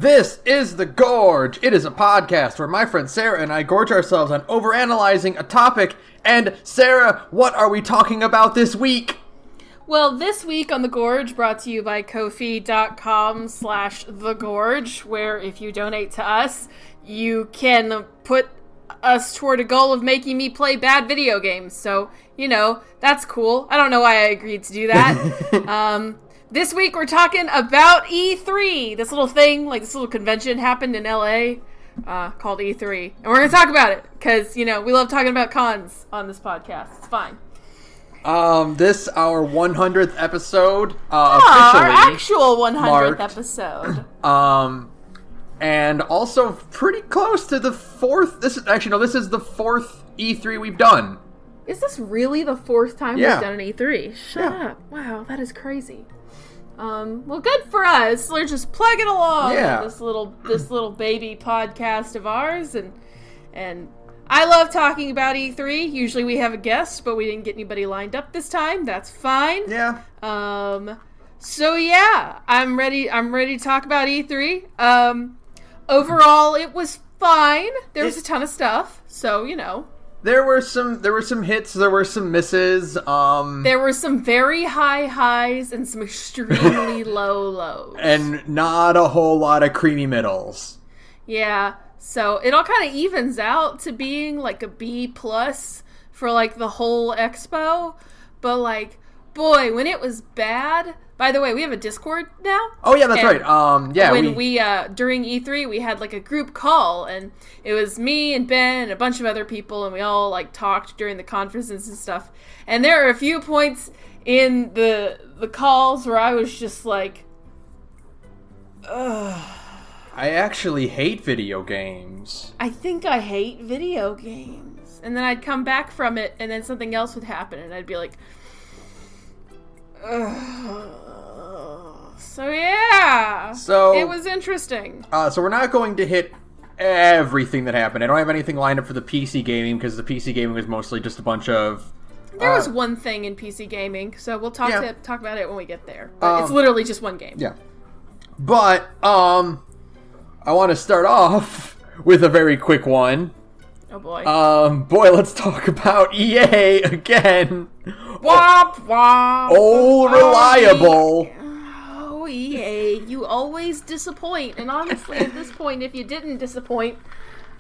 This is The Gorge. It is a podcast where my friend Sara and I gorge ourselves on overanalyzing a topic. And Sara, what are we talking about this week? Well, this week on The Gorge, brought to you by Ko-fi.com/thegorge, where if you donate to us, you can put us toward a goal of making me play bad video games. So, that's cool. I don't know why I agreed to do that. This week we're talking about E3. This little thing, this little convention happened in LA called E3. And we're going to talk about it because, we love talking about cons on this podcast. It's fine. This our 100th episode, officially. Our actual 100th marked. Episode. And also pretty close to the fourth. This is the fourth E3 we've done. Is this really the fourth time we've done an E3? Shut up. Wow, that is crazy. Well, good for us. We're just plugging along in this little baby podcast of ours, and I love talking about E3. Usually we have a guest, but we didn't get anybody lined up this time. That's fine. Yeah. So yeah, I'm ready to talk about E3. Overall, it was fine. There was a ton of stuff, so There were some hits, there were some misses. There were some very high highs and some extremely low lows. And not a whole lot of creamy middles. Yeah, so it all kind of evens out to being like a B+ for the whole expo. But boy, when it was bad. By the way, we have a Discord now. Oh yeah, that's right. When we during E3 we had a group call, and it was me and Ben and a bunch of other people, and we all talked during the conferences and stuff. And there are a few points in the calls where I was just like, ugh. I actually hate video games. I think I hate video games. And then I'd come back from it, and then something else would happen, and I'd be like, ugh. So it was interesting. So we're not going to hit everything that happened. I don't have anything lined up for the PC gaming because the PC gaming was mostly just a bunch of. There was one thing in PC gaming, so we'll talk about it when we get there. But it's literally just one game. Yeah, but I want to start off with a very quick one. Oh boy. Let's talk about EA again. Womp womp. Oh, reliable. Oh, EA, you always disappoint. And honestly, at this point, if you didn't disappoint,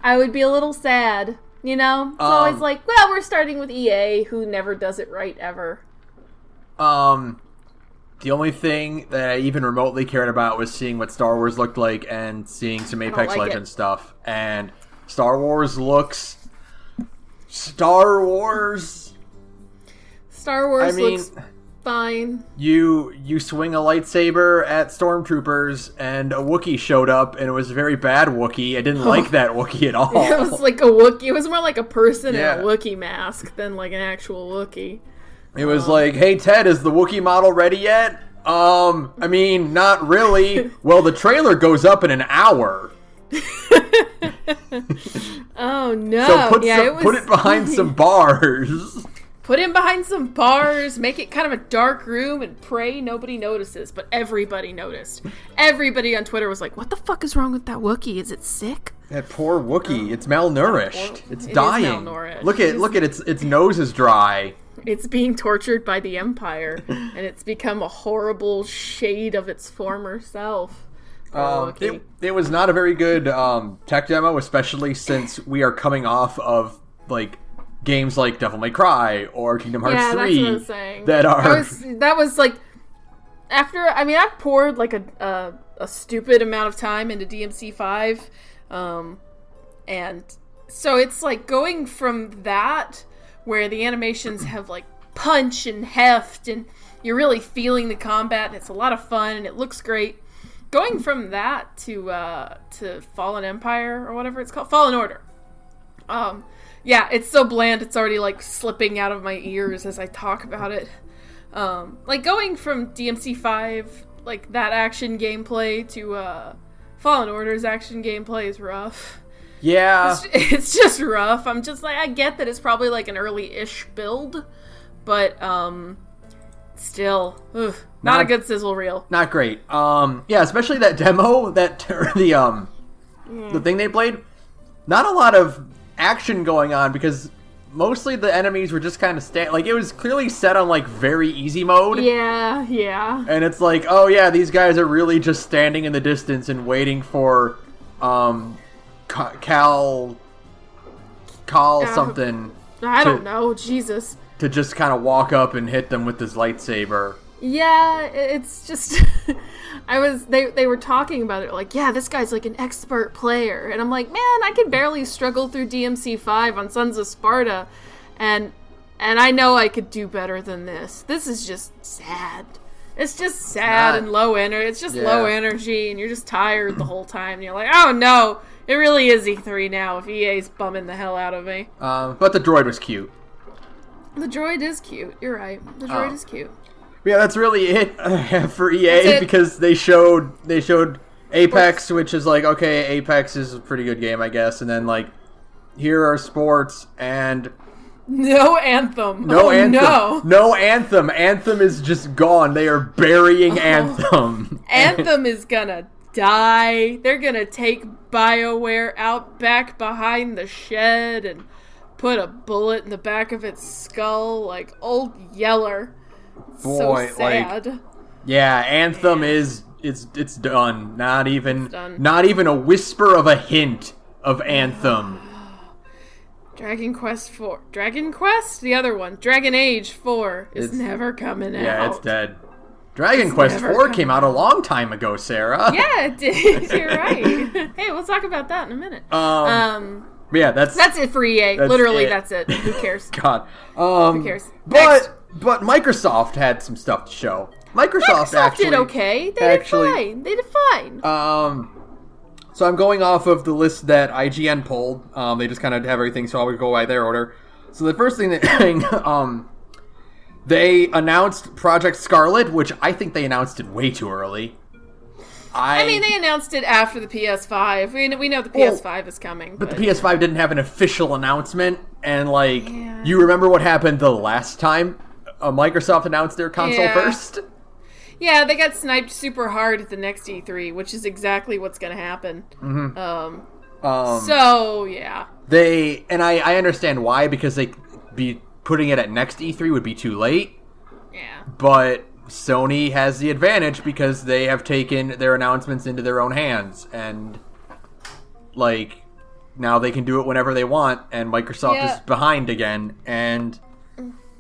I would be a little sad. It's always we're starting with EA, who never does it right ever. The only thing that I even remotely cared about was seeing what Star Wars looked like and seeing some Apex Legends stuff. And Star Wars looks looks fine. You swing a lightsaber at stormtroopers, and a Wookiee showed up, and it was a very bad Wookiee. I didn't like that Wookiee at all. It was like a Wookiee. It was more like a person in a Wookiee mask than an actual Wookiee. It was hey Ted, is the Wookiee model ready yet? Not really. Well, the trailer goes up in an hour. Oh no! So put it behind some bars. Put him behind some bars, make it kind of a dark room, and pray nobody notices. But everybody noticed. Everybody on Twitter was like, what the fuck is wrong with that Wookiee? Is it sick? That poor Wookiee. It's malnourished. It's dying. Is malnourished. Look at its nose is dry. It's being tortured by the Empire, and it's become a horrible shade of its former self. It was not a very good tech demo, especially since we are coming off of games like Devil May Cry or Kingdom Hearts 3 that's what I was saying. That was after I've poured a stupid amount of time into DMC5, and so it's going from that where the animations have punch and heft and you're really feeling the combat and it's a lot of fun and it looks great. Going from that to Fallen Empire or whatever it's called, Fallen Order. It's so bland it's already slipping out of my ears as I talk about it. Going from DMC5, that action gameplay to Fallen Order's action gameplay is rough. Yeah. It's just rough. I'm just I get that it's probably an early-ish build, but Still, not a good sizzle reel. Not great. Yeah, especially that demo, the thing they played. Not a lot of action going on because mostly the enemies were just kind of it was clearly set on like very easy mode. Yeah. And it's like, oh yeah, these guys are really just standing in the distance and waiting for Cal something. I don't know, Jesus. To just kind of walk up and hit them with his lightsaber. Yeah, it's just they were talking about it like, yeah, this guy's like an expert player, and I'm like, man, I can barely struggle through DMC5 on Sons of Sparta, and I know I could do better than this. This is just sad. It's just sad and low energy. It's just low energy, and you're just tired the whole time. And you're like, oh no, it really is E3 now. If EA's bumming the hell out of me. But the droid was cute. The droid is cute. You're right. The droid is cute. Yeah, that's really it for EA because they showed Apex, which is like, okay, Apex is a pretty good game, I guess, and then like here are sports and no Anthem. No Anthem. Anthem is just gone. They are burying Anthem. Anthem is gonna die. They're gonna take BioWare out back behind the shed and put a bullet in the back of its skull like old Yeller. Boy, so sad. Anthem is it's done. Not even a whisper of a hint of Anthem. Dragon Quest 4. Dragon Quest? The other one. Dragon Age 4 is never coming out. Yeah, it's dead. Dragon Quest 4 came out a long time ago, Sarah. Yeah, it did. You're right. Hey, we'll talk about that in a minute. Yeah, that's it for EA. Literally, that's it. Who cares? God. Who cares? But Microsoft had some stuff to show. Microsoft actually did okay. They did fine. So I'm going off of the list that IGN pulled. They just kind of have everything, so I would go by their order. So the first thing they announced Project Scarlet, which I think they announced it way too early. I mean, they announced it after the PS5. We know the PS5 is coming. But the PS5 didn't have an official announcement. And, you remember what happened the last time Microsoft announced their console first? Yeah, they got sniped super hard at the next E3, which is exactly what's going to happen. Mm-hmm. So, yeah. I understand why, because they be putting it at next E3 would be too late. Yeah. But Sony has the advantage because they have taken their announcements into their own hands, and now they can do it whenever they want, and Microsoft is behind again. And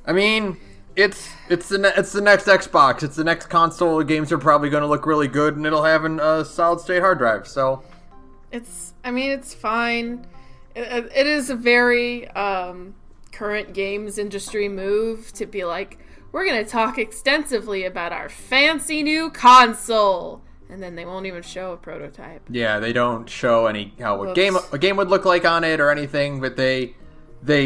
I mean, it's the next Xbox, it's the next console. The games are probably going to look really good, and it'll have a solid state hard drive. So it's fine. It is a very current games industry move to be like, we're going to talk extensively about our fancy new console. And then they won't even show a prototype. Yeah, they don't show how a game would look like on it or anything, but they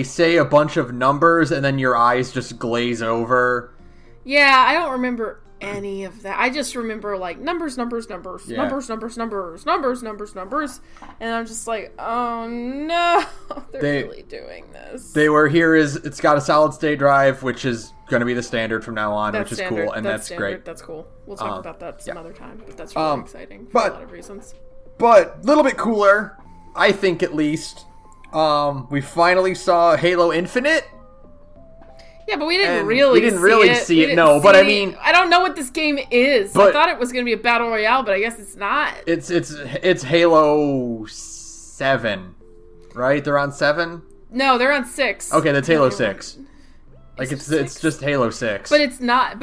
say a bunch of numbers and then your eyes just glaze over. Yeah, I don't remember any of that. I just remember numbers, numbers. And I'm just like, oh no, they're really doing this. It's got a solid state drive, which is going to be the standard from now on, which is cool, and that's great. That's cool. We'll talk about that some other time, but that's really exciting for a lot of reasons. But a little bit cooler, I think at least, we finally saw Halo Infinite. Yeah, but we didn't really see it. No, but I mean, I don't know what this game is. I thought it was going to be a battle royale, but I guess it's not. It's Halo 7, right? They're on 7? No, they're on 6. Okay, that's Halo 6. It's just Halo 6. But it's not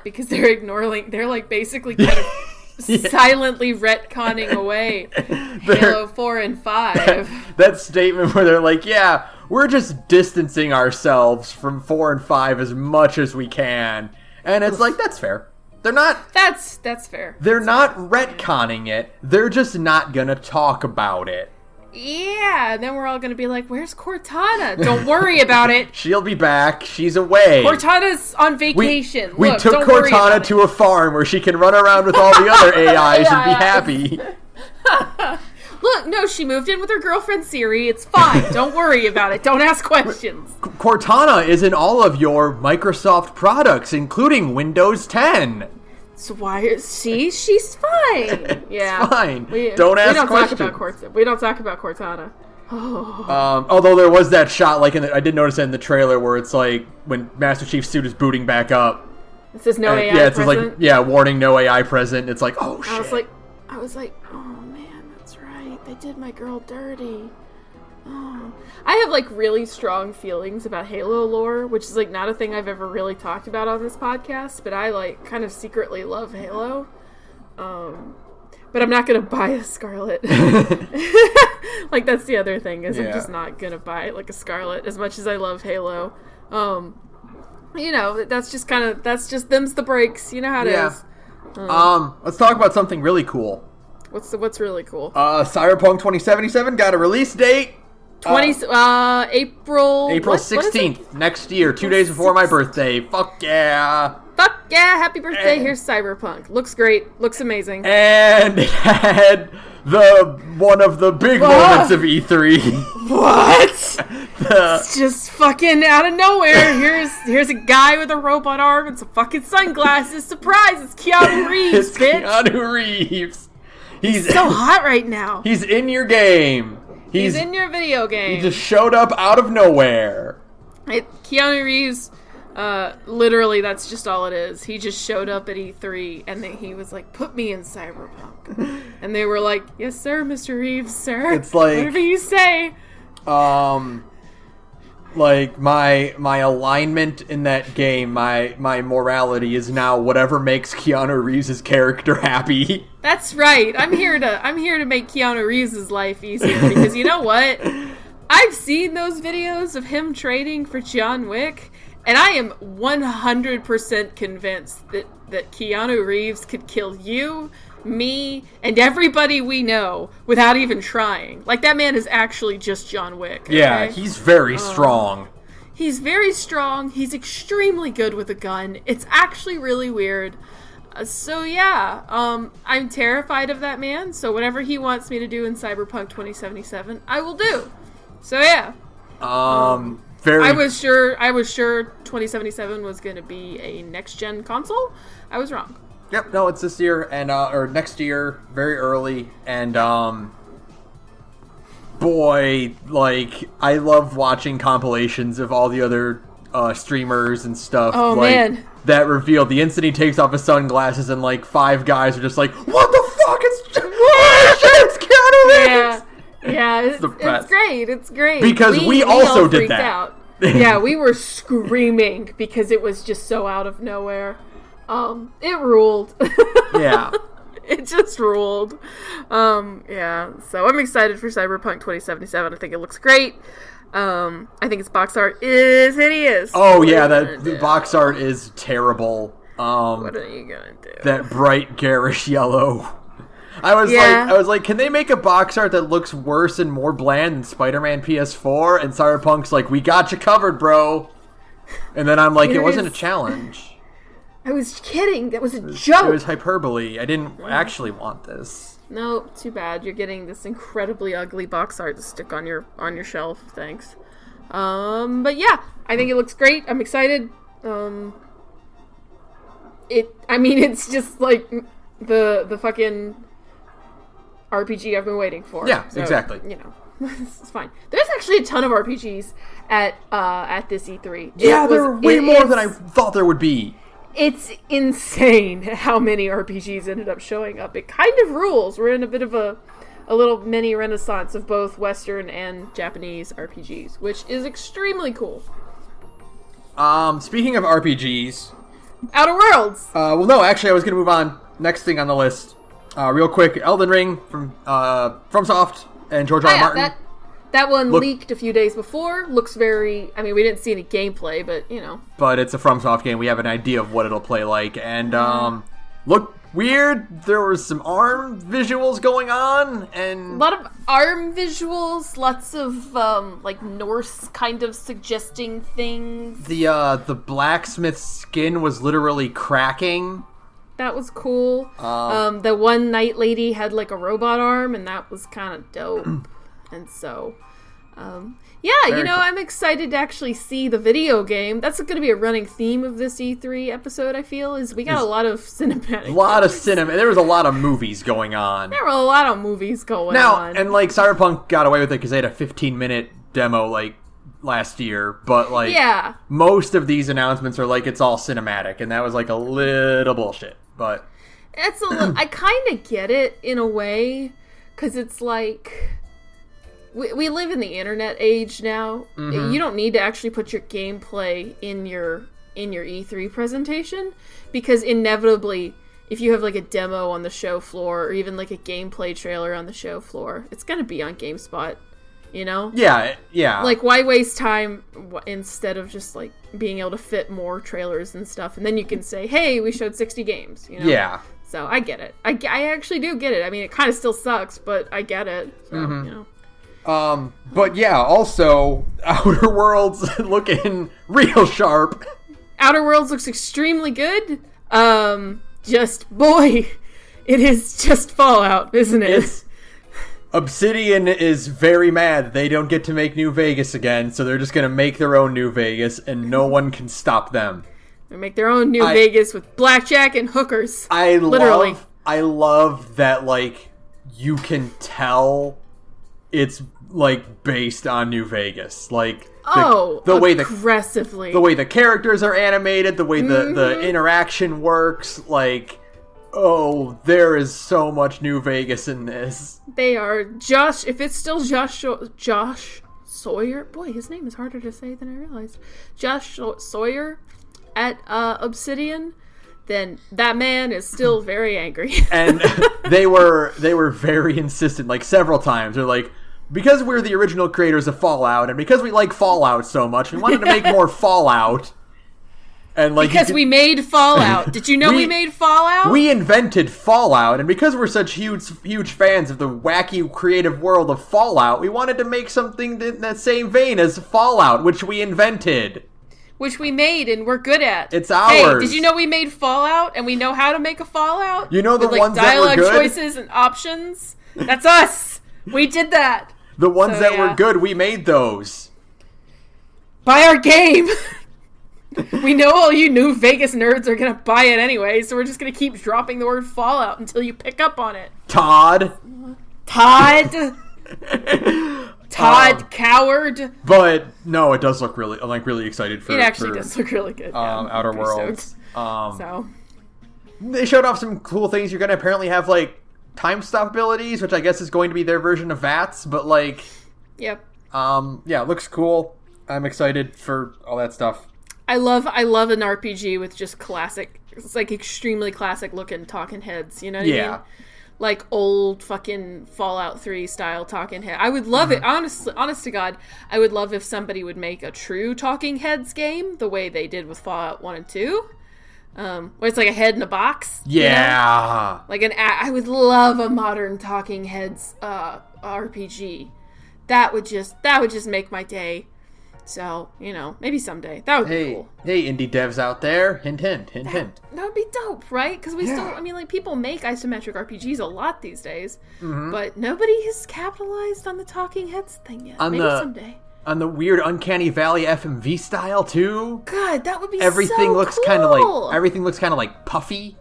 because they're ignoring. They're basically kind of silently retconning away Halo 4 and 5. That statement where they're like, yeah, we're just distancing ourselves from 4 and 5 as much as we can. And it's like, that's fair. They're not... That's fair. They're not retconning it. They're just not going to talk about it. Yeah, and then we're all going to be like, where's Cortana? Don't worry about it. She'll be back. She's away. Cortana's on vacation. We took Cortana to a farm where she can run around with all the other AIs and be happy. Look, no, she moved in with her girlfriend Siri. It's fine. Don't worry about it. Don't ask questions. Cortana is in all of your Microsoft products, including Windows 10. So why? See, she's fine. Yeah, it's fine. Don't ask questions. We don't talk about Cortana. Although there was that shot, like I did notice it in the trailer, where it's like when Master Chief's suit is booting back up. It says no AI present. Says like warning, no AI present. It's like, oh shit. I was like, oh man, that's right. They did my girl dirty. Oh. I have like really strong feelings about Halo lore, which is like not a thing I've ever really talked about on this podcast, but I like kind of secretly love Halo. But I'm not gonna buy a Scarlet. Like that's the other thing is I'm just not gonna buy like a Scarlet as much as I love Halo. That's just them's the breaks. You know how it is. Let's talk about something really cool. What's really cool? Cyberpunk 2077 got a release date. April 16th next year, 2 days before my birthday. Fuck yeah! Fuck yeah! Happy birthday! Here's Cyberpunk. Looks great. Looks amazing. And it had one of the big moments of E3. What? It's just fucking out of nowhere. Here's a guy with a robot arm and some fucking sunglasses. Surprise! It's Keanu Reeves, bitch. Keanu Reeves. He's so hot right now. He's in your game. He's in your video game. He just showed up out of nowhere. Keanu Reeves, literally, that's just all it is. He just showed up at E3, and then he was like, put me in Cyberpunk. And they were like, yes, sir, Mr. Reeves, sir. It's like... whatever you say. Like, my alignment in that game, my morality is now whatever makes Keanu Reeves' character happy. That's right. I'm here to make Keanu Reeves' life easier, because you know what? I've seen those videos of him training for John Wick, and I am 100% convinced that Keanu Reeves could kill you, me, and everybody we know without even trying. Like, that man is actually just John Wick. Okay? Yeah, he's very strong. He's very strong. He's extremely good with a gun. It's actually really weird. So yeah, I'm terrified of that man. So whatever he wants me to do in Cyberpunk 2077, I will do. So yeah. I was sure 2077 was going to be a next gen console. I was wrong. Yep, no, it's this year and or next year, very early, and boy, like I love watching compilations of all the other streamers and stuff. Oh man, that revealed the instant he takes off his sunglasses, and like 5 guys are just like, "What the fuck? It's Keanu Reeves!" Yeah, it's great. It's great because we also did that. Out. Yeah, we were screaming because it was just so out of nowhere. It ruled. Yeah. It just ruled. Yeah, so I'm excited for Cyberpunk 2077. I think it looks great. I think its box art is hideous. Oh, yeah, the box art is terrible. What are you gonna do? That bright, garish yellow. I was like, can they make a box art that looks worse and more bland than Spider-Man PS4? And Cyberpunk's like, we got you covered, bro. And then I'm like, it wasn't a challenge. I was kidding. That was a joke. It was hyperbole. I didn't actually want this. No, too bad. You're getting this incredibly ugly box art to stick on your shelf. Thanks. But yeah, I think it looks great. I'm excited. It's just like the fucking RPG I've been waiting for. Yeah, so, exactly. You know, it's fine. There's actually a ton of RPGs at this E3. Yeah, there were way more than I thought there would be. It's insane how many RPGs ended up showing up. It kind of rules. We're in a bit of a little mini renaissance of both Western and Japanese RPGs, which is extremely cool. Speaking of RPGs... Outer Worlds! Well, no, actually, I was going to move on. Next thing on the list. Real quick, Elden Ring from FromSoft and George R. R. Martin. That one leaked a few days before. Looks very... I mean, we didn't see any gameplay, but, you know. But it's a FromSoft game. We have an idea of what it'll play like. And, looked weird. There was some ARM visuals going on. And a lot of ARM visuals. Lots of, like, Norse kind of suggesting things. The blacksmith's skin was literally cracking. That was cool. The one night lady had like a robot arm, and that was kind of dope. And so, cool. I'm excited to actually see the video game. That's going to be a running theme of this E3 episode, I feel, is we got a lot of cinematic. There was a lot of movies going on. There were a lot of movies going on. And like Cyberpunk got away with it because they had a 15-minute demo like last year, but like most of these announcements are like it's all cinematic, and that was like a little bullshit. But it's I kind of get it in a way, because it's like we live in the internet age now. Mm-hmm. You don't need to actually put your gameplay in your E3 presentation, because inevitably, if you have like a demo on the show floor or even like a gameplay trailer on the show floor, it's gonna be on GameSpot. You know? Yeah. Like, why waste time instead of just, like, being able to fit more trailers and stuff? And then you can say, hey, we showed 60 games, you know? Yeah. So, I get it. I actually do get it. I mean, it kind of still sucks, but I get it. So, you know. But yeah, also, Outer Worlds looking real sharp. Outer Worlds looks extremely good. Boy, it is just Fallout, isn't it? Obsidian is very mad they don't get to make New Vegas again, so they're just going to make their own New Vegas, and no one can stop them. They make their own New Vegas with blackjack and hookers. I love that, like, you can tell it's, like, based on New Vegas. Like, the way aggressively. The way the characters are animated, the way the interaction works, like... Oh, there is so much New Vegas in this. They are if it's still Josh Sawyer, boy, his name is harder to say than I realized. Josh Sawyer at Obsidian, then that man is still very angry. And they were very insistent, like several times. They're like, because we're the original creators of Fallout, and because we like Fallout so much, we wanted to make more Fallout. And like because we made Fallout. Did you know we made Fallout? We invented Fallout, and because we're such huge fans of the wacky, creative world of Fallout, we wanted to make something in that same vein as Fallout, which we invented. Which we made, and we're good at. It's ours. Hey, did you know we made Fallout, and we know how to make a Fallout? You know the with, ones that were good? Dialogue choices and options? That's us! We did that! The ones that were good, we made those. Buy our game! We know all you New Vegas nerds are going to buy it anyway, so we're just going to keep dropping the word Fallout until you pick up on it. Todd, coward. But no, it does look really. I'm like really excited for it. It actually does look really good. Outer Worlds. So they showed off some cool things. You're going to apparently have like time stop abilities, which I guess is going to be their version of VATS. But like, yep. Yeah, it looks cool. I'm excited for all that stuff. I love an RPG with just classic, it's like extremely classic looking talking heads, you know what I mean? Like old fucking Fallout 3 style talking head. I would love it, honest to God, I would love if somebody would make a true talking heads game, the way they did with Fallout 1 and 2. Where it's like a head in a box. Yeah. You know? Like I would love a modern talking heads RPG. That would just make my day. So, you know, maybe someday. That would be cool. Hey, indie devs out there. Hint, hint. That would be dope, right? Because we still, I mean, like, people make isometric RPGs a lot these days. Mm-hmm. But nobody has capitalized on the talking heads thing yet. Maybe someday. On the weird Uncanny Valley FMV style, too. God, that would be everything so looks cool. Everything looks kind of like puffy.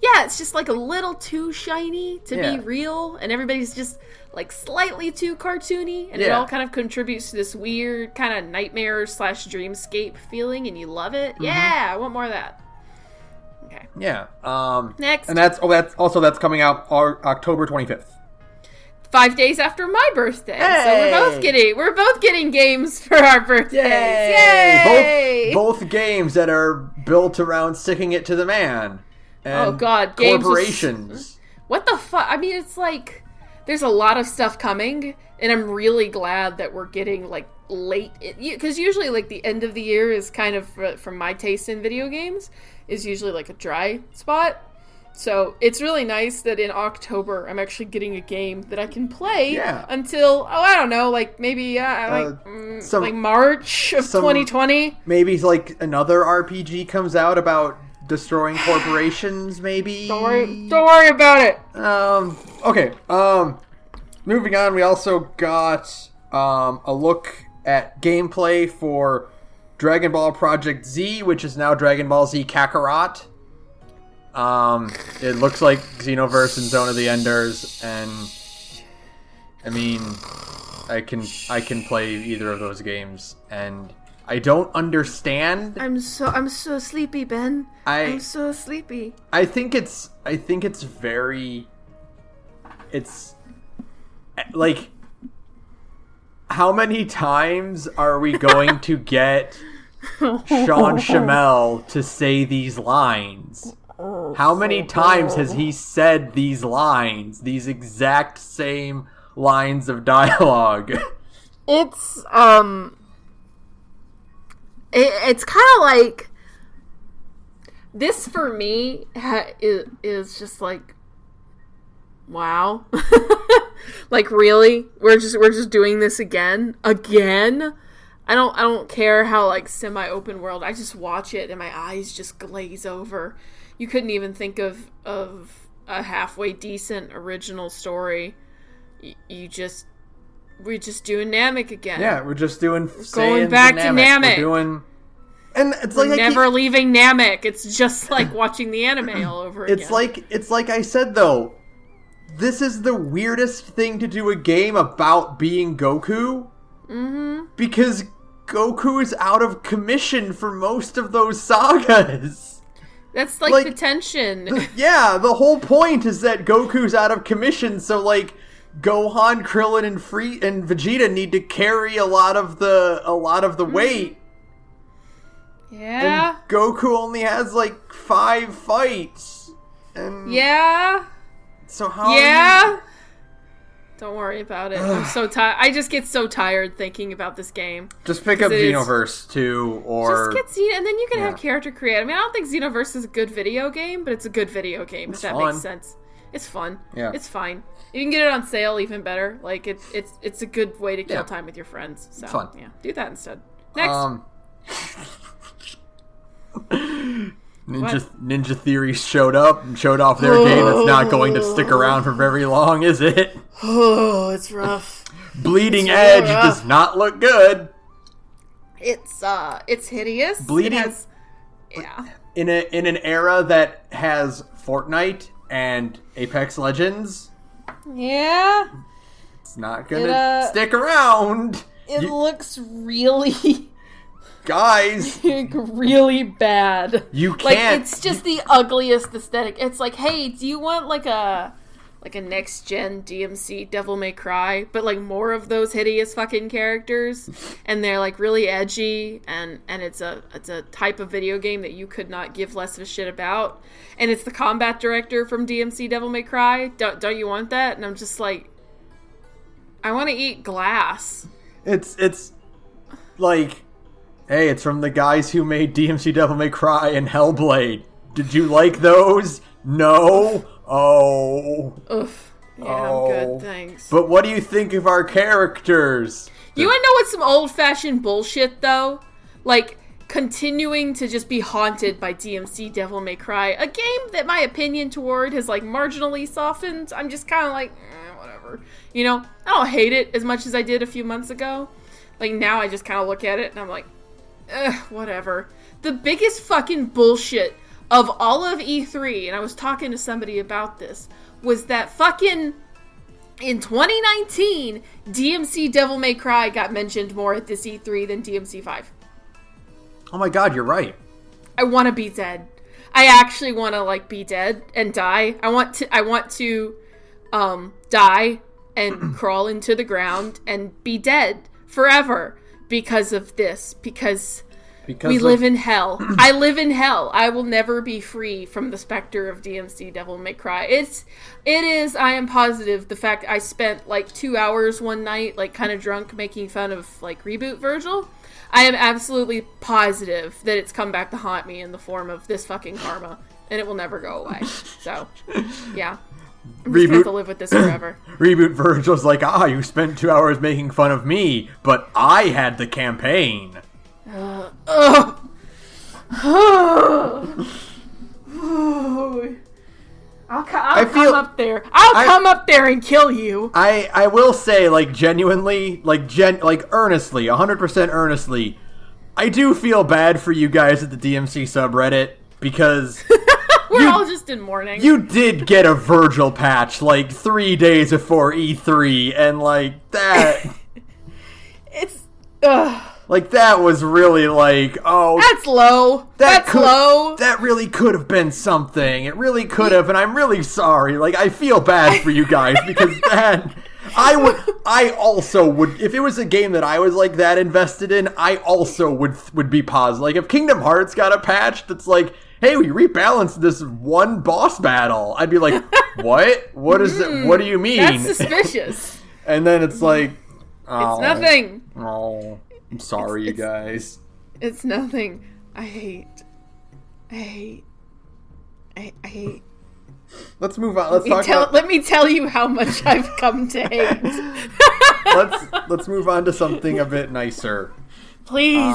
Yeah, it's just like a little too shiny to be real. And everybody's just like slightly too cartoony, and it all kind of contributes to this weird kind of nightmare / dreamscape feeling, and you love it. Mm-hmm. Yeah, I want more of that. Okay. Yeah. Next. And that's coming out October 25th. 5 days after my birthday. Hey! So we're both getting games for our birthdays. Yay! Both games that are built around sticking it to the man. And oh God, corporations. What the fuck? I mean, it's like there's a lot of stuff coming, and I'm really glad that we're getting like late, because usually like the end of the year is kind of, from my taste in video games, is usually like a dry spot. So it's really nice that in October I'm actually getting a game that I can play until, I don't know, like maybe like March of 2020. Maybe like another RPG comes out about destroying corporations, maybe? Don't worry about it. Okay. Moving on, we also got a look at gameplay for Dragon Ball Project Z, which is now Dragon Ball Z Kakarot. It looks like Xenoverse and Zone of the Enders, and I mean, I can play either of those games, and I don't understand. I'm so sleepy, Ben. I'm so sleepy. I think it's like, how many times are we going to get Sean Shamel to say these lines? How many times has he said these lines? These exact same lines of dialogue. It's it's kind of like, this for me is just like, wow. Like, really? We're just doing this again? I don't care how, like, semi-open world. I just watch it and my eyes just glaze over. You couldn't even think of a halfway decent original story. We're just doing Namek again. Yeah, we're just doing going back to Namek. We're doing, and it's we're like never leaving Namek. It's just like watching the anime all over again. It's like I said though. This is the weirdest thing to do a game about being Goku. Mm-hmm. Because Goku is out of commission for most of those sagas. That's like the tension. Yeah, the whole point is that Goku's out of commission, so like Gohan, Krillin, and Vegeta need to carry a lot of the weight. Yeah. And Goku only has like 5 fights. And yeah. So how? Yeah. Don't worry about it. I'm so tired. I just get so tired thinking about this game. Just pick up Xenoverse 2, or just get and then you can have character create. I mean, I don't think Xenoverse is a good video game, but it's a good video game. If that makes sense. It's fun. Yeah. It's fine. You can get it on sale, even better. Like it's a good way to kill time with your friends. So, it's fun. Yeah, do that instead. Next. Ninja Theory showed up and showed off their game that's not going to stick around for very long, is it? Oh, it's rough. Bleeding Edge does not look good. It's hideous. Bleeding. In an era that has Fortnite and Apex Legends. Yeah. It's not gonna stick around. It looks really. Guys, really bad. You can't. Like, it's just the ugliest aesthetic. It's like, hey, do you want like a next gen DMC Devil May Cry, but like more of those hideous fucking characters, and they're like really edgy, and it's a type of video game that you could not give less of a shit about, and it's the combat director from DMC Devil May Cry. Don't you want that? And I'm just like, I want to eat glass. It's like, hey, it's from the guys who made DMC Devil May Cry and Hellblade. Did you like those? No? Oh. Oof. Yeah, I'm good, thanks. But what do you think of our characters? You want to know what's some old-fashioned bullshit, though? Like, continuing to just be haunted by DMC Devil May Cry, a game that my opinion toward has, like, marginally softened. I'm just kind of like, whatever. You know, I don't hate it as much as I did a few months ago. Like, now I just kind of look at it and I'm like, whatever. The biggest fucking bullshit of all of E3, and I was talking to somebody about this, was that fucking in 2019, DMC Devil May Cry got mentioned more at this E3 than DMC 5. Oh my god, you're right. I want to be dead. I actually want to like be dead and die. I want to die and crawl into the ground and be dead forever because of this. Because we live in hell. I live in hell. I will never be free from the specter of DMC Devil May Cry. It is, I am positive, the fact I spent like 2 hours one night, like kind of drunk, making fun of like Reboot Virgil. I am absolutely positive that it's come back to haunt me in the form of this fucking karma. And it will never go away. So, yeah. I'm just gonna have to live with this forever. Reboot Virgil's like, you spent 2 hours making fun of me, but I had the campaign. I'll come up there. I'll come up there and kill you. I will say, like, genuinely, like earnestly, 100% earnestly, I do feel bad for you guys at the DMC subreddit, because we're all just in mourning. You did get a Virgil patch, like, 3 days before E3, and, like, that... Like, that was really, like, oh... That's low. That's low. That really could have been something. It really could have, and I'm really sorry. Like, I feel bad for you guys, because that... I also would... If it was a game that I was, like, that invested in, I also would be positive. Like, if Kingdom Hearts got a patch that's like, hey, we rebalanced this one boss battle, I'd be like, what? What is it? What do you mean? That's suspicious. And then it's like... Oh, it's nothing. Oh... I'm sorry, you guys. It's nothing. I hate. Let's move on. Let me tell you how much I've come to hate. Let's move on to something a bit nicer. Please.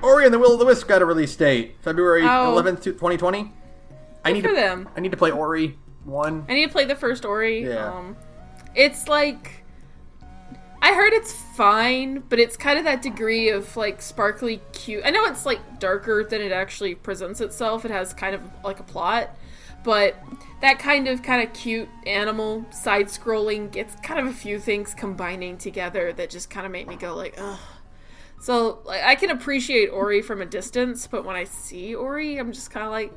Ori and the Will of the Wisp got a release date, February 11th, 2020. I need to play Ori 1. I need to play the first Ori. Yeah. It's like... I heard it's fine, but it's kind of that degree of, like, sparkly cute. I know it's, like, darker than it actually presents itself. It has kind of, like, a plot. But that kind of cute animal side-scrolling gets kind of a few things combining together that just kind of make me go, like, ugh. So, like, I can appreciate Ori from a distance, but when I see Ori, I'm just kind of like,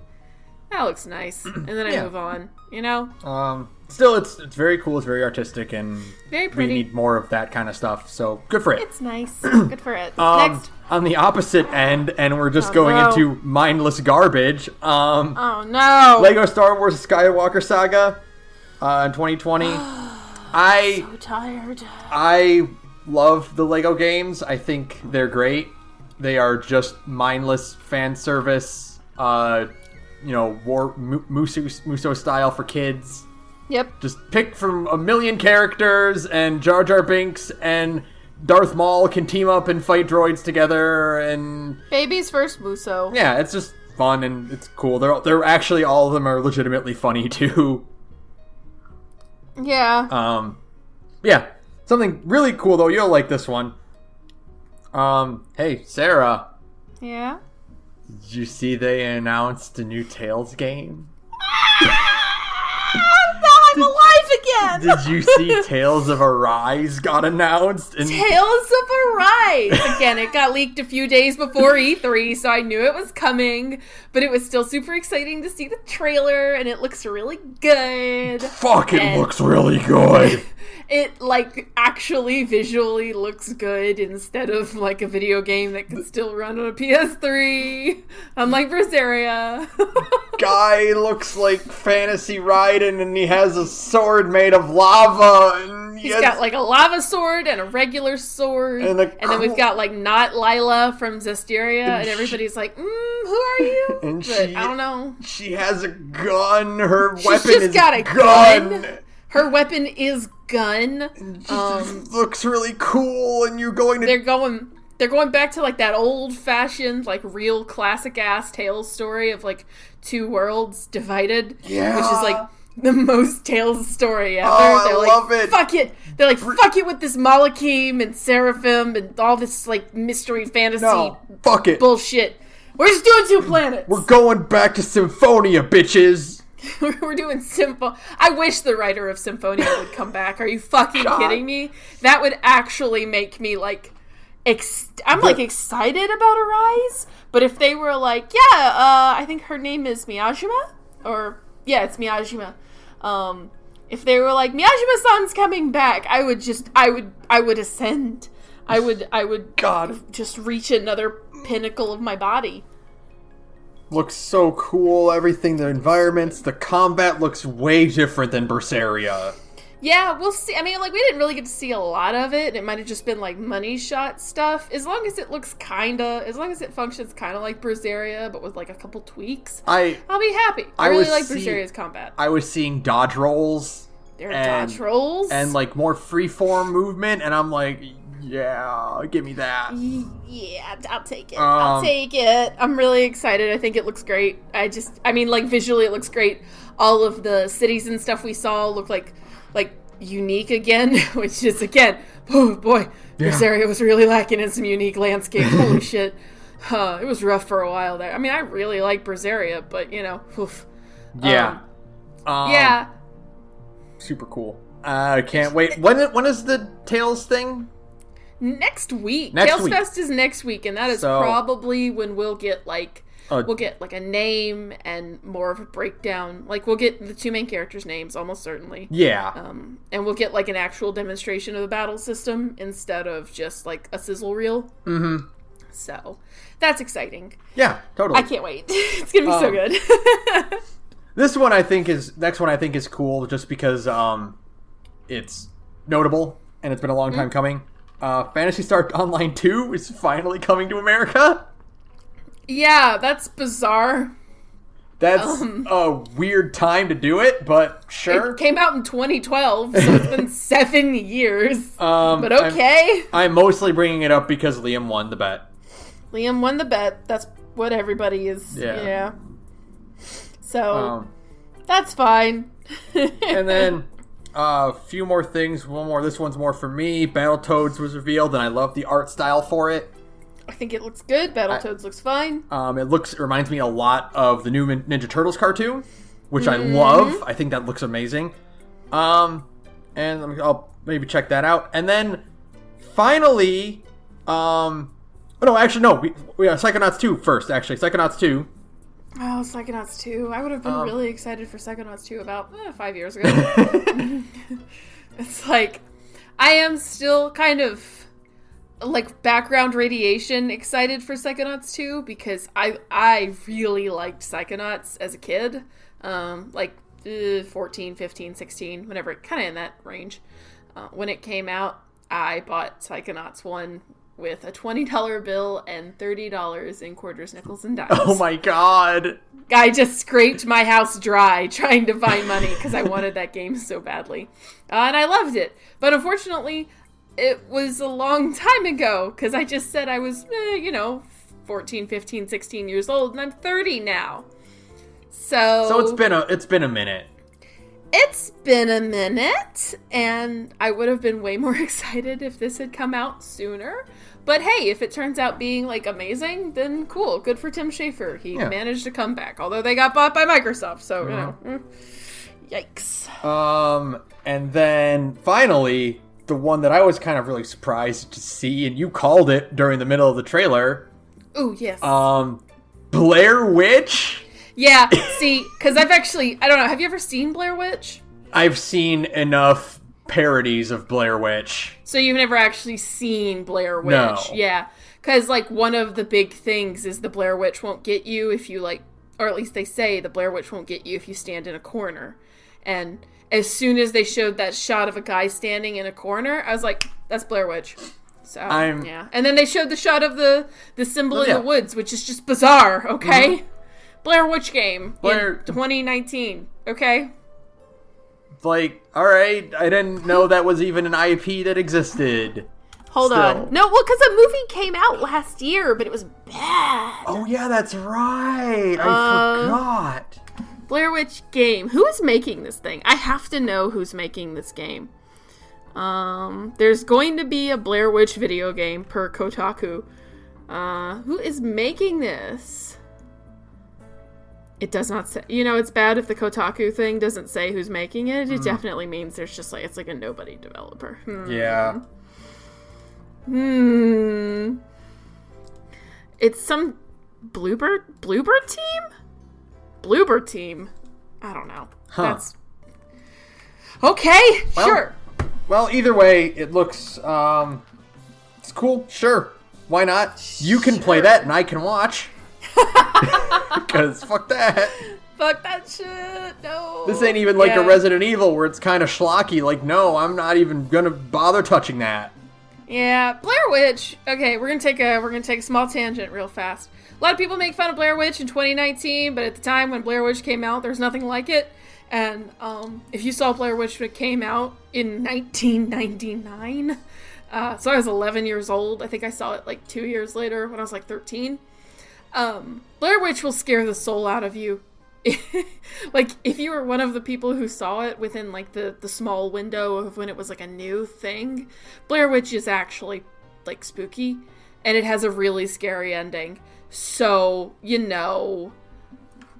that looks nice. And then I move on, you know? Still, it's very cool, it's very artistic, and very pretty. We need more of that kind of stuff, so good for it. It's nice. Good for it. Next. On the opposite end, and we're just going into mindless garbage, oh no! Lego Star Wars Skywalker Saga in 2020. So tired. I love the Lego games. I think they're great. They are just mindless fan service, Muso style for kids. Yep. Just pick from a million characters, and Jar Jar Binks and Darth Maul can team up and fight droids together, and... Baby's first Muso. Yeah, it's just fun, and it's cool. They're actually, all of them are legitimately funny, too. Yeah. Yeah. Something really cool, though. You'll like this one. Hey, Sarah. Yeah? Did you see they announced a new Tales game? I'm alive again! Did you see Tales of Arise got announced? Tales of Arise! Again, it got leaked a few days before E3, so I knew it was coming, but it was still super exciting to see the trailer, and it looks really good. Fuck, it looks really good! It, like, actually visually looks good instead of, like, a video game that can still run on a PS3. Unlike Berseria. Guy looks like Fantasy Raiden, and he has a sword made of lava. And He's got, like, a lava sword and a regular sword. And then we've got, like, not Lila from Zestiria, and everybody's like, who are you? I don't know. She has a gun. Her weapon is She's just got a gun. Her weapon is gun. It looks really cool, and you're going to... They're going back to, like, that old-fashioned, like, real classic-ass Tales story of, like, two worlds divided. Yeah. Which is, like, the most Tales story ever. Oh, I love it. Fuck it. They're like, fuck it with this Malachim and Seraphim and all this, like, mystery fantasy fuck it. bullshit. We're just doing two planets. We're going back to Symphonia, bitches. We're doing I wish the writer of Symphonia would come back. Are you fucking kidding me? That would actually make me, like... I'm excited about Arise, but if they were like, I think her name is Miyajima, it's Miyajima. If they were like, Miyajima-san's coming back, I would ascend. I would just reach another pinnacle of my body. Looks so cool. Everything, the environments, the combat looks way different than Berseria. Yeah, we'll see. I mean, like, we didn't really get to see a lot of it. It might have just been, like, money shot stuff. As long as it functions kind of like Berseria, but with, like, a couple tweaks, I'll be happy. I really like Berseria's combat. I was seeing dodge rolls. There are dodge rolls? And, like, more freeform movement, and I'm like, Yeah, give me that. Yeah, I'll take it. I'll take it. I'm really excited. I think it looks great. Visually it looks great. All of the cities and stuff we saw look like unique again, which is, again, oh boy, this area was really lacking in some unique landscapes. Holy shit. It was rough for a while there. I mean, I really like Berseria, but, oof. Yeah. Yeah. Super cool. I can't wait. When is the Tales thing? Next week. Tales Fest is next week, and that is probably when we'll get a name and more of a breakdown. Like, we'll get the two main characters' names, almost certainly. Yeah. And we'll get, like, an actual demonstration of the battle system instead of just, like, a sizzle reel. Mm-hmm. So, that's exciting. Yeah, totally. I can't wait. It's gonna be so good. Next one I think is cool just because it's notable and it's been a long time coming. Phantasy Star Online 2 is finally coming to America. Yeah, that's bizarre. That's a weird time to do it, but sure. It came out in 2012, so it's been 7 years. But okay. I'm mostly bringing it up because Liam won the bet. Liam won the bet. That's what everybody is. Yeah. So, that's fine. And then, a few more things. This one's more for me. Battletoads was revealed, and I love the art style for it. I think it looks good. Battletoads looks fine. It reminds me a lot of the new Ninja Turtles cartoon, which I love. I think that looks amazing. And I'll maybe check that out. And then, finally, we have Psychonauts 2 first, actually. Psychonauts 2. Oh, Psychonauts 2. I would have been really excited for Psychonauts 2 about 5 years ago. It's like, I am still kind of, like, background radiation excited for Psychonauts 2 because I really liked Psychonauts as a kid. 14, 15, 16, whenever, kind of in that range. When it came out, I bought Psychonauts 1 with a $20 bill and $30 in quarters, nickels, and dimes. Oh my god. I just scraped my house dry trying to find money because I wanted that game so badly. And I loved it. But unfortunately, it was a long time ago because I just said I was, 14, 15, 16 years old, and I'm 30 now. So it's been a minute. It's been a minute, and I would have been way more excited if this had come out sooner. But hey, if it turns out being, like, amazing, then cool. Good for Tim Schafer. He managed to come back, although they got bought by Microsoft, so, yikes. And then, finally, the one that I was kind of really surprised to see, and you called it during the middle of the trailer. Ooh, yes. Blair Witch? Yeah, see, because I don't know, have you ever seen Blair Witch? I've seen enough parodies of Blair Witch. So you've never actually seen Blair Witch? No. Yeah, because, like, one of the big things is the Blair Witch won't get you if you, like, or at least they say the Blair Witch won't get you if you stand in a corner. And as soon as they showed that shot of a guy standing in a corner, I was like, that's Blair Witch. So, yeah. And then they showed the shot of the symbol in the woods, which is just bizarre, okay? Mm-hmm. Blair Witch game in 2019, okay? Like, alright, I didn't know that was even an IP that existed. Hold on. No, well, because a movie came out last year, but it was bad. Oh, yeah, that's right. I forgot. Blair Witch game. Who is making this thing? I have to know who's making this game. There's going to be a Blair Witch video game per Kotaku. Who is making this? It does not say, it's bad if the Kotaku thing doesn't say who's making it. It definitely means there's just, like, it's like a nobody developer. Yeah. It's some Bluebird team? Bluebird team. I don't know. Huh. That's okay. Sure. Well, either way, it looks it's cool. Sure. Why not? You can play that and I can watch. Because fuck that. Fuck that shit. No. This ain't even like a Resident Evil where it's kind of schlocky. Like, no, I'm not even gonna bother touching that. Yeah, Blair Witch. Okay, we're gonna take a small tangent real fast. A lot of people make fun of Blair Witch in 2019, but at the time when Blair Witch came out, there's nothing like it. And if you saw Blair Witch when it came out in 1999, So I was 11 years old. I think I saw it like 2 years later when I was like 13. Blair Witch will scare the soul out of you. Like, if you were one of the people who saw it within like the small window of when it was like a new thing, Blair Witch is actually like spooky, and it has a really scary ending. So,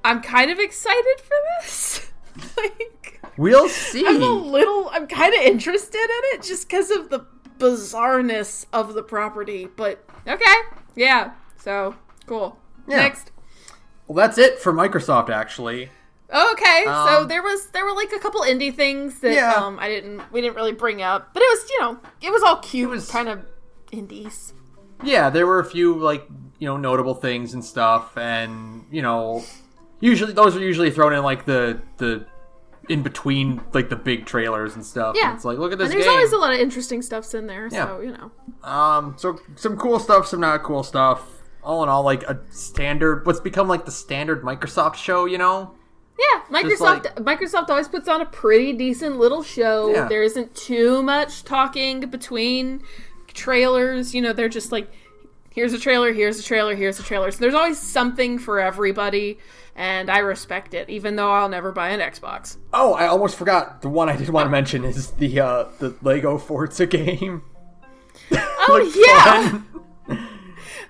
I'm kind of excited for this. Like, we'll see. I'm kind of interested in it just because of the bizarreness of the property. But, okay. Yeah. So, cool. Yeah. Next. Well, that's it for Microsoft, actually. Okay. So there were like a couple indie things that we didn't really bring up. But it was, it was all cute. It was kind of indies. Yeah, there were a few, like, notable things and stuff, and, usually, those are usually thrown in, like, the in between, like, the big trailers and stuff. Yeah. And it's like, look at this game. And there's always a lot of interesting stuffs in there, so, So, some cool stuff, some not cool stuff. All in all, like, what's become, like, the standard Microsoft show, Yeah, Microsoft always puts on a pretty decent little show. Yeah. There isn't too much talking between trailers. They're just like, here's a trailer, here's a trailer, here's a trailer. So there's always something for everybody, and I respect it, even though I'll never buy an Xbox. Oh, I almost forgot. The one I did want to mention is the Lego Forza game. Oh, yeah!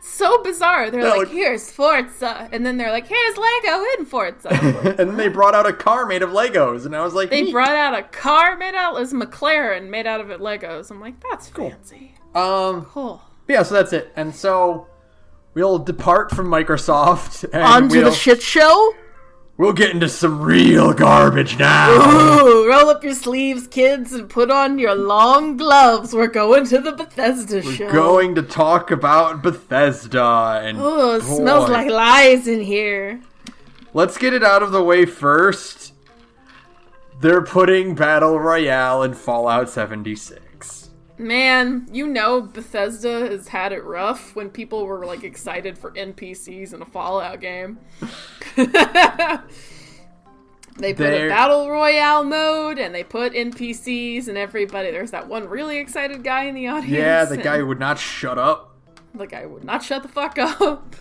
So bizarre. They're like, here's Forza, and then they're like, here's Lego in Forza. And then they brought out a car made of Legos, and I was like, they brought out a car made out of McLaren made out of Legos. I'm like, that's cool. Fancy. Cool. Yeah, so that's it. And so we'll depart from Microsoft and onto the shit show. We'll get into some real garbage now. Ooh, roll up your sleeves, kids, and put on your long gloves. We're going to the Bethesda show. We're going to talk about Bethesda. And ooh, it smells like lies in here. Let's get it out of the way first. They're putting Battle Royale in Fallout 76. Man, Bethesda has had it rough when people were, like, excited for NPCs in a Fallout game. They put a Battle Royale mode, and they put NPCs and everybody. There's that one really excited guy in the audience. Yeah, the guy who would not shut up. The guy would not shut the fuck up.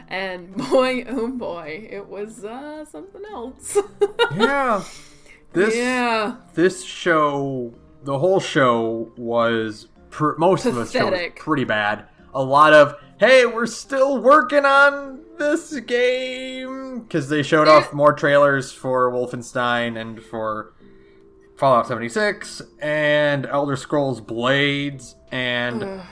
And boy, oh boy, it was something else. Yeah. This show... The whole show was, most of the show was pretty bad. A lot of, hey, we're still working on this game. Because they showed off more trailers for Wolfenstein and for Fallout 76 and Elder Scrolls Blades and...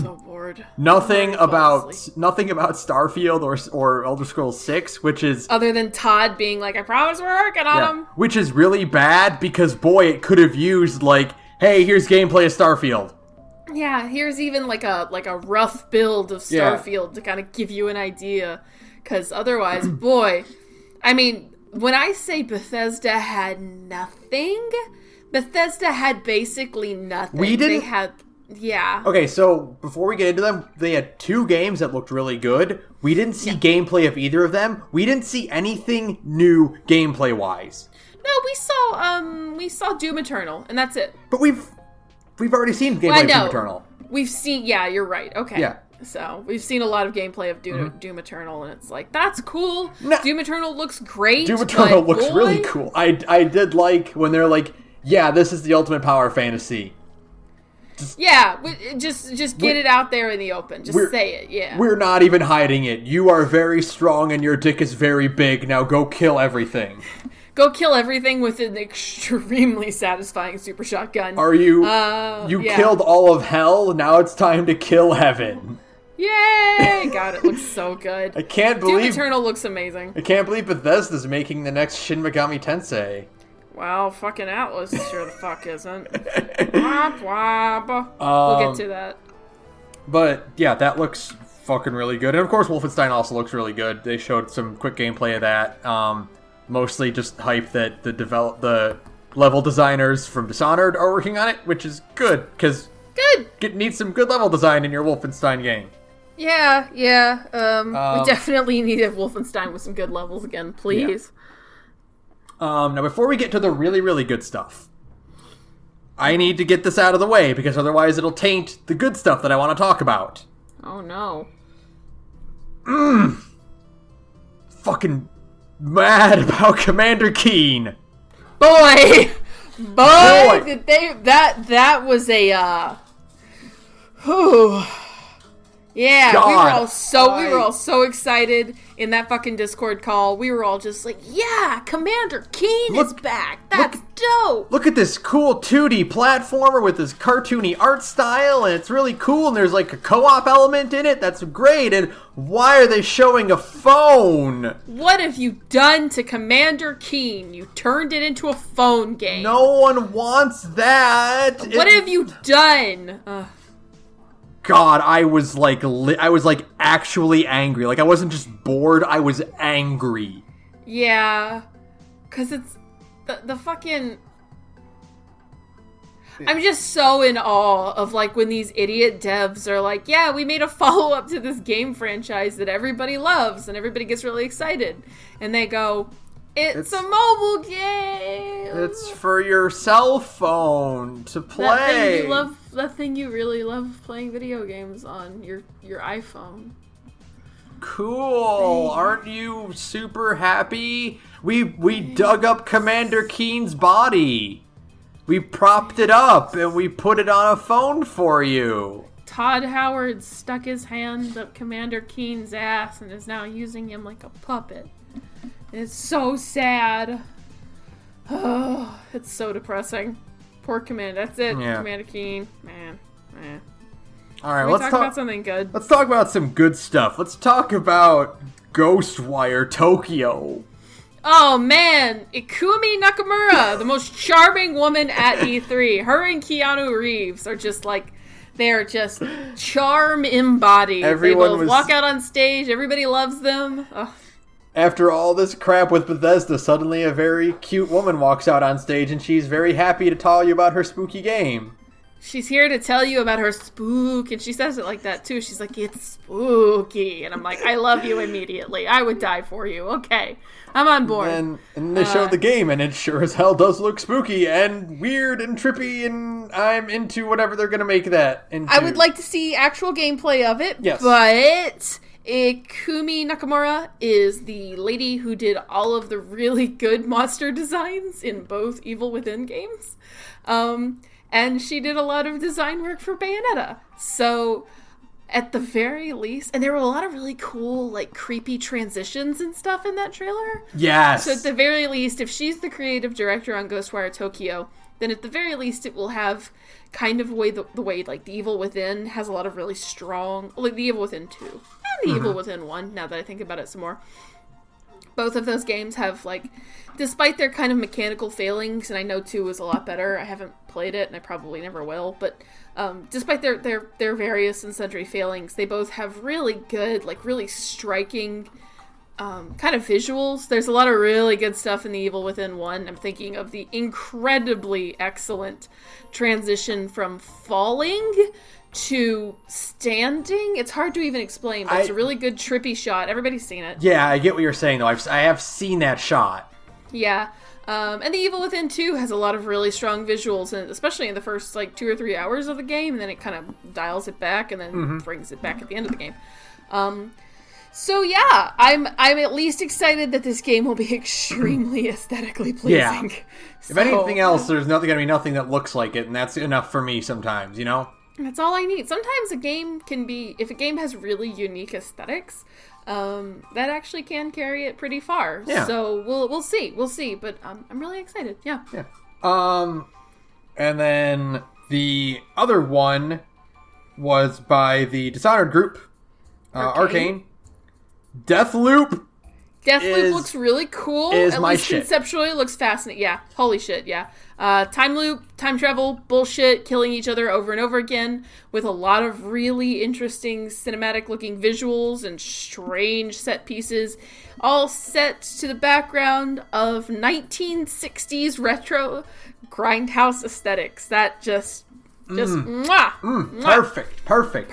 so bored. Nothing about Starfield or Elder Scrolls 6, which is... Other than Todd being like, I promise we're working on them. Which is really bad because, boy, it could have used, like, hey, here's gameplay of Starfield. Yeah, here's even like a rough build of Starfield to kind of give you an idea. Because otherwise, boy, I mean, when I say Bethesda had nothing, Bethesda had basically nothing. They had... Yeah. Okay, so before we get into them, they had 2 games that looked really good. We didn't see gameplay of either of them. We didn't see anything new gameplay-wise. No, we saw Doom Eternal, and that's it. But we've already seen gameplay of Doom Eternal. We've seen, yeah, you're right. Okay. Yeah. So we've seen a lot of gameplay of Doom Eternal, and it's like, that's cool. No. Doom Eternal looks great. Doom Eternal looks really cool. I did like when they're like, yeah, this is the ultimate power fantasy. Just get it out there in the open. Just say it, yeah. We're not even hiding it. You are very strong and your dick is very big. Now go kill everything. Go kill everything with an extremely satisfying super shotgun. Are you... killed all of hell, now it's time to kill heaven. Yay! God, it looks so good. I can't believe... Doom Eternal looks amazing. I can't believe Bethesda's making the next Shin Megami Tensei. Well, fucking Atlas sure the fuck isn't. Womp womp. We'll get to that. But, yeah, that looks fucking really good. And, of course, Wolfenstein also looks really good. They showed some quick gameplay of that. Mostly just hype that the level designers from Dishonored are working on it, which is good, because... Good! Need some good level design in your Wolfenstein game. Yeah. We definitely need a Wolfenstein with some good levels again, please. Yeah. Now, before we get to the really, really good stuff, I need to get this out of the way, because otherwise it'll taint the good stuff that I want to talk about. Oh, no. Fucking mad about Commander Keen. Boy, did they... That was a, whew. Yeah, God, we were all so excited in that fucking Discord call. We were all just like, yeah, Commander Keen is back. That's dope. Look at this cool 2D platformer with this cartoony art style, and it's really cool, and there's like a co-op element in it. That's great. And why are they showing a phone? What have you done to Commander Keen? You turned it into a phone game. No one wants that. What have you done? God, I was like actually angry. Like, I wasn't just bored, I was angry. Yeah, because it's the fucking... I'm just so in awe of, like, when these idiot devs are like, yeah, we made a follow-up to this game franchise that everybody loves, and everybody gets really excited. And they go, it's a mobile game! It's for your cell phone to play. That thing you really love playing video games on, your iPhone. Cool. Aren't you super happy? We dug up Commander Keen's body. We propped it up and we put it on a phone for you. Todd Howard stuck his hand up Commander Keen's ass and is now using him like a puppet. It's so sad. Oh, it's so depressing. Poor Commander. That's it. Yeah. Commander Keen. Man. All right, let's talk about something good. Let's talk about some good stuff. Let's talk about Ghostwire Tokyo. Oh, man. Ikumi Nakamura, the most charming woman at E3. Her and Keanu Reeves are just like... They're just charm embodied. They both walk out on stage. Everybody loves them. Ugh. After all this crap with Bethesda, suddenly a very cute woman walks out on stage and she's very happy to tell you about her spooky game. She's here to tell you about her spook, and she says it like that too. She's like, it's spooky. And I'm like, I love you immediately. I would die for you. Okay, I'm on board. And they showed the game, and it sure as hell does look spooky and weird and trippy, and I'm into whatever they're going to make that into. I would like to see actual gameplay of it, yes. But... Ikumi Nakamura is the lady who did all of the really good monster designs in both Evil Within games. And she did a lot of design work for Bayonetta. So, at the very least... And there were a lot of really cool, like, creepy transitions and stuff in that trailer. Yes! So at the very least, if she's the creative director on Ghostwire Tokyo, then at the very least it will have kind of the way, like, the Evil Within has a lot of really strong... Like, the Evil Within 2. The Evil Within 1, now that I think about it some more. Both of those games have, like, despite their kind of mechanical failings, and I know 2 is a lot better, I haven't played it, and I probably never will, but despite their various and sundry failings, they both have really good, like, really striking kind of visuals. There's a lot of really good stuff in the Evil Within 1. I'm thinking of the incredibly excellent transition from falling to standing. It's hard to even explain, but it's a really good trippy shot. Everybody's seen it. Yeah, I get what you're saying, though. I have seen that shot. Yeah. And the Evil Within 2 has a lot of really strong visuals, and especially in the first, like, 2 or 3 hours of the game, and then it kind of dials it back and then brings it back at the end of the game. So yeah, I'm at least excited that this game will be extremely aesthetically pleasing. Yeah. If anything else, there's going to be nothing that looks like it, and that's enough for me sometimes, you know? That's all I need. Sometimes a game can be, if a game has really unique aesthetics, that actually can carry it pretty far. Yeah. So we'll see. But I'm really excited. Yeah. Yeah. And then the other one was by the Dishonored group, Arcane. Deathloop. Deathloop looks really cool. At least conceptually, it looks fascinating. Yeah, holy shit, yeah. Time loop, time travel, bullshit, killing each other over and over again, with a lot of really interesting cinematic-looking visuals and strange set pieces, all set to the background of 1960s retro grindhouse aesthetics. That just Perfect.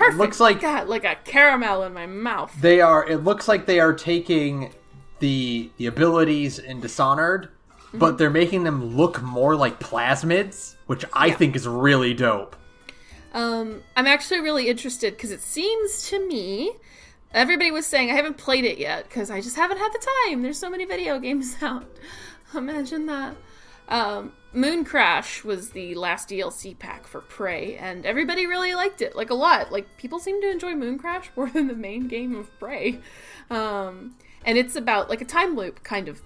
It looks like God, like a caramel in my mouth. It looks like they are taking the abilities in Dishonored but they're making them look more like plasmids, which I think is really dope. I'm actually really interested because it seems to me, everybody was saying, I haven't played it yet because I just haven't had the time. There's so many video games out. Imagine that. Moon Crash was the last DLC pack for Prey, and everybody really liked it, like a lot. Like, people seem to enjoy Moon Crash more than the main game of Prey. And it's about, like, a time loop kind of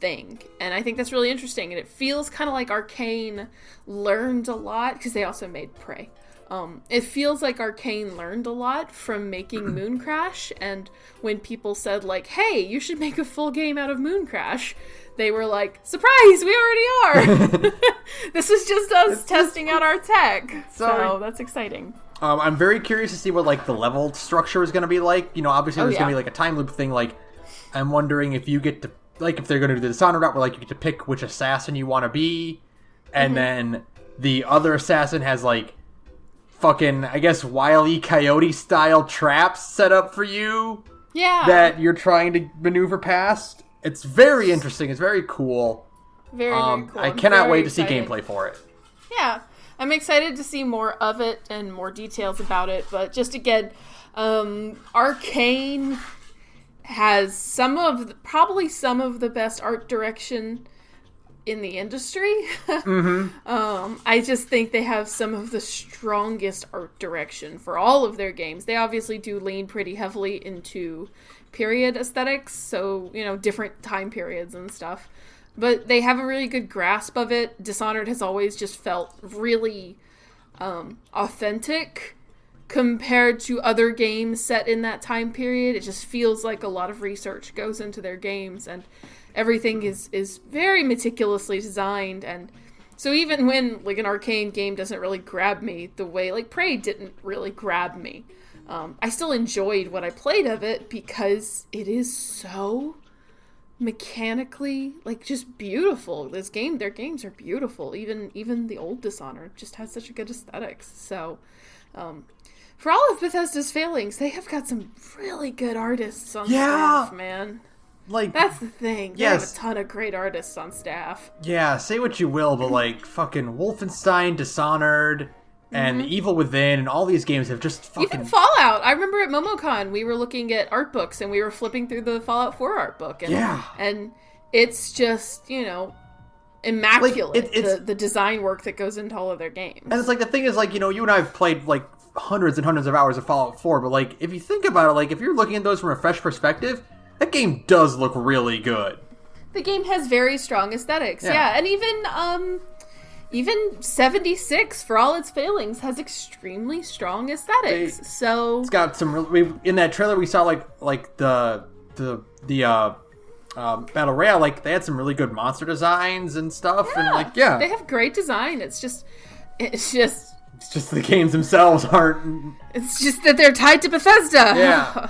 thing, and I think that's really interesting, and it feels kind of like Arcane learned a lot, because they also made Prey. It feels like Arcane learned a lot from making Moon Crash, and when people said, like, hey, you should make a full game out of Moon Crash, they were like, surprise, we already are! This is just us testing out our tech. So that's exciting. I'm very curious to see what, like, the level structure is going to be like. You know, obviously there's going to be, like, a time loop thing. Like, I'm wondering if you get to, like, if they're going to do the Dishonored route where, like, you get to pick which assassin you want to be, and then the other assassin has, like, fucking, I guess, Wile E. Coyote style traps set up for you. Yeah. That you're trying to maneuver past. It's very interesting. It's very cool. Very cool. I cannot wait to see gameplay for it. Yeah. I'm excited to see more of it and more details about it. But just again, Arcane has probably some of the best art direction in the industry. I just think they have some of the strongest art direction for all of their games. They obviously do lean pretty heavily into period aesthetics, so, you know, different time periods and stuff. But they have a really good grasp of it. Dishonored has always just felt really authentic compared to other games set in that time period. It just feels like a lot of research goes into their games, and everything is very meticulously designed. And so even when, like, an Arcane game doesn't really grab me the way, like, Prey didn't really grab me, I still enjoyed what I played of it because it is so mechanically, like, just beautiful. Their games are beautiful. Even the old Dishonored just has such a good aesthetics. So, for all of Bethesda's failings, they have got some really good artists on staff, man. Like, that's the thing. They have a ton of great artists on staff. Yeah, say what you will, but, like, fucking Wolfenstein, Dishonored, and Evil Within, and all these games have just fucking... Even Fallout. I remember at MomoCon, we were looking at art books, and we were flipping through the Fallout 4 art book. And, and it's just, you know, immaculate, like, it's the design work that goes into all of their games. And it's like, the thing is, like, you know, you and I have played, like, hundreds and hundreds of hours of Fallout 4, but, like, if you think about it, like, if you're looking at those from a fresh perspective, that game does look really good. The game has very strong aesthetics, yeah. And even 76, for all its failings, has extremely strong aesthetics. So it's got some. In that trailer, we saw like the Battle Royale. Like, they had some really good monster designs and stuff. Yeah, and like, yeah, they have great design. It's just the games themselves aren't. It's just that they're tied to Bethesda. Yeah.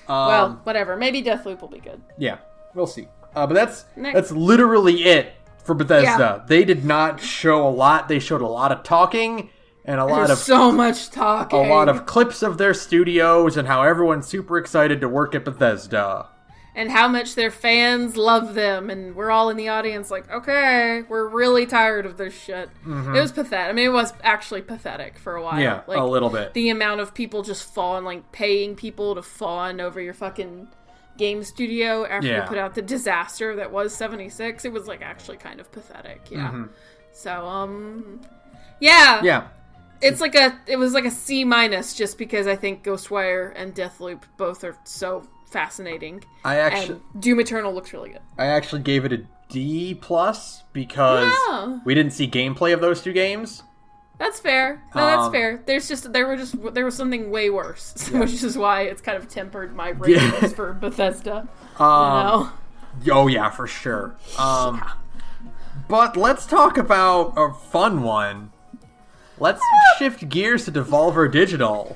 Well, whatever. Maybe Deathloop will be good. Yeah, we'll see. But that's literally it for Bethesda. They did not show a lot. They showed a lot of talking and so much talking. A lot of clips of their studios and how everyone's super excited to work at Bethesda. And how much their fans love them, and we're all in the audience like, okay, we're really tired of this shit. It was pathetic. I mean, it was actually pathetic for a while. Yeah, like, a little bit. The amount of people just paying people to fawn over your fucking game studio after you put out the disaster that was 76. It was, like, actually kind of pathetic. Yeah. So, yeah. It's like it was like a C- just because I think Ghostwire and Deathloop both are so fascinating. And Doom Eternal looks really good. I actually gave it a D+ because we didn't see gameplay of those two games. That's fair. No, that's fair. There was something way worse, which is why it's kind of tempered my ratings for Bethesda. You know? Oh yeah, for sure. But let's talk about a fun one. Let's shift gears to Devolver Digital.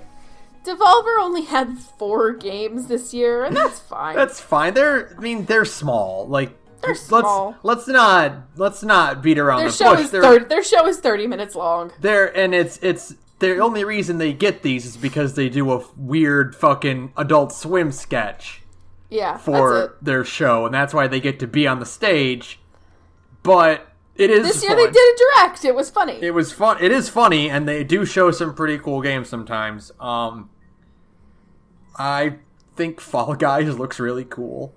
Devolver only had 4 games this year, and that's fine. That's fine. They're small. Like, they're small. Let's not beat around the bush. Their show is 30 minutes long. It's the only reason they get these is because they do a weird fucking Adult Swim sketch. Yeah, for their show, and that's why they get to be on the stage. but it is This year fun. they did a direct. It was funny. It was fun. It is funny, and they do show some pretty cool games sometimes. I think Fall Guys looks really cool.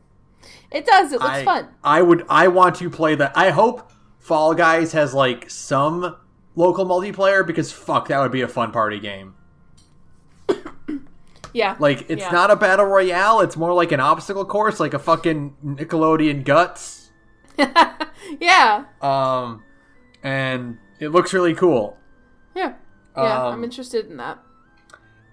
It does. It looks fun. I want to play that. I hope Fall Guys has, like, some local multiplayer, because fuck, that would be a fun party game. Yeah. Like, it's not a battle royale, it's more like an obstacle course, like a fucking Nickelodeon Guts. Yeah. And it looks really cool. Yeah. Yeah, I'm interested in that.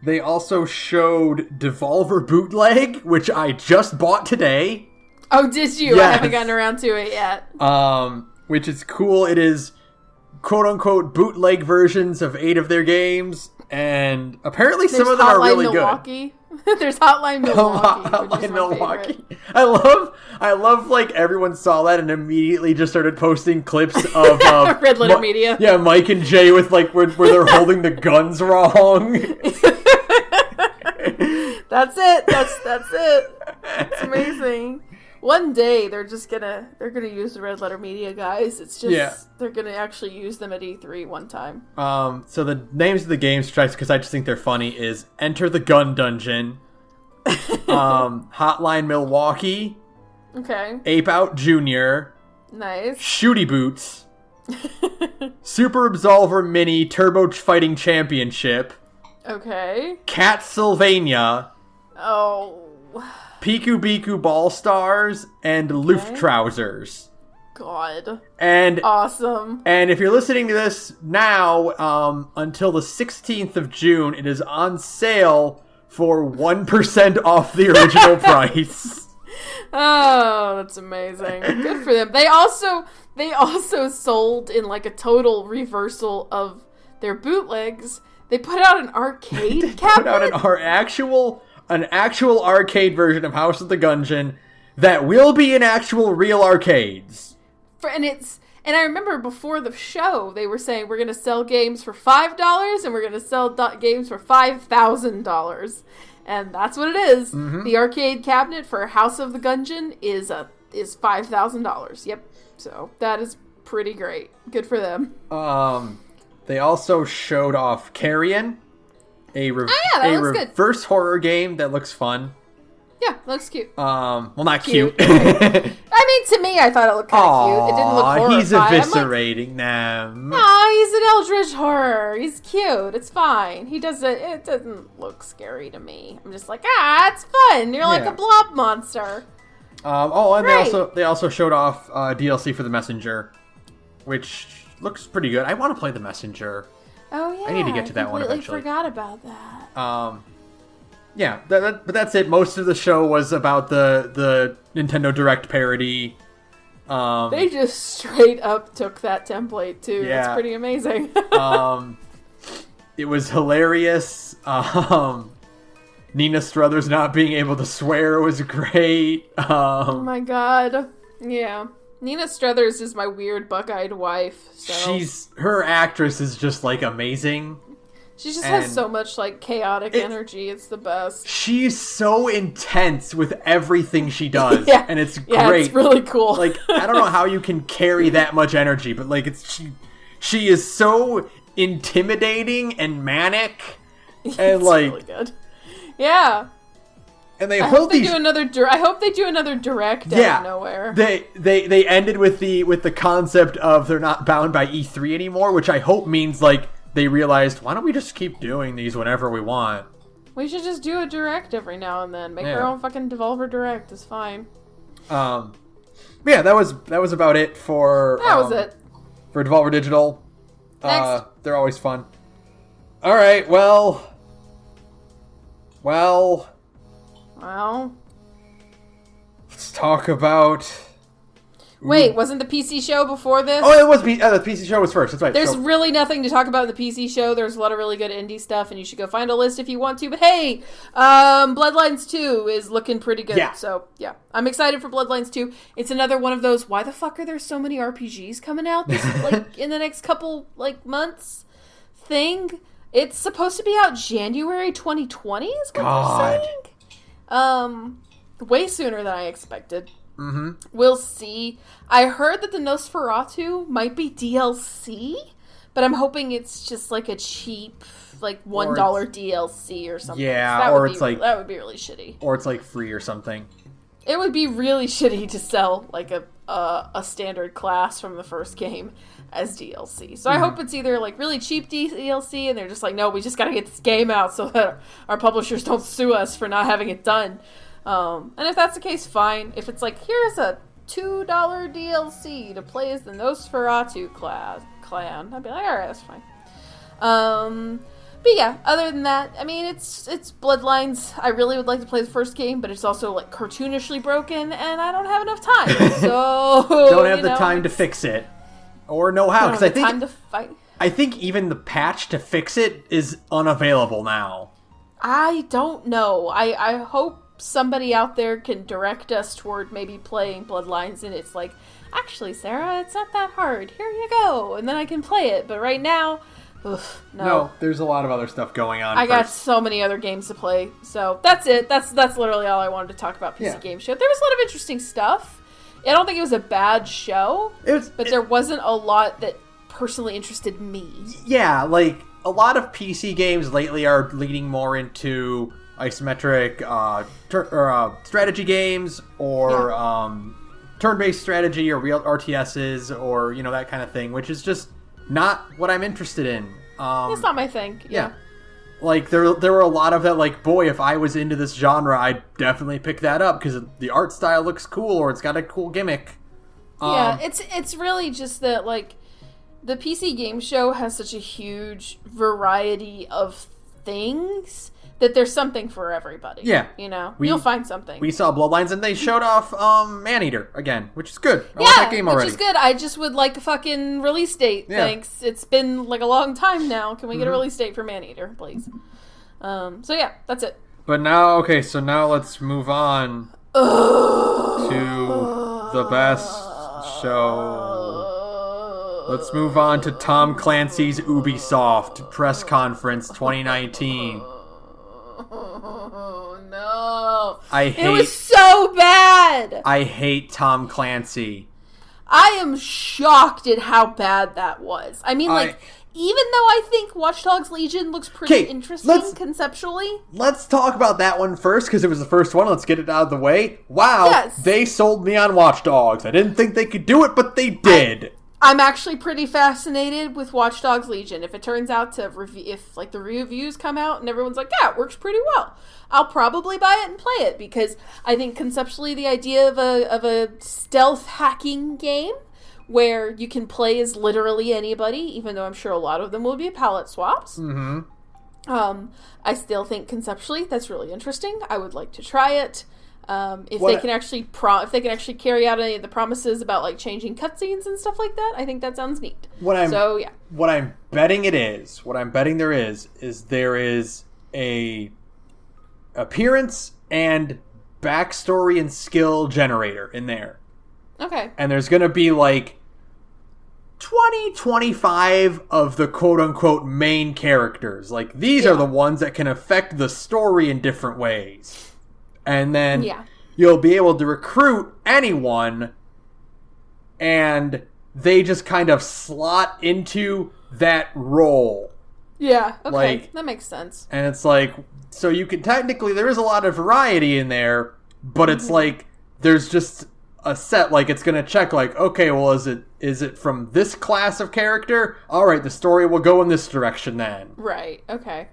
They also showed Devolver Bootleg, which I just bought today. Oh, did you? Yes. I haven't gotten around to it yet. Which is cool. It is quote-unquote bootleg versions of 8 of their games, and apparently some of them are really Milwaukee. Good. There's Hotline Milwaukee. Hotline Milwaukee. I love like everyone saw that and immediately just started posting clips of Red Letter Media. Yeah, Mike and Jay with like where they're holding the guns wrong. That's it. That's it. It's amazing. One day they're gonna use the Red Letter Media guys. It's just they're gonna actually use them at E3 one time. So the names of the games, because I just think they're funny, is Enter the Gun Dungeon, Hotline Milwaukee, okay, Ape Out Junior, nice, Shooty Boots, Super Absolver Mini Turbo Fighting Championship, okay, Catsylvania, oh. Piku Biku Ball Stars, and Luft Trousers. God. And awesome. And if you're listening to this now, until the 16th of June, it is on sale for 1% off the original price. Oh, that's amazing. Good for them. They also sold, in like a total reversal of their bootlegs, they put out an arcade cabinet. Put out an actual arcade version of House of the Gungeon that will be in actual real arcades. And I remember before the show, they were saying we're going to sell games for $5 and we're going to sell games for $5,000. And that's what it is. Mm-hmm. The arcade cabinet for House of the Gungeon is $5,000. Yep. So that is pretty great. Good for them. They also showed off Carrion. A reverse horror game that looks fun. Yeah, looks cute. Well, not cute. I mean, to me, I thought it looked kind of cute. It didn't look horrifying. He's eviscerating them. He's an eldritch horror. He's cute. It's fine. It doesn't look scary to me. I'm just like, it's fun. You're like a blob monster. And they also showed off DLC for The Messenger, which looks pretty good. I want to play The Messenger. Oh, yeah. I need to get to that one eventually. I forgot about that. Yeah, but that's it. Most of the show was about the Nintendo Direct parody. They just straight up took that template, too. Yeah. That's pretty amazing. It was hilarious. Nina Struthers not being able to swear was great. Oh my god. Yeah. Nina Struthers is my weird buck-eyed wife. So. Her actress is just like amazing. She just has so much like chaotic energy. It's the best. She's so intense with everything she does, and it's great. Yeah, it's really cool. Like, I don't know how you can carry that much energy, but like she is so intimidating and manic, and like really good. Yeah. And I hope they do another direct out of nowhere. They ended with the concept of they're not bound by E3 anymore, which I hope means like they realized, why don't we just keep doing these whenever we want? We should just do a direct every now and then. Make our own fucking Devolver Direct. It's fine. Yeah, that was about it for for Devolver Digital. Next. They're always fun. All right, well. Let's talk about... Wait, wasn't the PC show before this? Oh, it was. The PC show was first. That's right. There's really nothing to talk about in the PC show. There's a lot of really good indie stuff, and you should go find a list if you want to. But hey, Bloodlines 2 is looking pretty good. Yeah. So, yeah. I'm excited for Bloodlines 2. It's another one of those, why the fuck are there so many RPGs coming out in the next couple, months thing? It's supposed to be out January 2020 is what they're saying. Way sooner than I expected. Mm-hmm. We'll see. I heard that the Nosferatu might be DLC, but I'm hoping it's just like a cheap, like $1 DLC or something. Yeah, that or would it's be, like... that would be really shitty. Or it's like free or something. It would be really shitty to sell like a standard class from the first game as DLC. So I hope it's either like really cheap DLC and they're just like, no, we just gotta get this game out so that our publishers don't sue us for not having it done. And if that's the case, fine. If it's like, here's a $2 DLC to play as the Nosferatu clan, I'd be like, alright, that's fine. But yeah, other than that, I mean, it's Bloodlines. I really would like to play the first game, but it's also like cartoonishly broken, and I don't have enough time. So don't have the time to fix it, or know how. Because time to fight. I think even the patch to fix it is unavailable now. I don't know. I hope somebody out there can direct us toward maybe playing Bloodlines, and it's like, actually, Sarah, it's not that hard. Here you go, and then I can play it. But right now. Oof, no, there's a lot of other stuff going on. I got so many other games to play, so that's it. That's literally all I wanted to talk about PC Game Show. There was a lot of interesting stuff. I don't think it was a bad show, but there wasn't a lot that personally interested me. Yeah, like a lot of PC games lately are leaning more into isometric strategy games or turn-based strategy or real RTSs or that kind of thing, which is just not what I'm interested in. That's not my thing. Yeah. Like, there were a lot of that, like, boy, if I was into this genre, I'd definitely pick that up, because the art style looks cool, or it's got a cool gimmick. Yeah, it's really just that, like, the PC Game Show has such a huge variety of things that there's something for everybody. Yeah. You'll find something. We saw Bloodlines, and they showed off Maneater again, which is good. I want that game already. Which is good. I just would like a fucking release date, thanks. It's been, like, a long time now. Can we get a release date for Maneater, please? So, yeah, that's it. But now, now let's move on to the best show. Let's move on to Tom Clancy's Ubisoft press conference 2019. Oh, no. It was so bad. I hate Tom Clancy. I am shocked at how bad that was. I mean, even though I think Watch Dogs Legion looks pretty interesting conceptually. Let's talk about that one first, because it was the first one. Let's get it out of the way. Wow, They sold me on Watch Dogs. I didn't think they could do it, but they did. I'm actually pretty fascinated with Watch Dogs Legion. If it turns out to if like the reviews come out and everyone's like, yeah, it works pretty well, I'll probably buy it and play it, because I think conceptually the idea of a stealth hacking game where you can play as literally anybody, even though I'm sure a lot of them will be palette swaps. Mm-hmm. I still think conceptually that's really interesting. I would like to try it. If they can actually carry out any of the promises about like changing cutscenes and stuff like that, I think that sounds neat. What I'm betting there is a appearance and backstory and skill generator in there. Okay. And there's gonna be like 25 of the quote-unquote main characters. Like, these are the ones that can affect the story in different ways. And then you'll be able to recruit anyone, and they just kind of slot into that role. Yeah, okay, that makes sense. And it's like, so you can technically, there is a lot of variety in there, but it's like, there's just a set, like, it's gonna check, like, okay, well, is it from this class of character? Alright, the story will go in this direction then. Right, okay.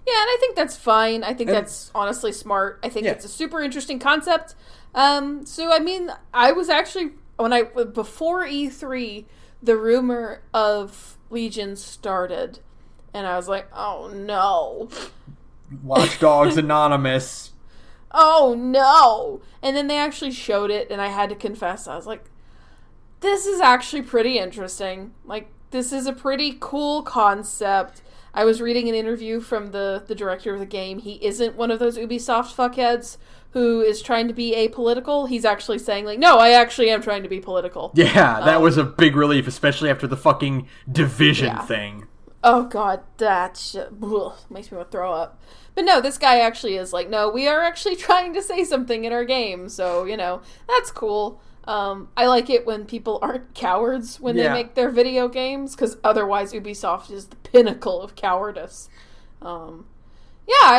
Yeah, and I think that's fine. I think that's honestly smart. I think it's a super interesting concept. So, I mean, I was actually, before E3, the rumor of Legion started, and I was like, oh no. Watch Dogs Anonymous. Oh no. And then they actually showed it, and I had to confess, I was like, this is actually pretty interesting. Like, this is a pretty cool concept. I was reading an interview from the director of the game. He isn't one of those Ubisoft fuckheads who is trying to be apolitical. He's actually saying, like, no, I actually am trying to be political. Yeah, that was a big relief, especially after the fucking Division thing. Oh god, that shit makes me want to throw up. But no, this guy actually is like, no, we are actually trying to say something in our game, so, that's cool. I like it when people aren't cowards when they make their video games, because otherwise Ubisoft is the pinnacle of cowardice. I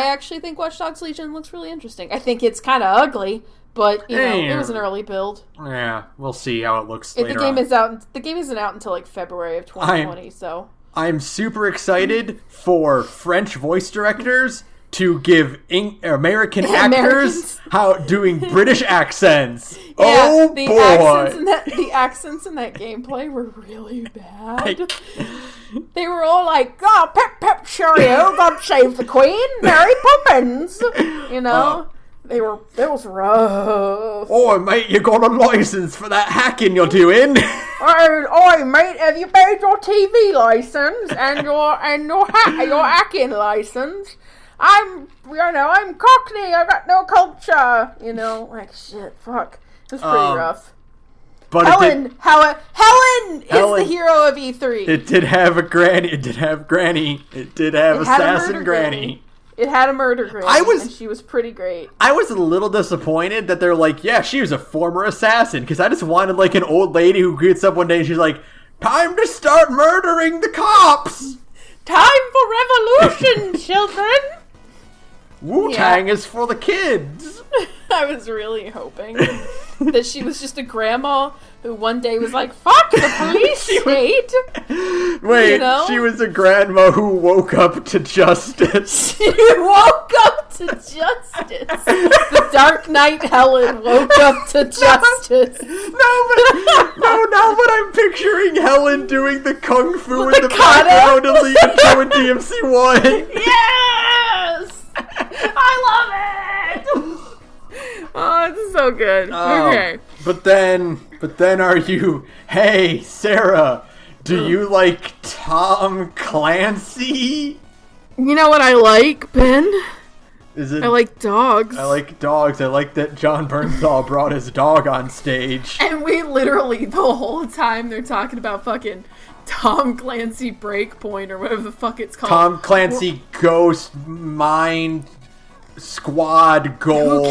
actually think Watch Dogs Legion looks really interesting. I think it's kind of ugly, but, it was an early build. Yeah, we'll see how it looks later The game isn't out until, February of 2020, so... I'm super excited for French voice directors to give American actors doing British accents. The accents in that gameplay were really bad. They were all like, "Oh, pep pep cheerio, God save the Queen, Mary Poppins." It was rough. Oh, mate, you got a license for that hacking you're doing. Oh, mate, have you paid your TV license and your hacking license? I'm Cockney. I got no culture. Shit. Fuck. It was pretty rough. But Helen is the hero of E3. It did have a granny. It did have Granny. It did have Assassin Granny. It had a murder granny, and she was pretty great. I was a little disappointed that they're like, yeah, she was a former assassin, because I just wanted, like, an old lady who gets up one day and she's like, time to start murdering the cops! Time for revolution, children! Wu-Tang is for the kids! I was really hoping that she was just a grandma who one day was like, fuck the police state! She was a grandma who woke up to justice. She woke up to justice. The Dark Knight Helen woke up to justice. Now but I'm picturing Helen doing the kung fu in the background of the DMC1. Yes! I love it! Oh, it's so good. Okay. But then are you, hey, Sarah, do you like Tom Clancy? You know what I like, Ben? I like dogs. I like dogs. I like that John Bernthal brought his dog on stage. And we literally, the whole time, they're talking about fucking Tom Clancy Breakpoint or whatever the fuck it's called. Tom Clancy Ghost Mind Squad Goal.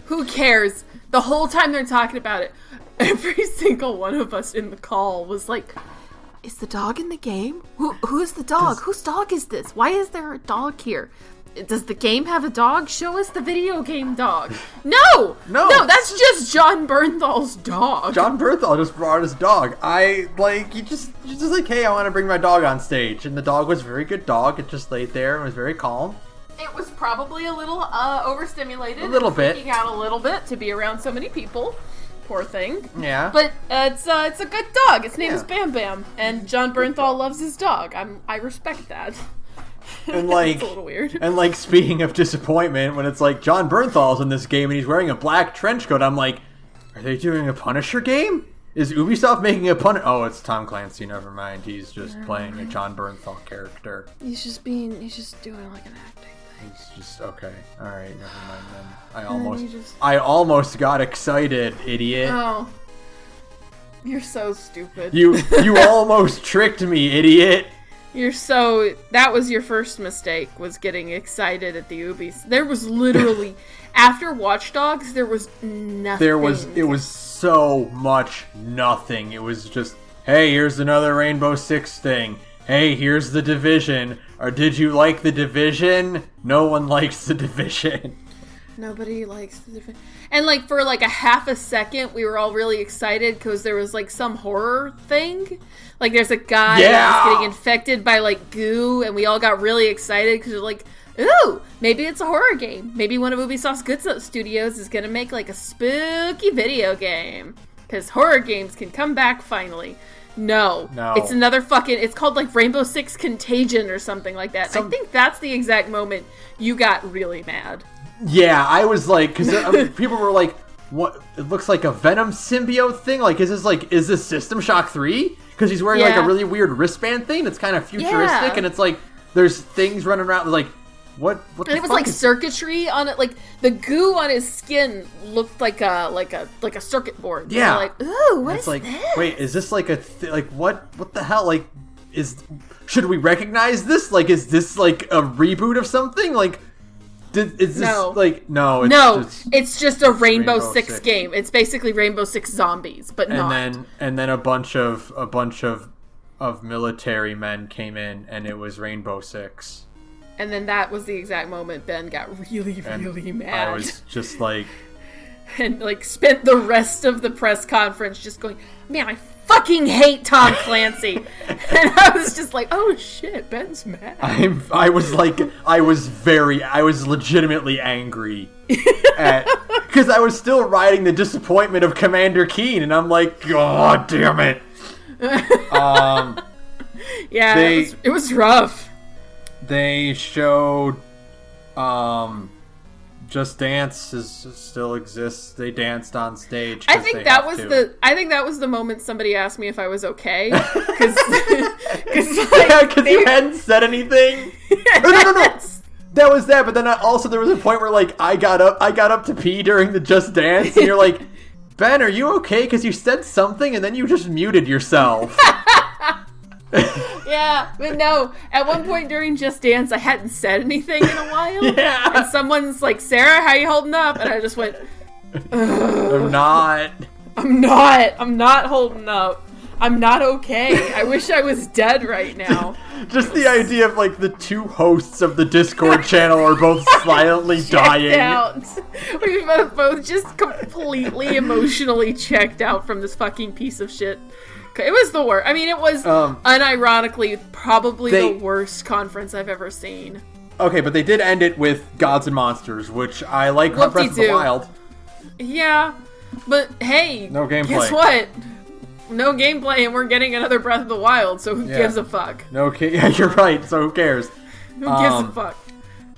Who cares? The whole time they're talking about it, every single one of us in the call was like, is the dog in the game? Who's the dog? Whose dog is this? Why is there a dog here? Does the game have a dog? Show us the video game dog. No, that's just John Bernthal's dog. John Bernthal just brought his dog. You just like, hey, I want to bring my dog on stage. And the dog was a very good dog. It just laid there and was very calm. It was probably a little overstimulated. A little bit. Freaking out a little bit to be around so many people. Poor thing. Yeah. But it's a good dog. Its name is Bam Bam. And John Bernthal loves his dog. I respect that. And like, it's a little weird. And like, speaking of disappointment, when it's like John Bernthal's in this game and he's wearing a black trench coat, I'm like, are they doing a Punisher game? Is Ubisoft making a Punisher? Oh, it's Tom Clancy. Never mind. He's just playing a John Bernthal character. He's just doing like an acting thing. He's just okay. All right, never mind then. I almost got excited, idiot. Oh, you're so stupid. You almost tricked me, idiot. That was your first mistake, was getting excited at the Ubis. There was literally, after Watch Dogs, there was nothing. It was so much nothing. It was just, hey, here's another Rainbow Six thing. Hey, here's The Division. Or did you like The Division? No one likes The Division. Nobody likes The Division. And like for like a half a second, we were all really excited because there was like some horror thing. Like there's a guy that's getting infected by like goo, and we all got really excited because we're like, ooh, maybe it's a horror game. Maybe one of Ubisoft's good studios is gonna make like a spooky video game because horror games can come back finally. No. It's another fucking, it's called like Rainbow Six Contagion or something like that. I think that's the exact moment you got really mad. Yeah, I was like, because people were like, what, it looks like a Venom symbiote thing? Like, is this System Shock 3? Because he's wearing like a really weird wristband thing that's kind of futuristic, and it's like, there's things running around, like, what the and it was like circuitry on it, like the goo on his skin looked like a circuit board. Yeah, like, ooh, what is like, this? Wait, is this like like what the hell? Like, should we recognize this? Like, is this like a reboot of something? Like, is this like no? It's just a Rainbow Six game. It's basically Rainbow Six Zombies, but not. And then a bunch of military men came in, and it was Rainbow Six. And then that was the exact moment Ben got really mad. I was just like, and like spent the rest of the press conference just going, man, I fucking hate Tom Clancy. And I was just like, oh shit, Ben's mad. I was legitimately angry because I was still riding the disappointment of Commander Keen, and I'm like, god damn it. Yeah, it was rough. They showed Just Dance still exists. They danced on stage. I think that was the moment somebody asked me if I was okay, because you hadn't said anything. No. That was that. But then there was a point where like I got up to pee during the Just Dance, and you're like, Ben, are you okay? Because you said something and then you just muted yourself. Yeah, but no, at one point during Just Dance, I hadn't said anything in a while. Yeah. And someone's like, Sarah, how you holding up? And I just went, I'm not holding up. I'm not okay. I wish I was dead right now. Just the idea of like the two hosts of the Discord channel are both silently dying. Out. We both just completely emotionally checked out from this fucking piece of shit. It was the worst. I mean, it was unironically probably the worst conference I've ever seen. Okay, but they did end it with Gods and Monsters, which I like. Breath of the Wild. Yeah, but hey, no gameplay. Guess what? No gameplay, and we're getting another Breath of the Wild. So who gives a fuck? Yeah, you're right. So who cares? Who gives a fuck?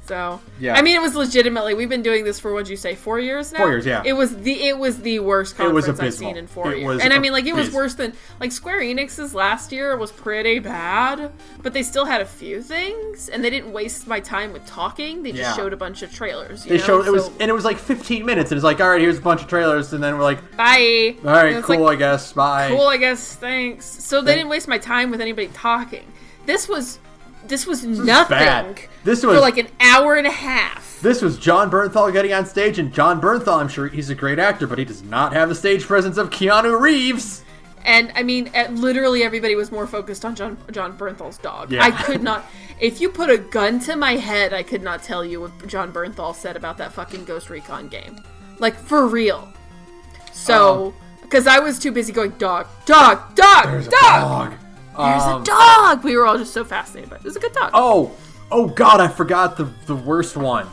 So yeah, I mean, it was legitimately. We've been doing this for, what'd you say, 4 years now? 4 years, yeah. It was the worst conference I've seen in 4 years. And I mean, like, it was worse than like Square Enix's last year was pretty bad, but they still had a few things, and they didn't waste my time with talking. They just showed a bunch of trailers. It was like 15 minutes, and it's like, all right, here's a bunch of trailers, and then we're like, bye. All right, cool, like, I guess, bye. Cool, I guess, thanks. So they didn't waste my time with anybody talking. This was nothing. Bad. This was for like an hour and a half. This was John Bernthal getting on stage, and John Bernthal, I'm sure he's a great actor, but he does not have the stage presence of Keanu Reeves. And I mean, literally everybody was more focused on John Bernthal's dog. Yeah. I could not. If you put a gun to my head, I could not tell you what John Bernthal said about that fucking Ghost Recon game. Like, for real. So, because I was too busy going, dog. There's a dog. There's a dog! We were all just so fascinated by it. It was a good dog. Oh god, I forgot the worst one.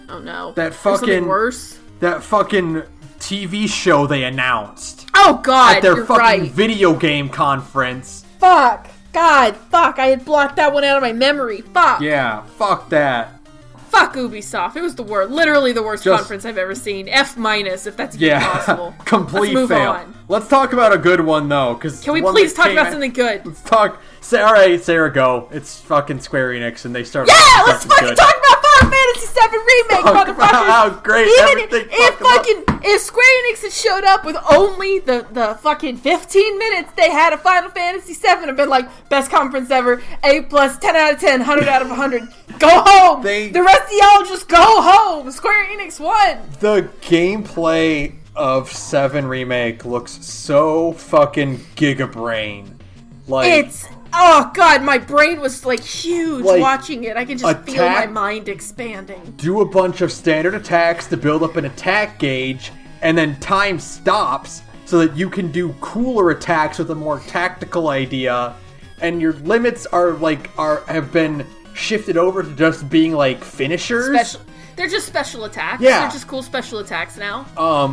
Oh no. That fucking worse? That fucking TV show they announced. Oh god, at their fucking video game conference. Fuck. God, fuck. I had blocked that one out of my memory. Fuck. Yeah, fuck that. Fuck Ubisoft. It was literally the worst conference I've ever seen. F- if that's even possible. Complete Let's move fail. on. Let's talk about a good one though, can we please talk about something good? Let's talk. Sarah, go. It's fucking Square Enix, and they started. Yeah, let's fucking talk about Final Fantasy VII Remake, motherfuckers. How great! Even if Square Enix had showed up with only the fucking 15 minutes they had of Final Fantasy VII, and been like, best conference ever, A+, 10 out of 10, 100 out of 100. Go home. The rest of y'all just go home. Square Enix won. The gameplay of 7 Remake looks so fucking gigabrain. Like, oh god, my brain was like huge watching it. I can just feel my mind expanding. Do a bunch of standard attacks to build up an attack gauge, and then time stops so that you can do cooler attacks with a more tactical idea, and your limits have been shifted over to just being like finishers. They're just special attacks. Yeah. They're just cool special attacks now.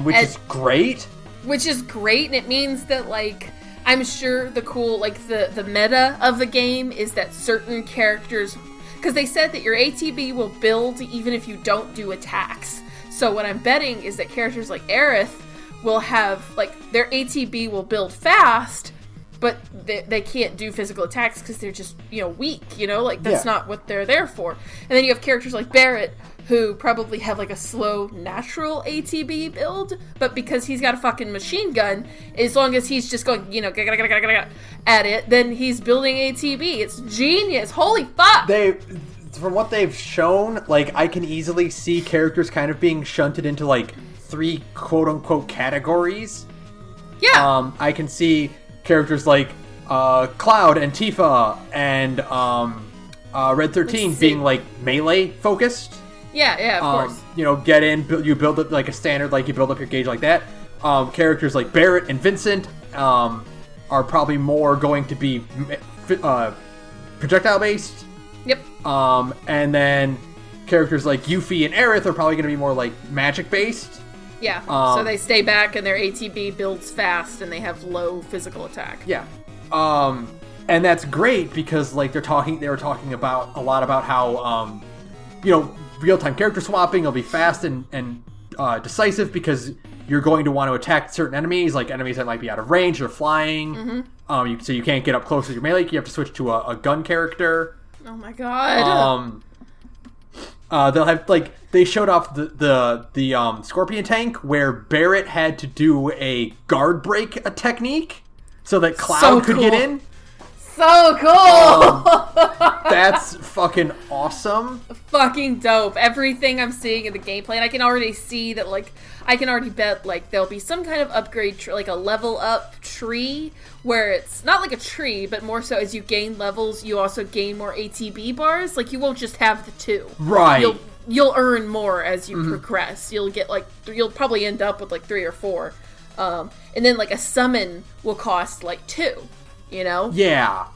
Which is great. Which is great, and it means that, like, I'm sure the meta of the game is that certain characters, because they said that your ATB will build even if you don't do attacks. So what I'm betting is that characters like Aerith will have, like, their ATB will build fast, but they can't do physical attacks because they're just, weak, like that's not what they're there for. And then you have characters like Barrett, who probably have like a slow, natural ATB build, but because he's got a fucking machine gun, as long as he's just going, at it, then he's building ATB. It's genius. Holy fuck! From what they've shown, like, I can easily see characters kind of being shunted into, like, 3 quote-unquote categories. Yeah. I can see characters like Cloud and Tifa and Red 13 being, like, melee-focused. Yeah, of course. Get in, you build up like a standard, like you build up your gauge like that. Characters like Barrett and Vincent are probably more going to be projectile based. Yep. And then characters like Yuffie and Aerith are probably going to be more like magic based. Yeah. So they stay back and their ATB builds fast and they have low physical attack. Yeah. And that's great because like they were talking about a lot about how real-time character swapping will be fast and decisive because you're going to want to attack certain enemies, like enemies that might be out of range or flying. Mm-hmm. So you can't get up close with your melee. You have to switch to a gun character. Oh my god. They'll have they showed off the Scorpion tank where Barrett had to do a guard break technique so that Cloud could get in. So cool! That's fucking awesome. Fucking dope. Everything I'm seeing in the gameplay, and I can already see that, I can already bet, there'll be some kind of upgrade, like a level up tree, where it's not like a tree, but more so as you gain levels, you also gain more ATB bars. You won't just have the 2. Right. You'll earn more as you progress. You'll get, you'll probably end up with, 3 or 4. And then, a summon will cost, 2. Yeah.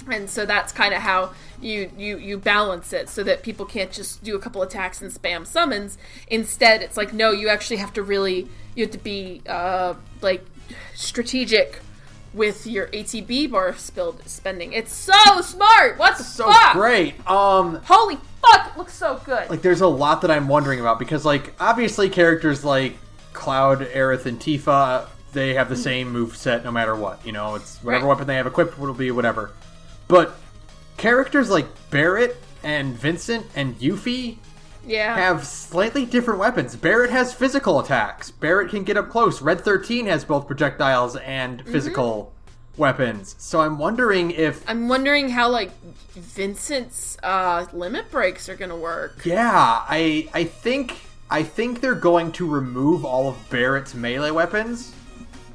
And so that's kind of how you balance it so that people can't just do a couple attacks and spam summons. Instead, it's no, you actually have to be strategic with your ATB bar spending. It's so smart. What the fuck? So great. Holy fuck, it looks so good. There's a lot that I'm wondering about because obviously characters like Cloud, Aerith, and Tifa, they have the same moveset no matter what. It's whatever weapon they have equipped will be whatever. But characters like Barrett and Vincent and Yuffie have slightly different weapons. Barrett has physical attacks. Barrett can get up close. Red 13 has both projectiles and physical weapons. So I'm wondering how Vincent's limit breaks are gonna work. Yeah, I think they're going to remove all of Barrett's melee weapons.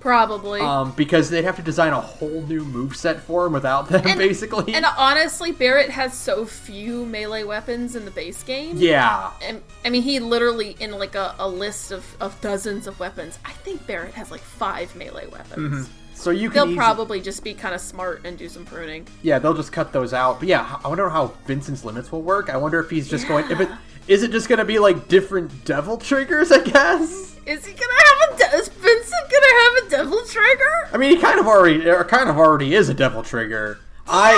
Probably. Because they'd have to design a whole new moveset for him without them, basically. And honestly, Barrett has so few melee weapons in the base game. Yeah. And, he literally, in a list of dozens of weapons, I think Barrett has 5 melee weapons. Mm-hmm. So they'll probably just be kind of smart and do some pruning. Yeah, they'll just cut those out. But yeah, I wonder how Vincent's limits will work. I wonder if he's just going... Is it just going to be different devil triggers, I guess? Is Vincent gonna have a devil trigger? He kind of already is a devil trigger. But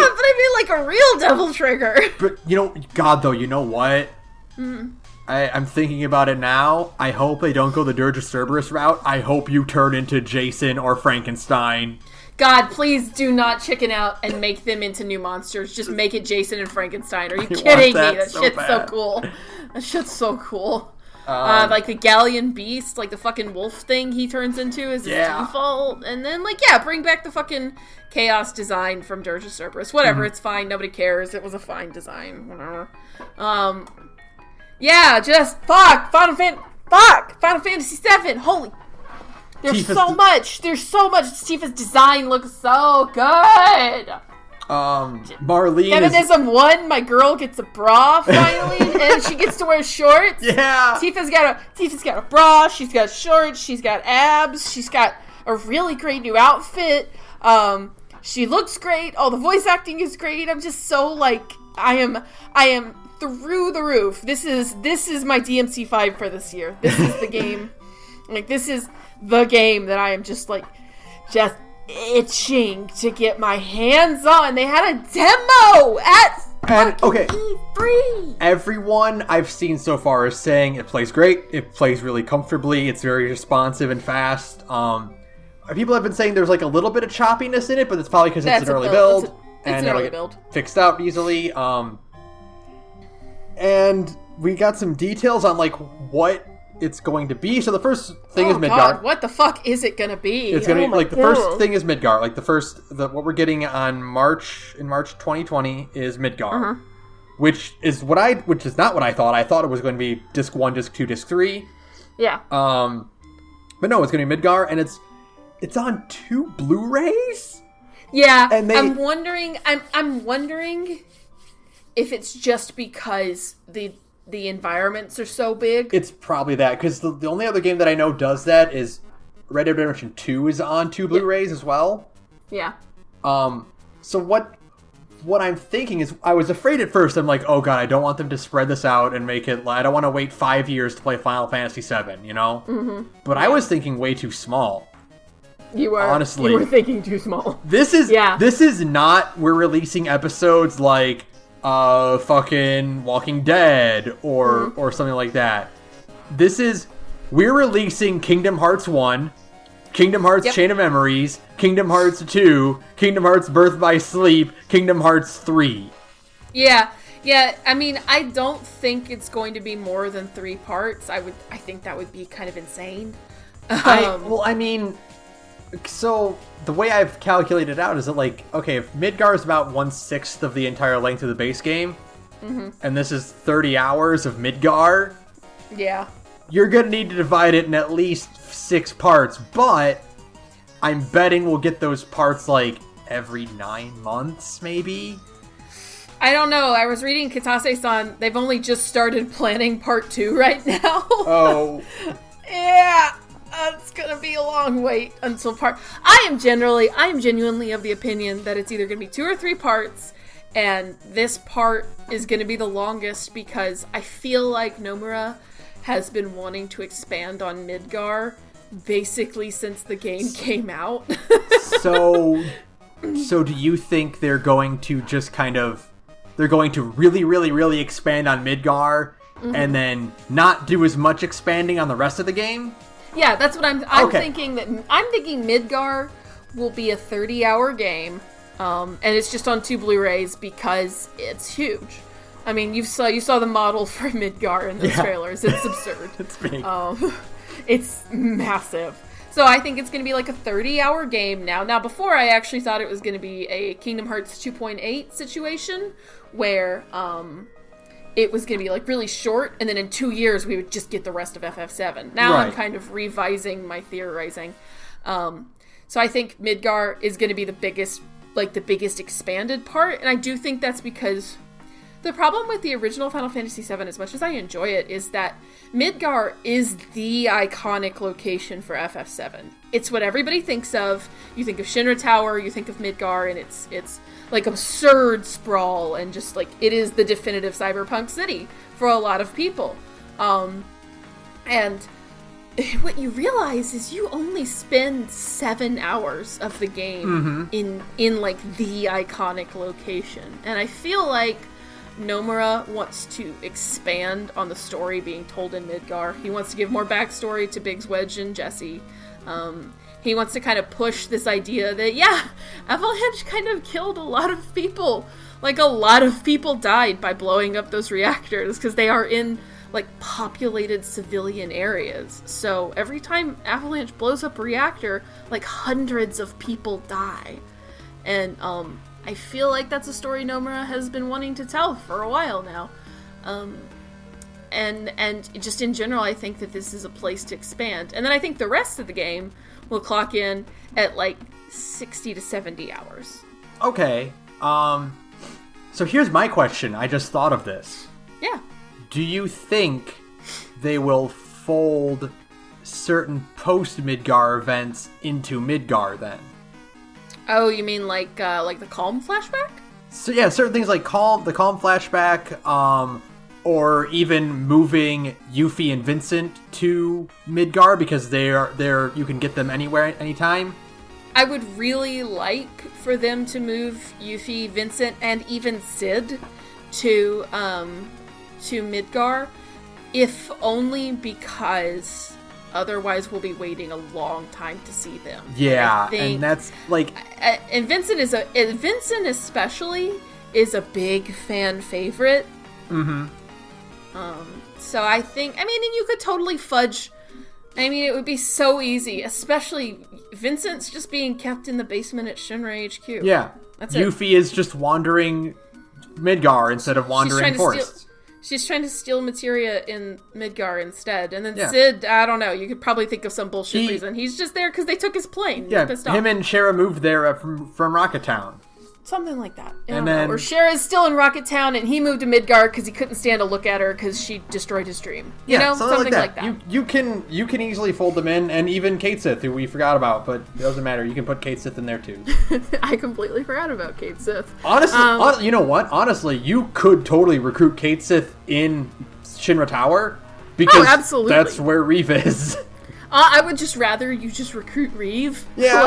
a real devil trigger. But, God, though, you know what? I'm thinking about it now. I hope they don't go the Dirge Cerberus route. I hope you turn into Jason or Frankenstein. God, please do not chicken out and make them into new monsters. Just make it Jason and Frankenstein. Are you kidding me? That shit's so cool. That shit's so cool. The Galleon Beast, the fucking wolf thing he turns into is his default. And then, bring back the fucking Chaos design from Dirge of Cerberus. Whatever, it's fine. Nobody cares. It was a fine design. Whatever. Just fuck! Final Fantasy VII! Holy... There's so much! Tifa's design looks so good! Marlene Feminism 1, my girl gets a bra finally, and she gets to wear shorts. Yeah! Tifa's got a bra, she's got shorts, she's got abs, she's got a really great new outfit. She looks great, all the voice acting is great. I'm just so I am through the roof. This is my DMC5 for this year. This is the game. This is the game that I am just itching to get my hands on. They had a demo at E3. Everyone I've seen so far is saying it plays great. It plays really comfortably. It's very responsive and fast. people have been saying there's like a little bit of choppiness in it, but it's probably because it's an early build. It's an early build. Fixed out easily. And we got some details on like what it's going to be. So the first thing is Midgar. God, what the fuck is it gonna be? It's gonna be like the first thing is Midgar. Like what we're getting on March 2020 is Midgar, which is not what I thought. I thought it was going to be disc 1, disc 2, disc 3. Yeah. But no, it's gonna be Midgar, and it's on 2 Blu-rays. Yeah, and I'm wondering if it's just because the environments are so big. It's probably that, because the only other game that I know does that is Red Dead Redemption 2 is on 2 Blu-rays as well. Yeah. So what I'm thinking is, I was afraid at first. I'm like, oh god, I don't want them to spread this out and make it. I don't want to wait 5 years to play Final Fantasy VII, you know. Mm-hmm. But I was thinking way too small. You were honestly. You were thinking too small. This is not. We're releasing episodes like fucking Walking Dead or something like that. We're releasing Kingdom Hearts 1, Kingdom Hearts Chain of Memories, Kingdom Hearts 2, Kingdom Hearts Birth by Sleep, Kingdom Hearts 3. Yeah. I mean, I don't think it's going to be more than 3 parts. I think that would be kind of insane. So the way I've calculated it out is that, like, okay, if Midgar is about 1/6 of the entire length of the base game, and this is 30 hours of Midgar, you're gonna need to divide it in at least 6 parts. But I'm betting we'll get those parts like every 9 months, maybe. I don't know. I was reading Kitase-san. They've only just started planning part 2 right now. Oh. Yeah. It's gonna be a long wait until I am genuinely of the opinion that it's either gonna be 2 or 3 parts, and this part is gonna be the longest because I feel like Nomura has been wanting to expand on Midgar basically since the game came out. So do you think they're going to really, really, really expand on Midgar and then not do as much expanding on the rest of the game? Yeah, that's what I'm thinking. I'm thinking Midgar will be a 30-hour game, and it's just on 2 Blu-rays because it's huge. I mean, you saw the model for Midgar in those trailers. It's absurd. It's big. It's massive. So I think it's going to be like a 30-hour game now. Now, before I actually thought it was going to be a Kingdom Hearts 2.8 situation where it was going to be like really short, and then in 2 years we would just get the rest of FF7. Now I'm kind of revising my theorizing. So I think Midgar is going to be the biggest expanded part, and I do think that's because the problem with the original Final Fantasy VII, as much as I enjoy it, is that Midgar is the iconic location for FF7. It's what everybody thinks of. You think of Shinra Tower, you think of Midgar, and it's like absurd sprawl, and just like it is the definitive cyberpunk city for a lot of people. And what you realize is you only spend 7 hours of the game in like the iconic location, and I feel like Nomura wants to expand on the story being told in Midgar. He wants to give more backstory to Biggs, Wedge, and Jesse. He wants to kind of push this idea that, Avalanche kind of killed a lot of people. Like, a lot of people died by blowing up those reactors because they are in, like, populated civilian areas. So every time Avalanche blows up a reactor, like, hundreds of people die. And, I feel like that's a story Nomura has been wanting to tell for a while now. And just in general, I think that this is a place to expand. And then I think the rest of the game will clock in at like 60 to 70 hours. Okay. So here's my question. I just thought of this. Yeah. Do you think they will fold certain post-Midgar events into Midgar then? Oh, you mean like the Calm flashback? So yeah, certain things like the Calm flashback, or even moving Yuffie and Vincent to Midgar because they're you can get them anywhere, anytime. I would really like for them to move Yuffie, Vincent, and even Sid to Midgar, if only because otherwise we'll be waiting a long time to see them. Yeah, and that's like... And Vincent especially is a big fan favorite. Mm-hmm. So I think, and you could totally fudge. It would be so easy, especially Vincent's just being kept in the basement at Shinra HQ. Yeah. That's Yuffie is just wandering Midgar instead of wandering forests. She's trying to steal materia in Midgar instead. And then Yeah. Sid, I don't know, you could probably think of some bullshit reason. He's just there because they took his plane. Yeah, He's pissed off. him and Sara moved there from Rocket Town. Something like that. And then, or Sara's still in Rocket Town and he moved to Midgard because he couldn't stand to look at her because she destroyed his dream. You know? Something like that. You can easily fold them in, and even Kate Sith, who we forgot about, but it doesn't matter. You can put Kate Sith in there too. I completely forgot about Kate Sith. Honestly, you know what? Honestly, you could totally recruit Kate Sith in Shinra Tower because absolutely. That's where Reeve is. I would just rather you just recruit Reeve. Yeah.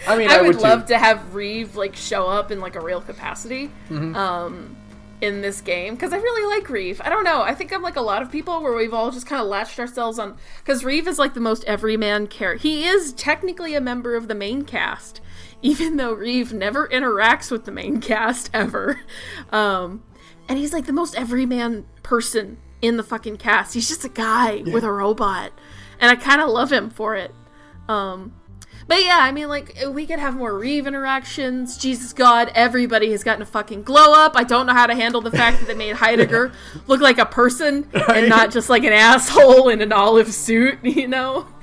I would love to have Reeve, show up in, a real capacity, in this game. Because I really like Reeve. I don't know. I think I'm like a lot of people where we've all just kind of latched ourselves on... Because Reeve is, the most everyman character. He is technically a member of the main cast, even though Reeve never interacts with the main cast, ever. And he's, the most everyman person in the fucking cast. He's just a guy with a robot. And I kind of love him for it. But yeah, we could have more Reeve interactions. Jesus God, everybody has gotten a fucking glow up. I don't know how to handle the fact that they made Heidegger look like a person and not just like an asshole in an olive suit, Man,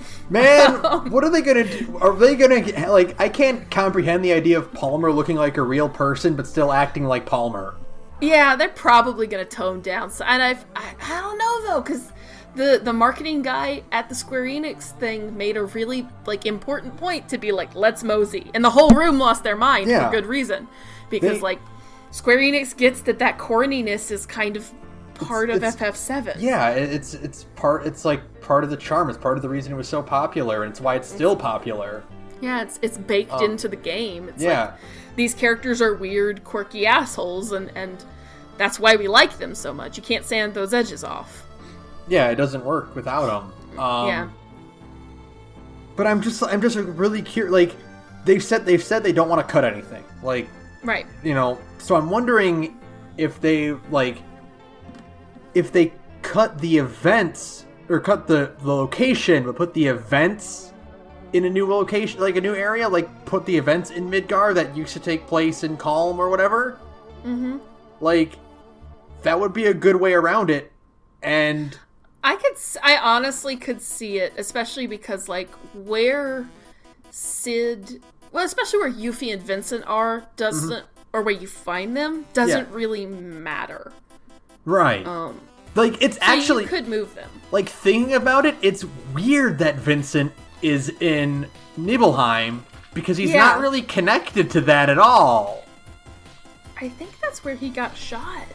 what are they gonna do? Are they gonna, I can't comprehend the idea of Palmer looking like a real person but still acting like Palmer. Yeah, they're probably gonna tone down. And I don't know, though, because... The marketing guy at the Square Enix thing made a really, important point to be let's mosey. And the whole room lost their mind for good reason. Because, Square Enix gets that corniness is kind of part of FF7. Yeah, it's part of the charm. It's part of the reason it was so popular, and it's why it's still popular. Yeah, it's baked into the game. It's these characters are weird, quirky assholes, and that's why we like them so much. You can't sand those edges off. Yeah, it doesn't work without them. Yeah. But I'm just really curious. They've said they don't want to cut anything. Right. So I'm wondering if they cut the events or cut the location, but put the events in a new location, a new area. Put the events in Midgar that used to take place in Calm or whatever. Mm-hmm. That would be a good way around it, and. I honestly could see it, especially because, where Sid... Well, especially where Yuffie and Vincent are, doesn't... Or where you find them, doesn't really matter. Right. It's so actually... you could move them. Thinking about it, it's weird that Vincent is in Nibelheim, because he's not really connected to that at all. I think that's where he got shot.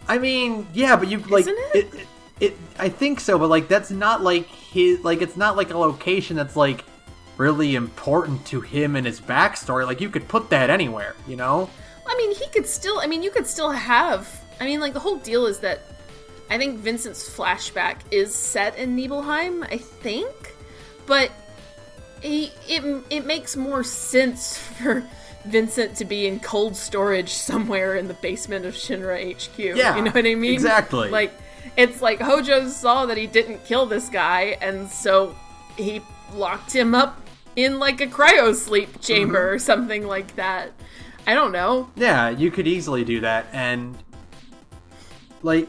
Yeah, but you, Isn't it? I think so, but that's not his, it's not a location that's really important to him and his backstory. You could put that anywhere, he could still, you could still have, the whole deal is that I think Vincent's flashback is set in Nibelheim, I think, but it makes more sense for Vincent to be in cold storage somewhere in the basement of Shinra HQ. Yeah, you know what I mean? Exactly. It's Hojo saw that he didn't kill this guy, and so he locked him up in a cryo-sleep chamber or something like that. I don't know. Yeah, you could easily do that, and the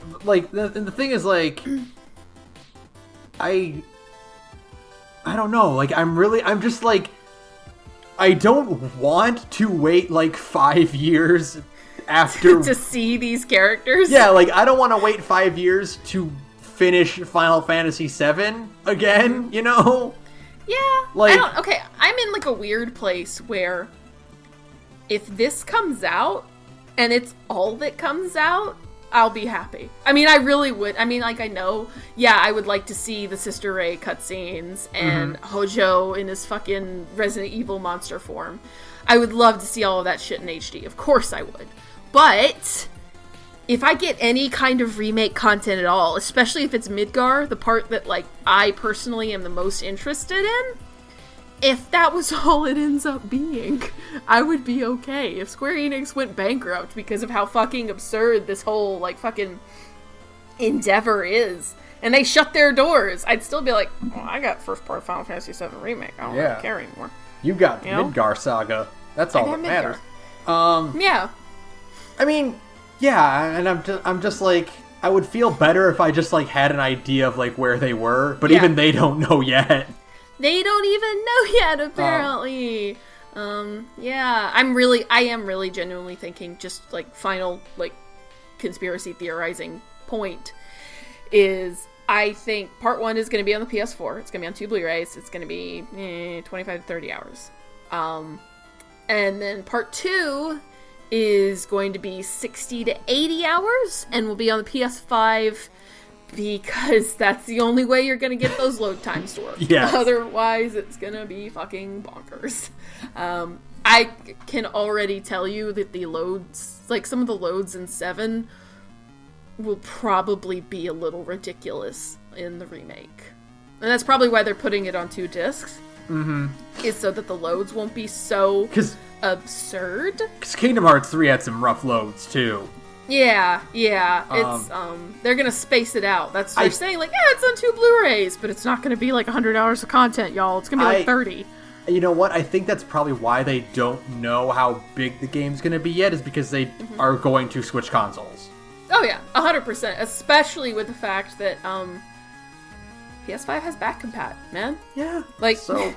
thing is I don't know. I'm just I don't want to wait 5 years after to see these characters. Yeah, I don't want to wait 5 years to finish Final Fantasy VII again, Yeah. I'm in a weird place where if this comes out and it's all that comes out, I'll be happy. I really would. I know, I would like to see the Sister Ray cutscenes and Hojo in his fucking Resident Evil monster form. I would love to see all of that shit in HD. Of course I would. But if I get any kind of remake content at all, especially if it's Midgar, the part that, like, I personally am the most interested in, if that was all it ends up being, I would be okay. If Square Enix went bankrupt because of how fucking absurd this whole, like, fucking endeavor is, and they shut their doors, I'd still be like, well, I got first part of Final Fantasy VII Remake. I don't really care anymore. You got the Midgar saga. That's all that matters. Yeah. I mean, yeah, and I'm just like, I would feel better if I just, like, had an idea of, like, where they were, but even they don't know yet. They don't even know yet, apparently. Yeah, I am really genuinely thinking, just, like, final, like, conspiracy theorizing point is, I think part 1 is going to be on the PS4. It's going to be on 2 Blu-rays. It's going to be 25 to 30 hours. And then part 2 is going to be 60 to 80 hours and will be on the PS5 because that's the only way you're going to get those load times to work. Yes. Otherwise, it's going to be fucking bonkers. I can already tell you that the loads, like some of the loads in 7, will probably be a little ridiculous in the remake. And that's probably why they're putting it on 2 discs. Mm-hmm. Is so that the loads won't be so absurd. Because Kingdom Hearts 3 had some rough loads, too. Yeah. It's, they're gonna space it out. They're saying, like, yeah, it's on 2 Blu-rays, but it's not gonna be, like, 100 hours of content, y'all. It's gonna be, like, 30. You know what? I think that's probably why they don't know how big the game's gonna be yet, is because they are going to switch consoles. Oh, yeah. 100%. Especially with the fact that, PS5 has back compat, man. Yeah. Like, so...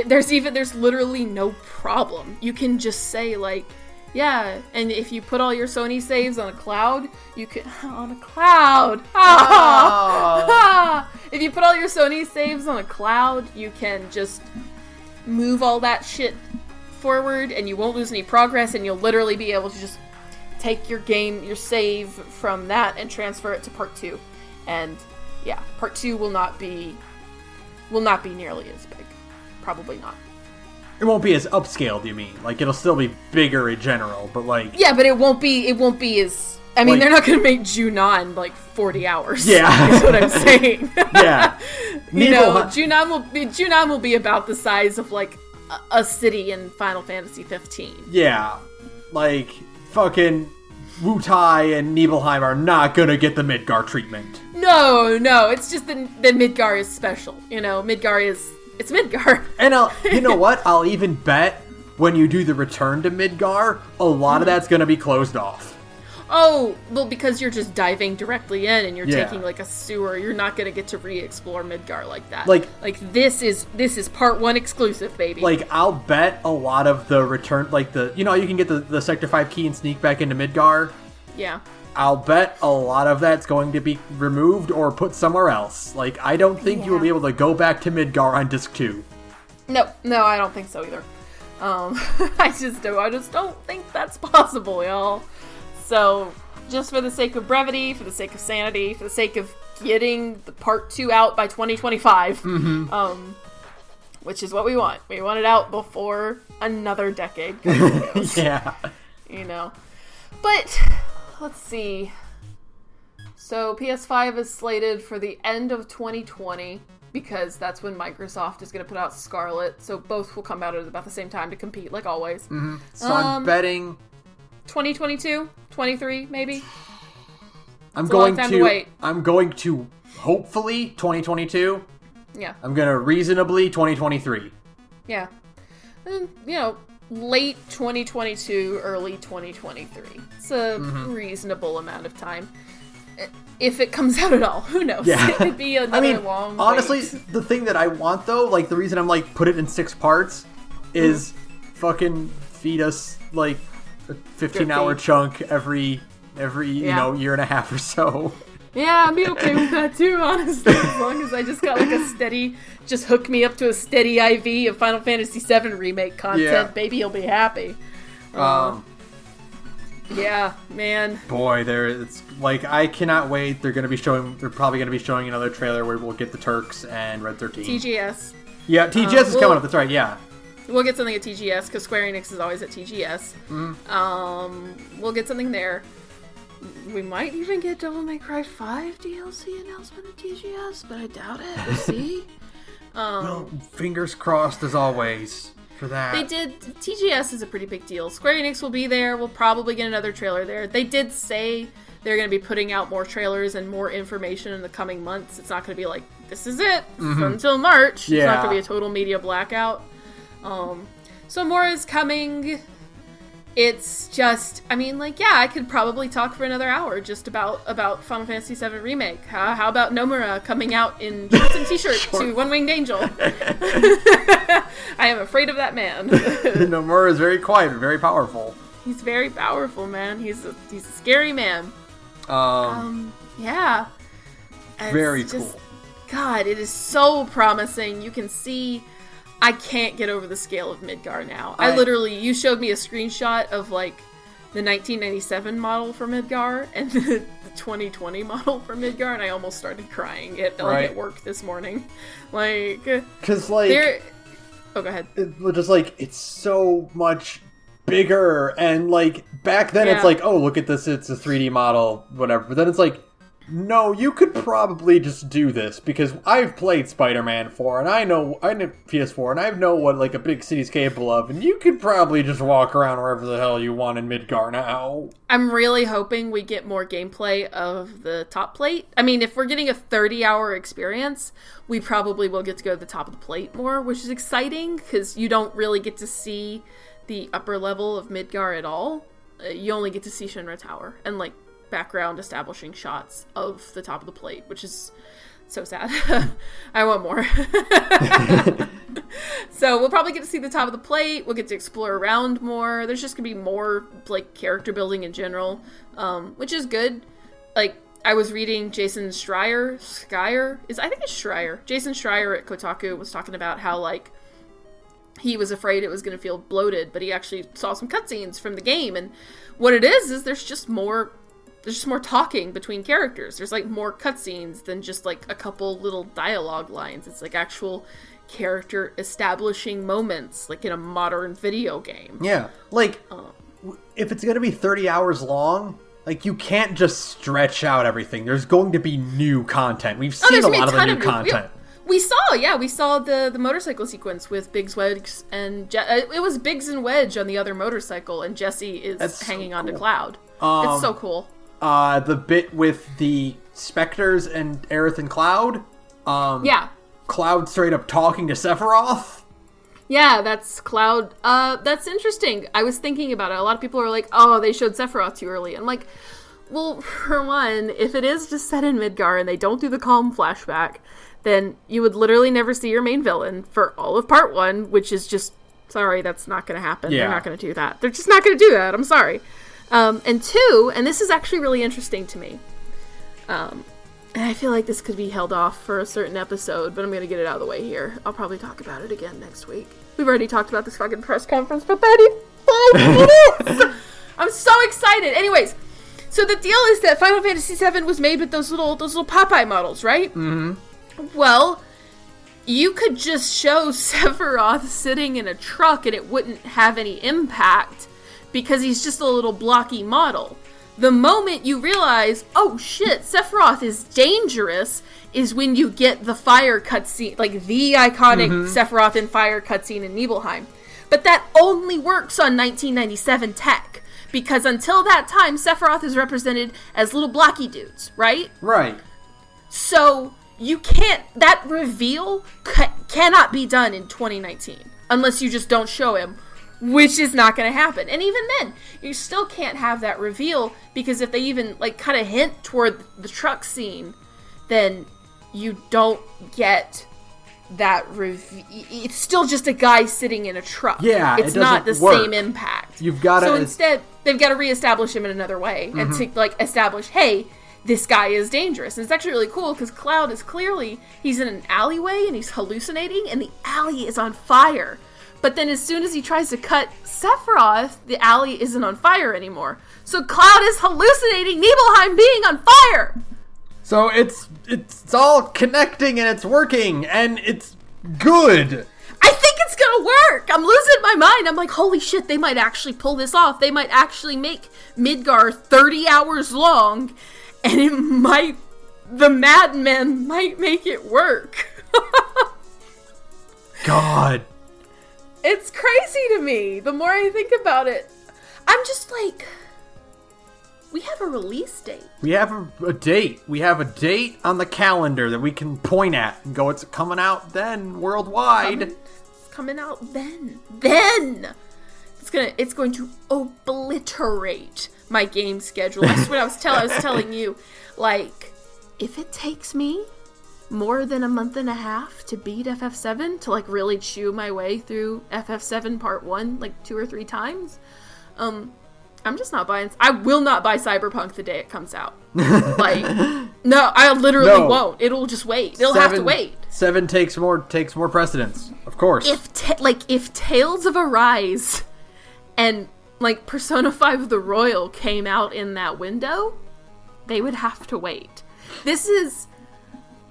there's literally no problem. You can just say, like, yeah, and if you put all your Sony saves on a cloud, you can... On a cloud! If you put all your Sony saves on a cloud, you can just move all that shit forward, and you won't lose any progress, and you'll literally be able to just take your save from that and transfer it to part 2. And, yeah, part 2 will not be nearly as big. Probably not. It won't be as upscaled, you mean? Like, it'll still be bigger in general, but like... Yeah, but it won't be as... I mean, like, they're not gonna make Junon, like, 40 hours. Yeah. Is what I'm saying. Yeah. Junon will be about the size of, like, a city in Final Fantasy 15. Yeah. Like, fucking Wutai and Nibelheim are not gonna get the Midgar treatment. No, it's just that Midgar is special, Midgar is... It's Midgar. And you know what? I'll even bet when you do the return to Midgar, a lot of that's going to be closed off. Oh, well, because you're just diving directly in and you're taking, like, a sewer. You're not going to get to re-explore Midgar like that. Like this is part 1 exclusive, baby. Like, I'll bet a lot of the return, like, you can get the Sector 5 key and sneak back into Midgar. Yeah. I'll bet a lot of that's going to be removed or put somewhere else. Like, I don't think you will be able to go back to Midgar on Disc 2. No, I don't think so either. I just don't think that's possible, y'all. So, just for the sake of brevity, for the sake of sanity, for the sake of getting the part 2 out by 2025, which is what we want. We want it out before another decade. Yeah. But... Let's see. So PS5 is slated for the end of 2020 because that's when Microsoft is going to put out Scarlet. So both will come out at about the same time to compete, like always. Mm-hmm. So I'm betting 2022, 23, maybe. I'm going to hopefully 2022. Yeah. I'm going to reasonably 2023. Yeah. And, late 2022, early 2023. It's a reasonable amount of time. If it comes out at all, who knows? Yeah. It could be another long honestly, wait. The thing that I want, though, like, the reason I'm, like, put it in 6 parts is fucking feed us, like, a 15-hour chunk every year and a half or so. Yeah, I'd be okay with that too, honestly. As long as I just got like just hook me up to a steady IV of Final Fantasy VII Remake content, baby, you'll be happy. Yeah, man. Boy, it's like, I cannot wait. They're probably gonna be showing another trailer where we'll get the Turks and Red 13. TGS. Yeah, TGS is coming up, that's right, yeah. We'll get something at TGS, because Square Enix is always at TGS. We'll get something there. We might even get Devil May Cry 5 DLC announcement at TGS, but I doubt it. We'll see. Well, fingers crossed as always for that. They did. TGS is a pretty big deal. Square Enix will be there. We'll probably get another trailer there. They did say they're going to be putting out more trailers and more information in the coming months. It's not going to be like, this is it until March. Yeah. It's not going to be a total media blackout. So more is coming. It's just, I mean, like, yeah, I could probably talk for another hour just about Final Fantasy VII Remake. How about Nomura coming out in shorts and t-shirt to One Winged Angel? I am afraid of that man. Nomura is very quiet and very powerful. He's very powerful, man. He's a scary man. Yeah. And very it's just, cool. God, it is so promising. You can see... I can't get over the scale of Midgar now. I literally, you showed me a screenshot of, like, the 1997 model for Midgar and the 2020 model for Midgar, and I almost started crying at work this morning. Like... Because, like... Oh, go ahead. It's so much bigger, and, like, back then it's like, oh, look at this, it's a 3D model, whatever. But then it's like, no, you could probably just do this, because I've played Spider-Man 4, and I know PS4, and I know what, like, a big city's capable of, and you could probably just walk around wherever the hell you want in Midgar now. I'm really hoping we get more gameplay of the top plate. I mean, if we're getting a 30-hour experience, we probably will get to go to the top of the plate more, which is exciting, because you don't really get to see the upper level of Midgar at all. You only get to see Shinra Tower, and, like, background establishing shots of the top of the plate, which is so sad. I want more. So we'll probably get to see the top of the plate. We'll get to explore around more. There's just gonna be more, like, character building in general, which is good. Like, I was reading Jason Schreier. Jason Schreier at Kotaku was talking about how, like, he was afraid it was going to feel bloated, but he actually saw some cutscenes from the game, and what it is there's just more talking between characters. There's, like, more cutscenes than just, like, a couple little dialogue lines. It's, like, actual character establishing moments, like in a modern video game. Yeah. Like, if it's going to be 30 hours long, like, you can't just stretch out everything. There's going to be new content. We've seen a lot of the new content. We saw the motorcycle sequence with Biggs, Wedge, and it was Biggs and Wedge on the other motorcycle, and Jesse is hanging onto Cloud. It's so cool. The bit with the Spectres and Aerith and Cloud. Cloud straight up talking to Sephiroth. Yeah, that's Cloud. That's interesting. I was thinking about it. A lot of people are like, oh, they showed Sephiroth too early. I'm like, well, for one, if it is just set in Midgar and they don't do the calm flashback, then you would literally never see your main villain for all of part 1, which is just, sorry, that's not going to happen. Yeah. They're not going to do that. They're just not going to do that. I'm sorry. And 2, and this is actually really interesting to me, and I feel like this could be held off for a certain episode, but I'm going to get it out of the way here. I'll probably talk about it again next week. We've already talked about this fucking press conference for 35 minutes! I'm so excited! Anyways, so the deal is that Final Fantasy VII was made with those little Popeye models, right? Mm-hmm. Well, you could just show Sephiroth sitting in a truck and it wouldn't have any impact because he's just a little blocky model. The moment you realize, oh shit, Sephiroth is dangerous, is when you get the fire cutscene, like the iconic Sephiroth in fire cutscene in Nibelheim. But that only works on 1997 tech, because until that time, Sephiroth is represented as little blocky dudes, right? Right. So you can't, that reveal cannot be done in 2019, unless you just don't show him, which is not going to happen. And even then, you still can't have that reveal, because if they even, like, kind of hint toward the truck scene, then you don't get that reveal. It's still just a guy sitting in a truck. Yeah, it's not the same impact. You've got to... So instead, they've got to reestablish him in another way, and to, like, establish, hey, this guy is dangerous. And it's actually really cool, because Cloud is clearly, he's in an alleyway, and he's hallucinating, and the alley is on fire. But then as soon as he tries to cut Sephiroth, the alley isn't on fire anymore. So Cloud is hallucinating Nibelheim being on fire! So it's all connecting and it's working and it's good. I think it's gonna work. I'm losing my mind. I'm like, holy shit, they might actually pull this off. They might actually make Midgar 30 hours long, and the madmen might make it work. God. It's crazy to me. The more I think about it, I'm just like, we have a release date. We have a date. We have a date on the calendar that we can point at and go, it's coming out then worldwide. It's coming out then. Then! It's going to obliterate my game schedule. That's what I was telling you. Like, if it takes me more than a month and a half to beat FF7, to like really chew my way through FF7 Part 1 like 2 or 3 times, I'm just not buying. I will not buy Cyberpunk the day it comes out. Like, no, I literally won't. It'll just wait. It'll have to wait. 7 takes more precedence, of course. If Tales of Arise and like Persona 5 The Royal came out in that window, they would have to wait. This is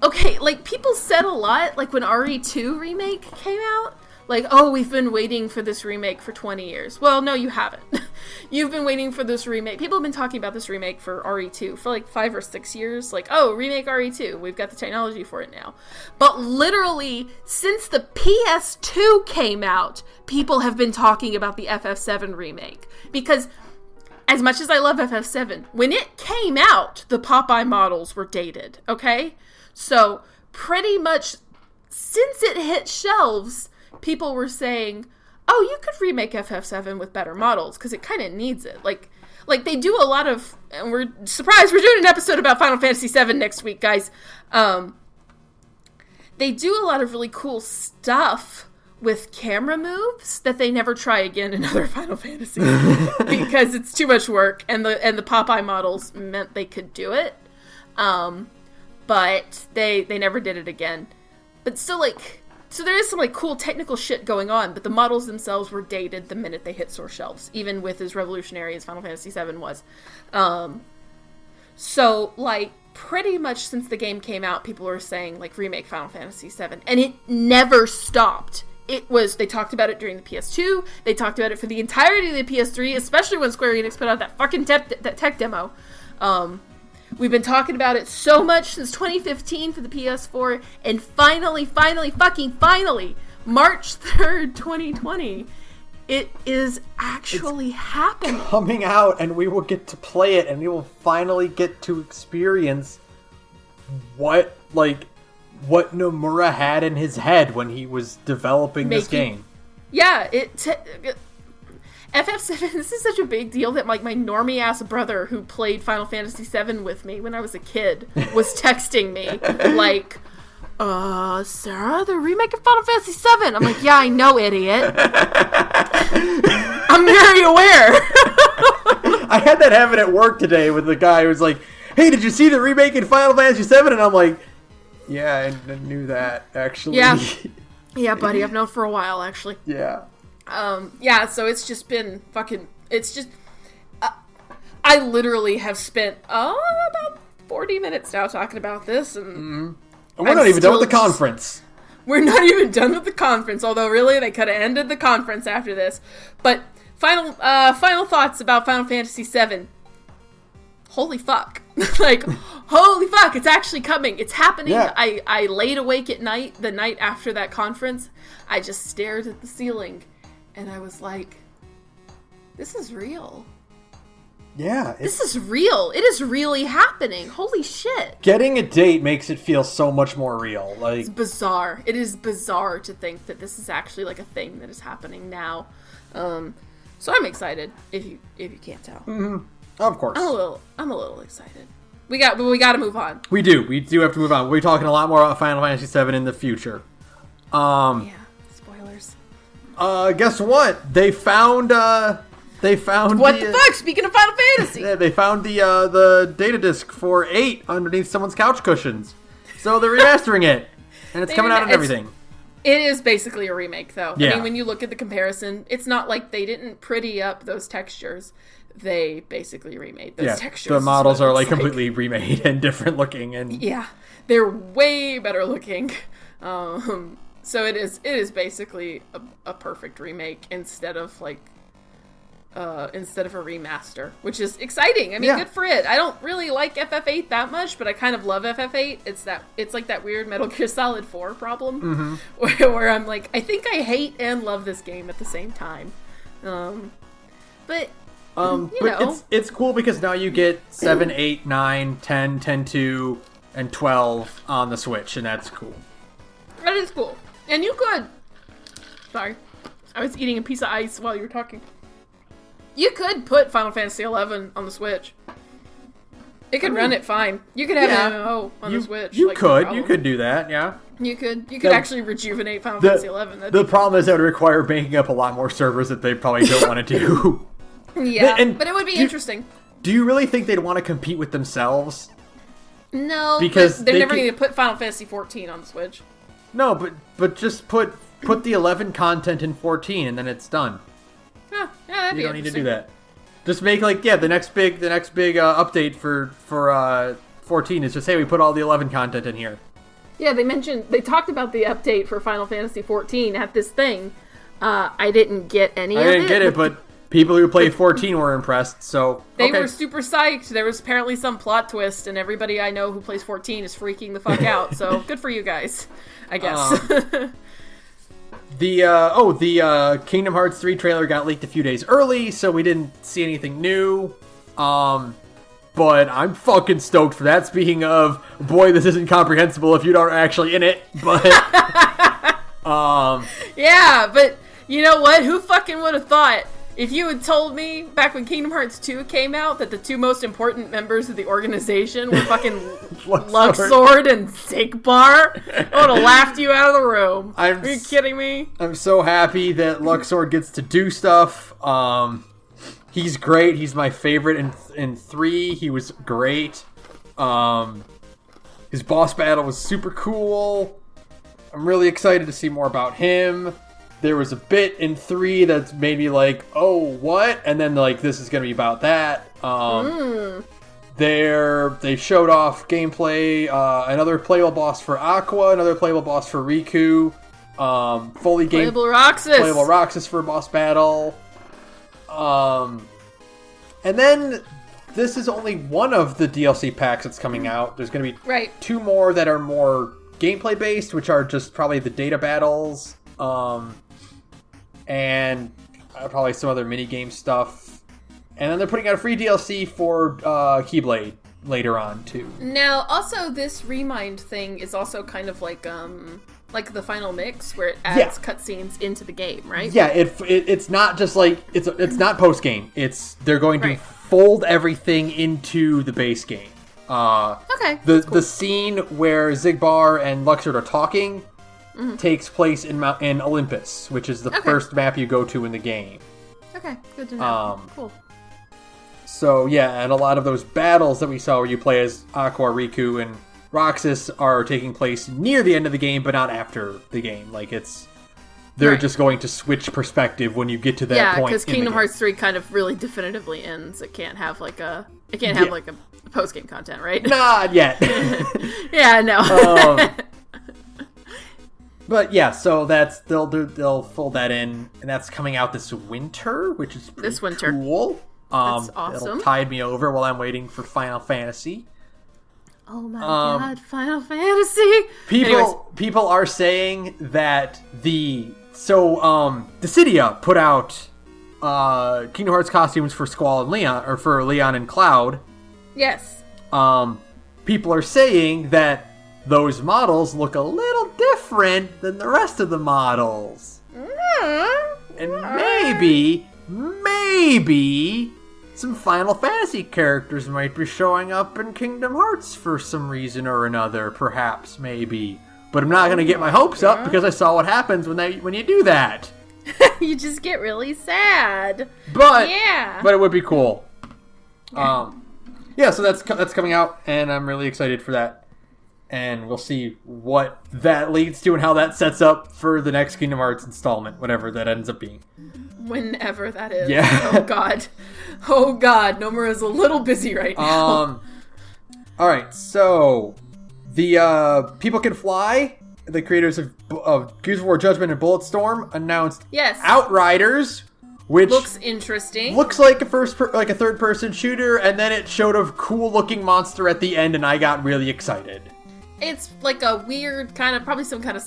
okay. Like, people said a lot, like when RE2 remake came out. Like, oh, we've been waiting for this remake for 20 years. Well, no, you haven't. You've been waiting for this remake. People have been talking about this remake for RE2 for like 5 or 6 years. Like, oh, remake RE2. We've got the technology for it now. But literally, since the PS2 came out, people have been talking about the FF7 remake. Because as much as I love FF7, when it came out, the Popeye models were dated, okay? So, pretty much, since it hit shelves, people were saying, oh, you could remake FF7 with better models, because it kind of needs it. Like they do a lot of, and we're surprised, we're doing an episode about Final Fantasy VII next week, guys. They do a lot of really cool stuff with camera moves that they never try again in other Final Fantasy, because it's too much work, and the Popeye models meant they could do it, but they never did it again. But still, like, so there is some, like, cool technical shit going on, but the models themselves were dated the minute they hit store shelves, even with as revolutionary as Final Fantasy VII was. So, like, pretty much since the game came out, people were saying, like, remake Final Fantasy VII, and it never stopped. They talked about it during the PS2, they talked about it for the entirety of the PS3, especially when Square Enix put out that fucking that tech demo. We've been talking about it so much since 2015 for the PS4, and finally, March 3rd, 2020, it is actually happening. Coming out, and we will get to play it, and we will finally get to experience what Nomura had in his head when he was developing this game. Yeah, FF7, this is such a big deal that like my normie-ass brother who played Final Fantasy VII with me when I was a kid was texting me, like, Sarah, the remake of Final Fantasy VII. I'm like, yeah, I know, idiot. I'm very aware. I had that happen at work today with the guy who was like, hey, did you see the remake in Final Fantasy VII? And I'm like, yeah, I knew that, actually. Yeah. Yeah, buddy, I've known for a while, actually. Yeah. Yeah, so it's just been fucking, it's just, I literally have spent, about 40 minutes now talking about this, and and we're not even done with the conference. We're not even done with the conference, although really, they could have ended the conference after this. But, final thoughts about Final Fantasy VII. Holy fuck. Like, holy fuck, it's actually coming. It's happening. Yeah. I laid awake at night, the night after that conference. I just stared at the ceiling. And I was like, this is real. Yeah. This is real. It is really happening. Holy shit. Getting a date makes it feel so much more real. Like, it's bizarre. It is bizarre to think that this is actually like a thing that is happening now. So I'm excited, if you can't tell. Mm-hmm. Of course. I'm a little excited. We got to move on. We do have to move on. We'll be talking a lot more about Final Fantasy VII in the future. Yeah. Spoilers. Guess what? They found what the fuck? Speaking of Final Fantasy, yeah, they found the data disc for 8 underneath someone's couch cushions. So they're remastering it, and it's coming out and everything. It is basically a remake, though. Yeah. I mean, when you look at the comparison, it's not like they didn't pretty up those textures. They basically remade those textures. The models are like completely remade and different looking, and yeah, they're way better looking. So it is basically a perfect remake instead of a remaster, which is exciting. I mean, good for it. I don't really like FF8 that much, but I kind of love FF8. It's like that weird Metal Gear Solid 4 problem, where I'm like, I think I hate and love this game at the same time. But it's cool because now you get 7, 8, 9, 10, 10-2, and 12 on the Switch, and that's cool. That is cool. And you could... Sorry. I was eating a piece of ice while you were talking. You could put Final Fantasy XI on the Switch. It could run it fine. You could have an MMO on the Switch. You could do that, yeah. You could actually rejuvenate Final Fantasy XI. The problem is that would require banking up a lot more servers that they probably don't want to do. Yeah, but it would be interesting. Do you really think they'd want to compete with themselves? No, because they're never going to put Final Fantasy XIV on the Switch. No, but just put the 11 content in 14 and then it's done. Yeah, that'd be interesting. You don't need to do that. Just make the next big update for 14 is just, hey, we put all the 11 content in here. Yeah, they talked about the update for Final Fantasy XIV at this thing. I didn't get any of it. I didn't get it, but people who played 14 were impressed, so... They were super psyched. There was apparently some plot twist, and everybody I know who plays 14 is freaking the fuck out, so good for you guys, I guess. The Kingdom Hearts 3 trailer got leaked a few days early, so we didn't see anything new. But I'm fucking stoked for that. Speaking of, boy, this isn't comprehensible if you aren't actually in it, but... Yeah, but you know what? Who fucking would have thought? If you had told me back when Kingdom Hearts 2 came out that the two most important members of the organization were fucking Luxord and Sigbar, I would have laughed you out of the room. Are you kidding me? I'm so happy that Luxord gets to do stuff. He's great. He's my favorite in 3. He was great. His boss battle was super cool. I'm really excited to see more about him. There was a bit in 3 that's made me like, oh, what? And then, this is going to be about that. They showed off gameplay, another playable boss for Aqua, another playable boss for Riku, playable Roxas for a boss battle. And then, this is only one of the DLC packs that's coming out. There's going to be 2 more that are more gameplay-based, which are just probably the data battles. And probably some other minigame stuff. And then they're putting out a free DLC for Keyblade later on, too. Now, also, this Remind thing is also kind of like the final mix, where it adds cutscenes into the game, right? Yeah, it's not just it's not post-game. They're going to fold everything into the base game. Okay. The scene where Xigbar and Luxord are talking takes place in Olympus, which is the first map you go to in the game. Okay, good to know. Cool. So, yeah, and a lot of those battles that we saw where you play as Aqua, Riku, and Roxas are taking place near the end of the game, but not after the game. They're just going to switch perspective when you get to that point. Yeah, because Kingdom Hearts 3 kind of really definitively ends. It can't have a post-game content, right? Not yet. Yeah, no. But yeah, so they'll fold that in, and that's coming out this winter, which is pretty cool. That's awesome. It'll tide me over while I'm waiting for Final Fantasy. Oh my god, Final Fantasy! People are saying that Dissidia put out Kingdom Hearts costumes for Squall and Leon, or for Leon and Cloud. Yes. People are saying that those models look a little different than the rest of the models. And maybe some Final Fantasy characters might be showing up in Kingdom Hearts for some reason or another, perhaps, maybe. But I'm not going to get my hopes up because I saw what happens when you do that. You just get really sad. But it would be cool. So that's coming out, and I'm really excited for that. And we'll see what that leads to and how that sets up for the next Kingdom Hearts installment, whatever that ends up being. Whenever that is. Yeah. Oh god, Nomura's a little busy right now. Alright, so the People Can Fly the creators of Gears of War Judgment and Bulletstorm, announced Yes. Outriders, which looks interesting. Looks like a third-person shooter, and then it showed a cool-looking monster at the end, and I got really excited. It's like a weird kind of, probably some kind of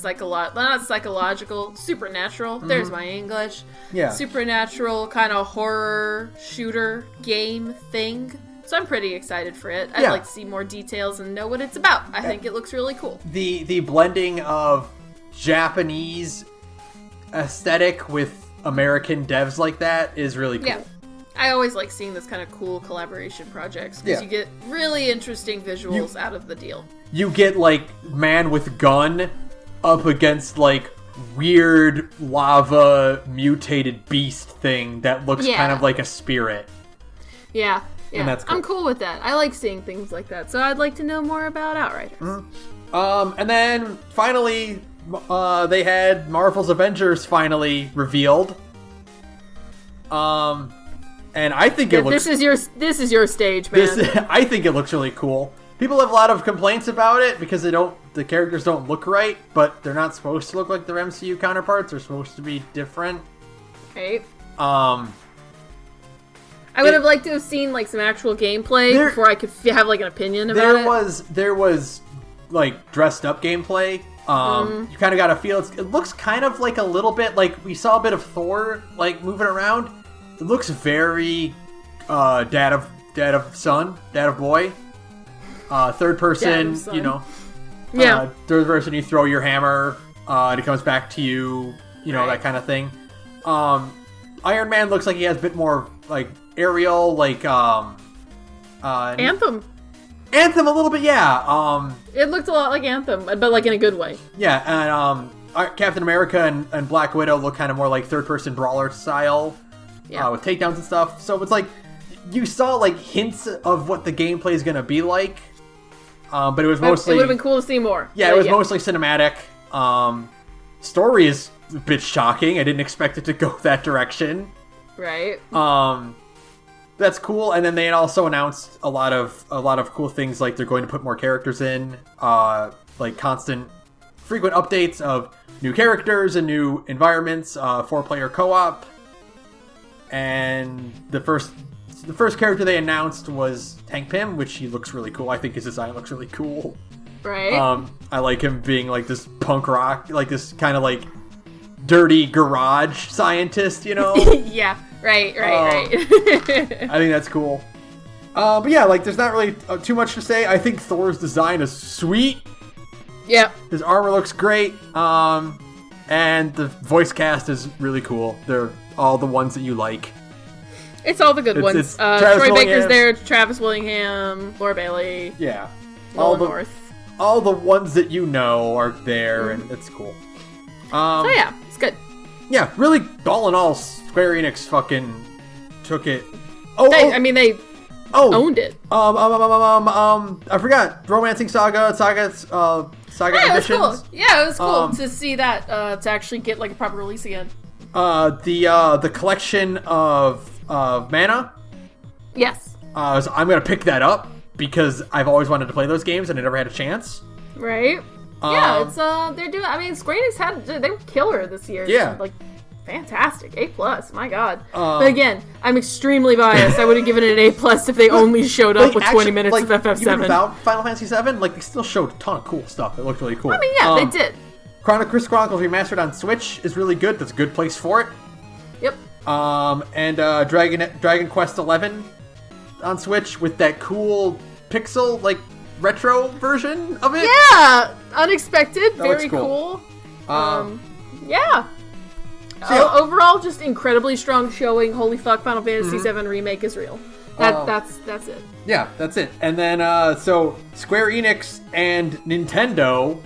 supernatural. There's my English. Yeah. Supernatural kind of horror shooter game thing. So I'm pretty excited for it. I'd Yeah. like to see more details and know what it's about. I think it looks really cool. The blending of Japanese aesthetic with American devs like that is really cool. Yeah. I always like seeing this kind of cool collaboration projects because you get really interesting visuals out of the deal. You get, like, man with gun up against, like, weird lava mutated beast thing that looks kind of like a spirit. Yeah. Yeah, and that's cool. I'm cool with that. I like seeing things like that, so I'd like to know more about Outriders. And then finally, they had Marvel's Avengers finally revealed. And I think it looks. This is your stage, man. I think it looks really cool. People have a lot of complaints about it because the characters don't look right, but they're not supposed to look like their MCU counterparts. They're supposed to be different. Right. I would have liked to have seen like some actual gameplay before I could have like an opinion about it. There was like dressed up gameplay. You kind of got a feel. It looks kind of like a little bit like we saw a bit of Thor like moving around. It looks very dad of boy. Third person, you know. Yeah. Third person, you throw your hammer, and it comes back to you. You know, that kind of thing. Iron Man looks like he has a bit more like aerial, like Anthem. Anthem a little bit, yeah. It looked a lot like Anthem, but like in a good way. Yeah, and Captain America and Black Widow look kind of more like third-person brawler style, with takedowns and stuff. So it's like you saw like hints of what the gameplay is gonna be like, but it was mostly. It would have been cool to see more. Yeah, it was mostly cinematic. Story is a bit shocking. I didn't expect it to go that direction. Right. That's cool. And then they also announced a lot of cool things, like they're going to put more characters in, like frequent updates of new characters and new environments, 4-player co-op. And the first character they announced was Hank Pym, which he looks really cool. I think his design looks really cool. Right. I like him being like this punk rock, like this kind of like dirty garage scientist, you know? Yeah. Right. I think that's cool. But yeah, like there's not really too much to say. I think Thor's design is sweet. Yeah. His armor looks great. And the voice cast is really cool. They're all the ones that you like. It's all the good ones. It's Troy Baker's there, Travis Willingham, Laura Bailey. Yeah. Nolan North. All the ones that you know are there, and it's cool. So yeah, it's good. Yeah, really, all in all, Square Enix fucking took it. They owned it. I forgot. Romancing Saga Yeah, it was Editions. cool. Yeah, it was cool to see that to actually get like a proper release again. The collection of Mana. Yes. So I'm gonna pick that up because I've always wanted to play those games and I never had a chance. Right. Yeah, it's they're doing. I mean, Square Enix they were killer this year. Yeah. Like, fantastic. A+. My God. But again, I'm extremely biased. I would have given it an A+ if they only showed up with 20 minutes of FF7. Even without Final Fantasy 7, like they still showed a ton of cool stuff. It looked really cool. I mean, yeah, they did. Chronicles Remastered on Switch is really good. That's a good place for it. Yep. And Dragon Quest 11 on Switch with that cool pixel like retro version of it. Yeah, unexpected, very cool. Yeah. So overall, just incredibly strong showing. Holy fuck, Final Fantasy VII Remake is real. That's it. Yeah, that's it. And then so Square Enix and Nintendo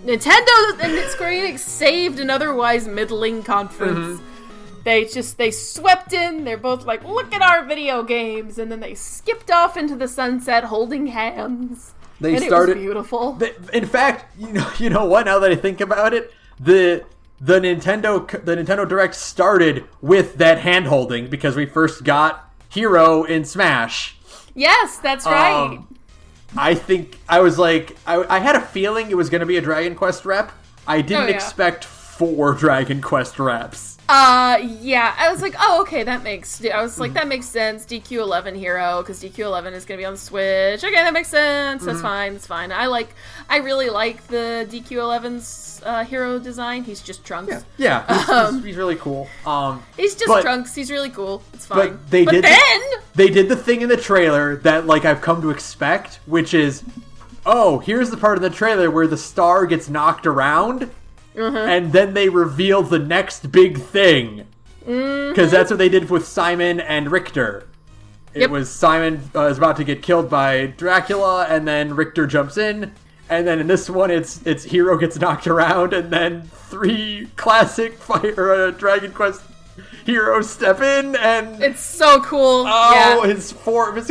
and Square Enix saved an otherwise middling conference. They swept in. They're both like, look at our video games, and then they skipped off into the sunset holding hands. It was beautiful. In fact, you know what? Now that I think about it, the Nintendo Direct started with that hand holding because we first got Hero in Smash. Yes, that's right. I think I was like, I had a feeling it was going to be a Dragon Quest rep, I didn't expect 4 Dragon Quest reps. Yeah, I was like, that makes sense, DQ11 hero, because DQ11 is gonna be on the Switch. Okay, that makes sense, that's fine. I really like the DQ11's hero design. He's just Trunks. Yeah, he's really cool. He's just Trunks, he's really cool, it's fine. But they did the thing in the trailer that, like, I've come to expect, which is, here's the part of the trailer where the star gets knocked around, and then they reveal the next big thing. Because that's what they did with Simon and Richter. It was Simon is about to get killed by Dracula, and then Richter jumps in. And then in this one, it's Hero gets knocked around, and then 3 classic Dragon Quest heroes step in, and it's so cool. His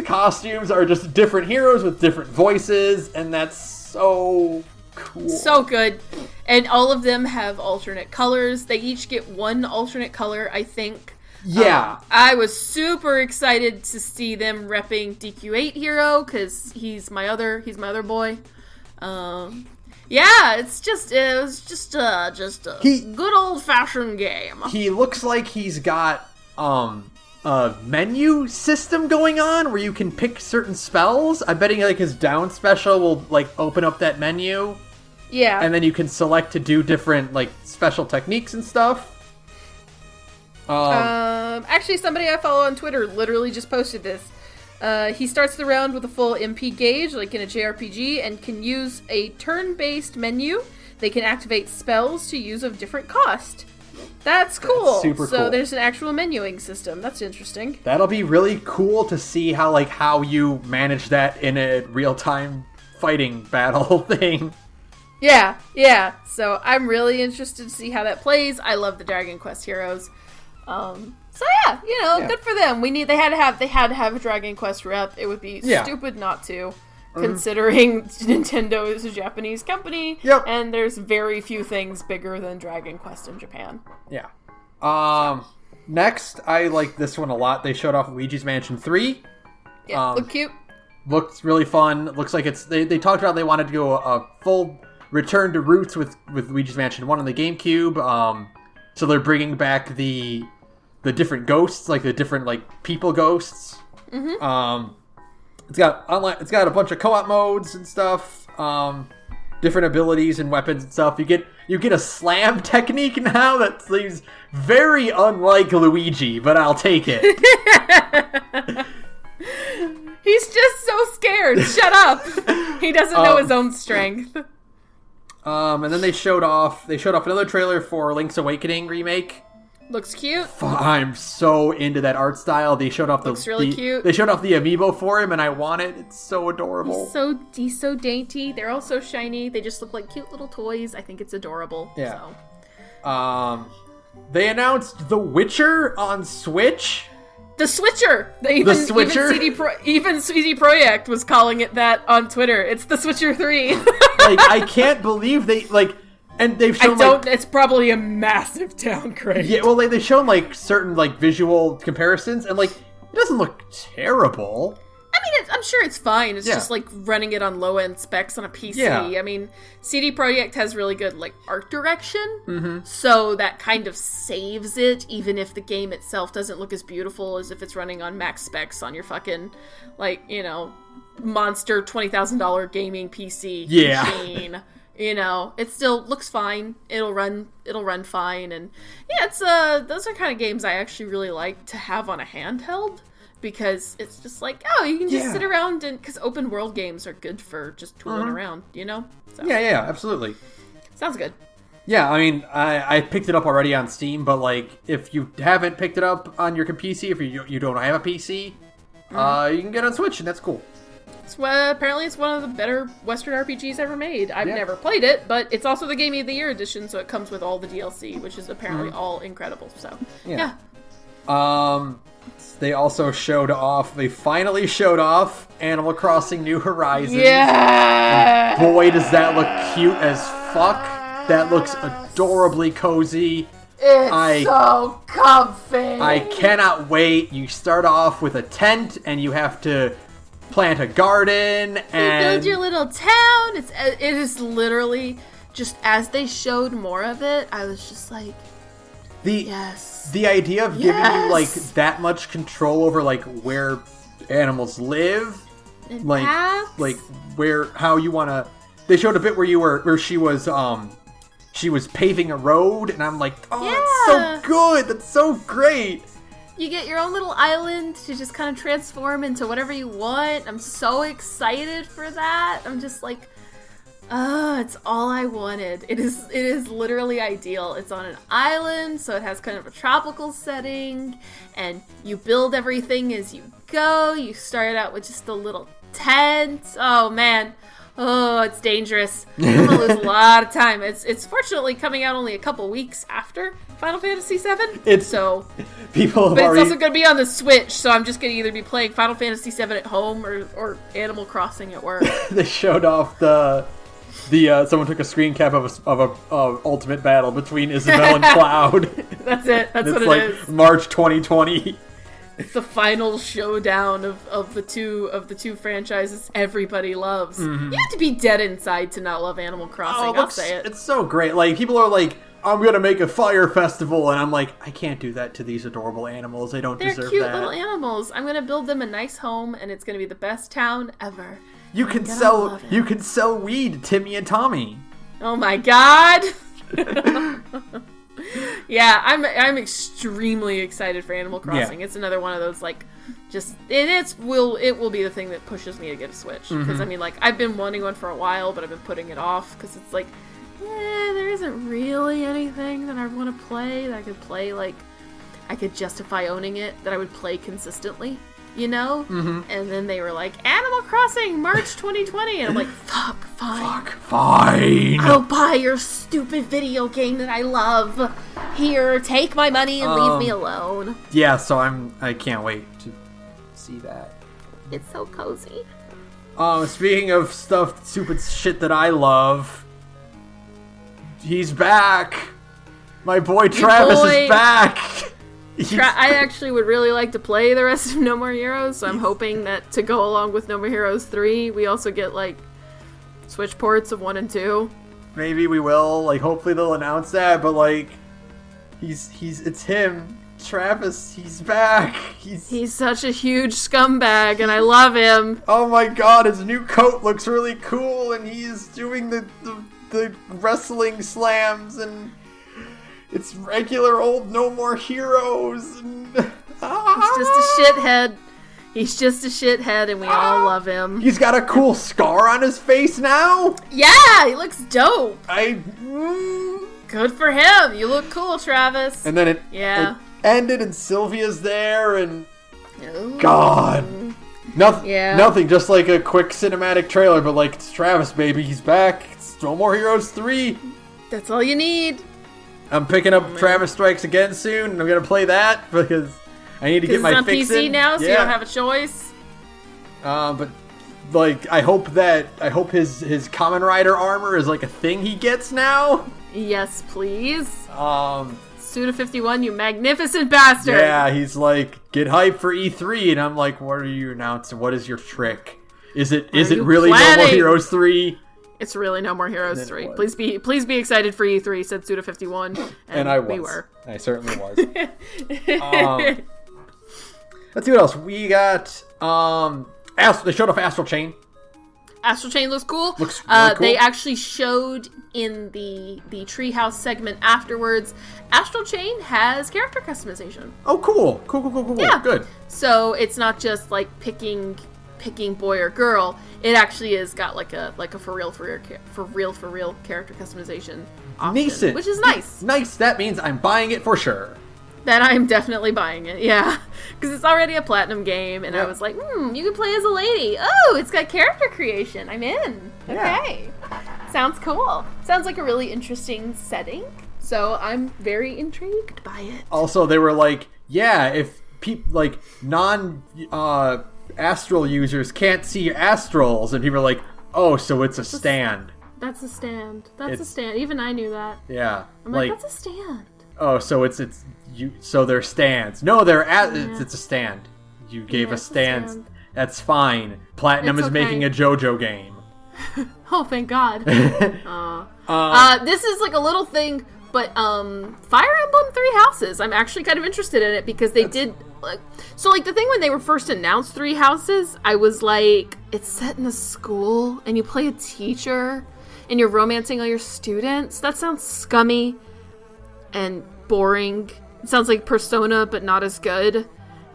costumes are just different heroes with different voices, and that's so cool. So good. And all of them have alternate colors. They each get 1 alternate color, I think. Yeah. I was super excited to see them repping DQ8 hero, because he's my other boy. Yeah, it was just a good old-fashioned game. He looks like he's got a menu system going on where you can pick certain spells. I'm betting like his down special will like open up that menu. Yeah. And then you can select to do different like special techniques and stuff. Actually, somebody I follow on Twitter literally just posted this. He starts the round with a full MP gauge, like in a JRPG, and can use a turn-based menu. They can activate spells to use of different cost. That's cool. That's super cool. So there's an actual menuing system. That's interesting. That'll be really cool to see how you manage that in a real-time fighting battle thing. Yeah. So I'm really interested to see how that plays. I love the Dragon Quest heroes. So yeah, good for them. They had to have a Dragon Quest rep. It would be stupid not to, considering Nintendo is a Japanese company. Yep. And there's very few things bigger than Dragon Quest in Japan. Yeah. Next, I like this one a lot. They showed off Luigi's Mansion 3. Yeah, look cute. Looks really fun. Looks like they talked about they wanted to go a full return to roots with Luigi's Mansion 1 on the GameCube. So they're bringing back the different ghosts, like the different like people ghosts. It's got a bunch of co-op modes and stuff. Different abilities and weapons and stuff. You get a slam technique now that seems very unlike Luigi, but I'll take it. He's just so scared. Shut up. He doesn't know his own strength. And then they showed off another trailer for Link's Awakening remake. Looks cute. I'm so into that art style. They showed off Looks really cute. They showed off the amiibo for him, and I want it. It's so adorable. He's so dainty. They're all so shiny. They just look like cute little toys. I think it's adorable. Yeah. So. They announced The Witcher on Switch. The Switcher. The Switcher. Even CD Projekt was calling it that on Twitter. It's The Switcher 3. I can't believe they and they've shown it's probably a massive downgrade. Yeah, well, they've shown certain visual comparisons, and it doesn't look terrible. I mean, I'm sure it's fine. It's just running it on low end specs on a PC. Yeah. I mean, CD Projekt has really good art direction, so that kind of saves it, even if the game itself doesn't look as beautiful as if it's running on max specs on your fucking monster $20,000 gaming PC machine. It still looks fine. It'll run fine, and it's those are kind of games I actually really like to have on a handheld, because it's just you can just sit around, and because open world games are good for just tooling around, So. Yeah, absolutely. Sounds good. Yeah, I mean, I picked it up already on Steam, but if you haven't picked it up on your PC, if you don't have a PC, you can get it on Switch, and that's cool. Apparently it's one of the better Western RPGs ever made. I've never played it, but it's also the Game of the Year edition, so it comes with all the DLC, which is apparently all incredible. So, yeah. They also they finally showed off Animal Crossing New Horizons. Yeah! And boy, does that look cute as fuck. That looks adorably cozy. It's so comfy. I cannot wait. You start off with a tent, and you have to plant a garden, and you build your little town. It is literally just as they showed more of it, I was just like, yes. The idea of giving you, like, that much control over, like, where animals live, and like, paths. like, how you want to... They showed a bit where she was paving a road, and I'm like, oh, that's so good! That's so great! You get your own little island to just kind of transform into whatever you want. I'm so excited for that. I'm just like, it's all I wanted. It is literally ideal. It's on an island, so it has kind of a tropical setting, and you build everything as you go. You start out with just a little tent. Oh man. Oh, it's dangerous. I'm gonna lose a lot of time. It's fortunately coming out only a couple weeks after Final Fantasy VII. It's also gonna be on the Switch, so I'm just gonna either be playing Final Fantasy VII at home or Animal Crossing at work. They showed off the someone took a screen cap of a ultimate battle between Isabelle and Cloud. That's it. That's what it is. March 2020. It's the final showdown of the two franchises everybody loves. Mm-hmm. You have to be dead inside to not love Animal Crossing. I'll say it. It's so great. Like, people are like, I'm gonna make a fire festival, and I'm like, I can't do that to these adorable animals. They don't deserve that. They're cute little animals. I'm gonna build them a nice home, and it's gonna be the best town ever. You can sell weed to Timmy and Tommy. Oh my god. Yeah, I'm extremely excited for Animal Crossing. Yeah. It's another one of those, like, just it will be the thing that pushes me to get a Switch, because I mean, like, I've been wanting one for a while, but I've been putting it off because it's like, there isn't really anything that I want to play that I could play, like, I could justify owning it, that I would play consistently, you know? Mm-hmm. And then they were like, Animal Crossing, March 2020, and I'm like, fuck, fine. I'll buy your stupid video game that I love. Here, take my money and leave me alone. Yeah, so I can't wait to see that. It's so cozy. Speaking of stupid shit that I love, he's back. My boy Travis is back. I actually would really like to play the rest of No More Heroes, so I'm hoping that to go along with No More Heroes 3, we also get, like, Switch ports of 1 and 2. Maybe we will. Like, hopefully they'll announce that, but, like, it's him. Travis, he's back. He's such a huge scumbag, and I love him. Oh my god, his new coat looks really cool, and he's doing the wrestling slams, and it's regular old No More Heroes. And, He's just a shithead. He's just a shithead, and we all love him. He's got a cool scar on his face now? Yeah, he looks dope. Good for him. You look cool, Travis. And then it ended, and Sylvia's there, and... Ooh. God. Nothing, just like a quick cinematic trailer, but like, it's Travis, baby. He's back. It's No More Heroes 3. That's all you need. I'm picking up Travis Strikes Again soon, and I'm going to play that, because... I need to get my fix in. It's on PC now, so you don't have a choice. But like, I hope his Kamen Rider armor is like a thing he gets now. Yes, please. Suda51, you magnificent bastard. Yeah, he's like, get hype for E3, and I'm like, what are you announcing? What is your trick? Is it really No More Heroes 3? It's really No More Heroes 3. Please be excited for E3, said Suda51. And I was. We were. I certainly was. Let's see what else. We got, they showed off Astral Chain. Astral Chain looks cool. Looks really cool. They actually showed in the Treehouse segment afterwards, Astral Chain has character customization. Oh, cool. Yeah. Good. So it's not just like picking boy or girl. It actually is got like a for real character customization option, Decent. Which is nice. Nice. That means I'm buying it for sure. That I'm definitely buying it, yeah. Because it's already a platinum game, and I was like, you can play as a lady. Oh, it's got character creation. I'm in. Okay. Yeah. Sounds cool. Sounds like a really interesting setting. So I'm very intrigued by it. Also, they were like, if non-astral users can't see astrals, and people are like, oh, so it's a stand. That's a stand. That's a stand. Even I knew that. Yeah. I'm like, that's a stand. Oh, so so they're stands. No, it's a stand. You gave a stand. That's fine. Platinum is making a JoJo game. Oh, thank God. This is like a little thing, but Fire Emblem Three Houses. I'm actually kind of interested in it because they did. So the thing when they were first announced Three Houses, I was like, it's set in a school and you play a teacher and you're romancing all your students. That sounds scummy and boring. It sounds like Persona, but not as good.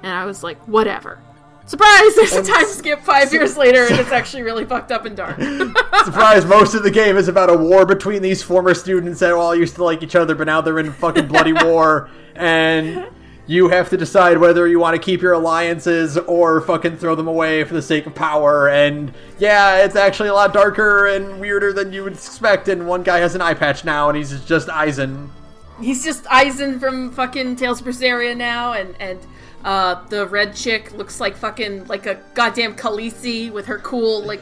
And I was like, whatever. Surprise! There's a time skip 5 years later, and it's actually really fucked up and dark. Surprise! Most of the game is about a war between these former students that all used to like each other, but now they're in fucking bloody war, and you have to decide whether you want to keep your alliances or fucking throw them away for the sake of power. And yeah, it's actually a lot darker and weirder than you would expect. And one guy has an eye patch now, and he's just Aizen. He's just Aizen from fucking Tales of Berseria now, and the red chick looks like fucking like a goddamn Khaleesi with her cool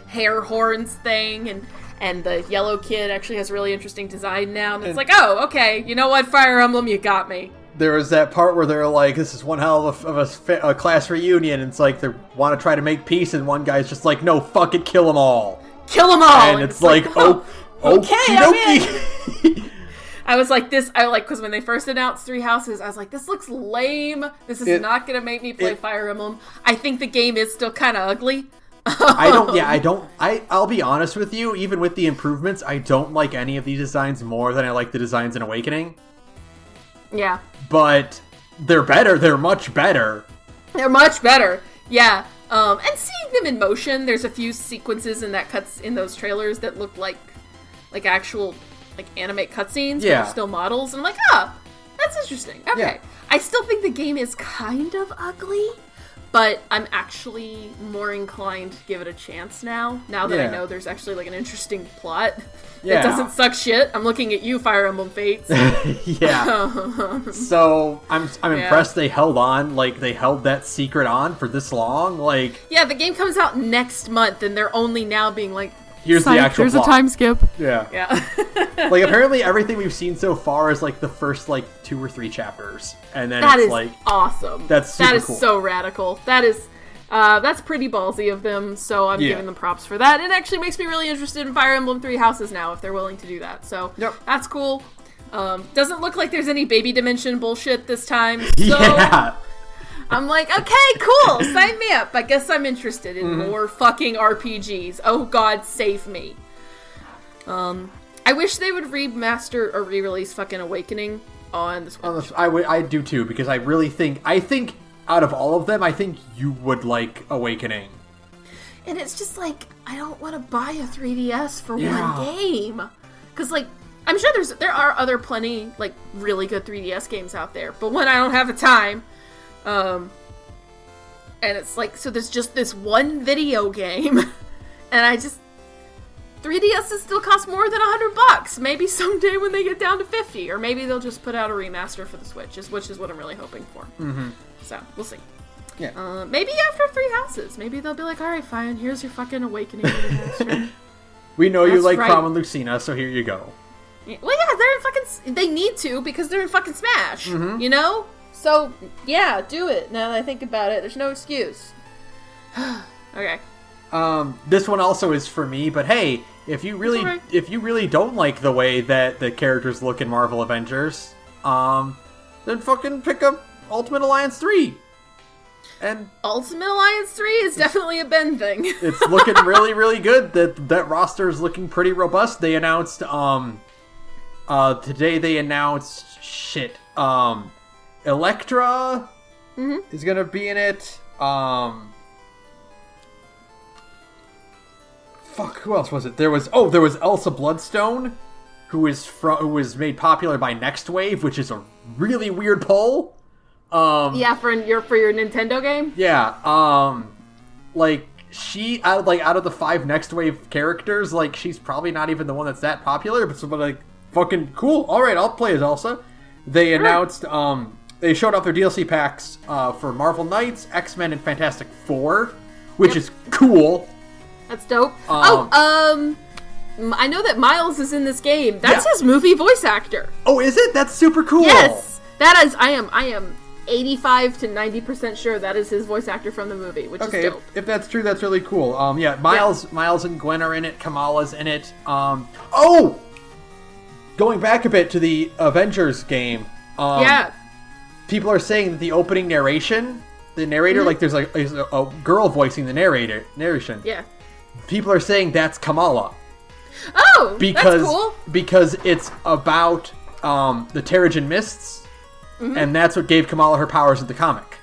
hair horns thing, and the yellow kid actually has a really interesting design now, and it's like, oh, okay, you know what, Fire Emblem, you got me. There was that part where they're like, this is one hell of a class reunion, and it's like they want to try to make peace, and one guy's just like, no, fuck it, kill them all. Kill them all! And it's like, oh, okay, okie dokie. I was like, because when they first announced Three Houses, I was like, this looks lame. This is not going to make me play Fire Emblem. I think the game is still kind of ugly. I'll be honest with you, even with the improvements, I don't like any of these designs more than I like the designs in Awakening. Yeah. But they're better. They're much better. They're much better. Yeah. And seeing them in motion, there's a few sequences in those trailers that look like actual anime cutscenes, but they're still models, and I'm like, that's interesting. Okay. Yeah. I still think the game is kind of ugly, but I'm actually more inclined to give it a chance now that I know there's actually an interesting plot that doesn't suck shit. I'm looking at you, Fire Emblem Fates. Yeah. So I'm impressed they held on, they held that secret on for this long. Yeah, the game comes out next month, and they're only now being here's the actual There's plot. A time skip. Yeah. Yeah. Apparently everything we've seen so far is the first 2 or 3 chapters. And then that it's is awesome. That's super That is cool. So radical. That is that's pretty ballsy of them, so I'm giving them props for that. It actually makes me really interested in Fire Emblem Three Houses now if they're willing to do that. So that's cool. Doesn't look like there's any baby dimension bullshit this time. So yeah. I'm like, okay, cool, sign me up. I guess I'm interested in more fucking RPGs. Oh god, save me. I wish they would remaster or re-release fucking Awakening on the Switch. I do too, because I think out of all of them, I think you would like Awakening. And it's just I don't want to buy a 3DS for one game. Because I'm sure there are other plenty really good 3DS games out there, but when I don't have the time. And it's so there's just this one video game, and 3DSs still cost more than $100. Maybe someday when they get down to 50, or maybe they'll just put out a remaster for the Switch, which is what I'm really hoping for. Mm-hmm. So we'll see. Yeah. Maybe after Three Houses, maybe they'll be like, all right, fine, here's your fucking Awakening remaster. We know you like Prom and Lucina, so here you go. Yeah, well, yeah, they're in fucking. They need to because they're in fucking Smash. Mm-hmm. You know. So, yeah, do it. Now that I think about it, there's no excuse. Okay. This one also is for me, but hey, if you really don't like the way that the characters look in Marvel Avengers, then fucking pick up Ultimate Alliance 3. And Ultimate Alliance 3 is definitely a Ben thing. It's looking really, really good. That roster is looking pretty robust. They announced today they announced Elektra is gonna be in it. Who else was it? There was Elsa Bloodstone, who was made popular by Next Wave, which is a really weird pull. Yeah, for your Nintendo game. Yeah. She out of the 5 Next Wave characters, she's probably not even the one that's that popular, but somebody fucking cool. All right, I'll play as Elsa. They announced they showed off their DLC packs for Marvel Knights, X-Men, and Fantastic Four, which is cool. That's dope. I know that Miles is in this game. That's his movie voice actor. Oh, is it? That's super cool. Yes, that is. I am 85 to 90% sure that is his voice actor from the movie, which is dope. If that's true, that's really cool. Miles and Gwen are in it. Kamala's in it. Going back a bit to the Avengers game. People are saying that the opening narration, the narrator, like there's a girl voicing the narration. Yeah. People are saying that's Kamala. Oh, that's cool. Because it's about the Terrigen Mists, and that's what gave Kamala her powers in the comic.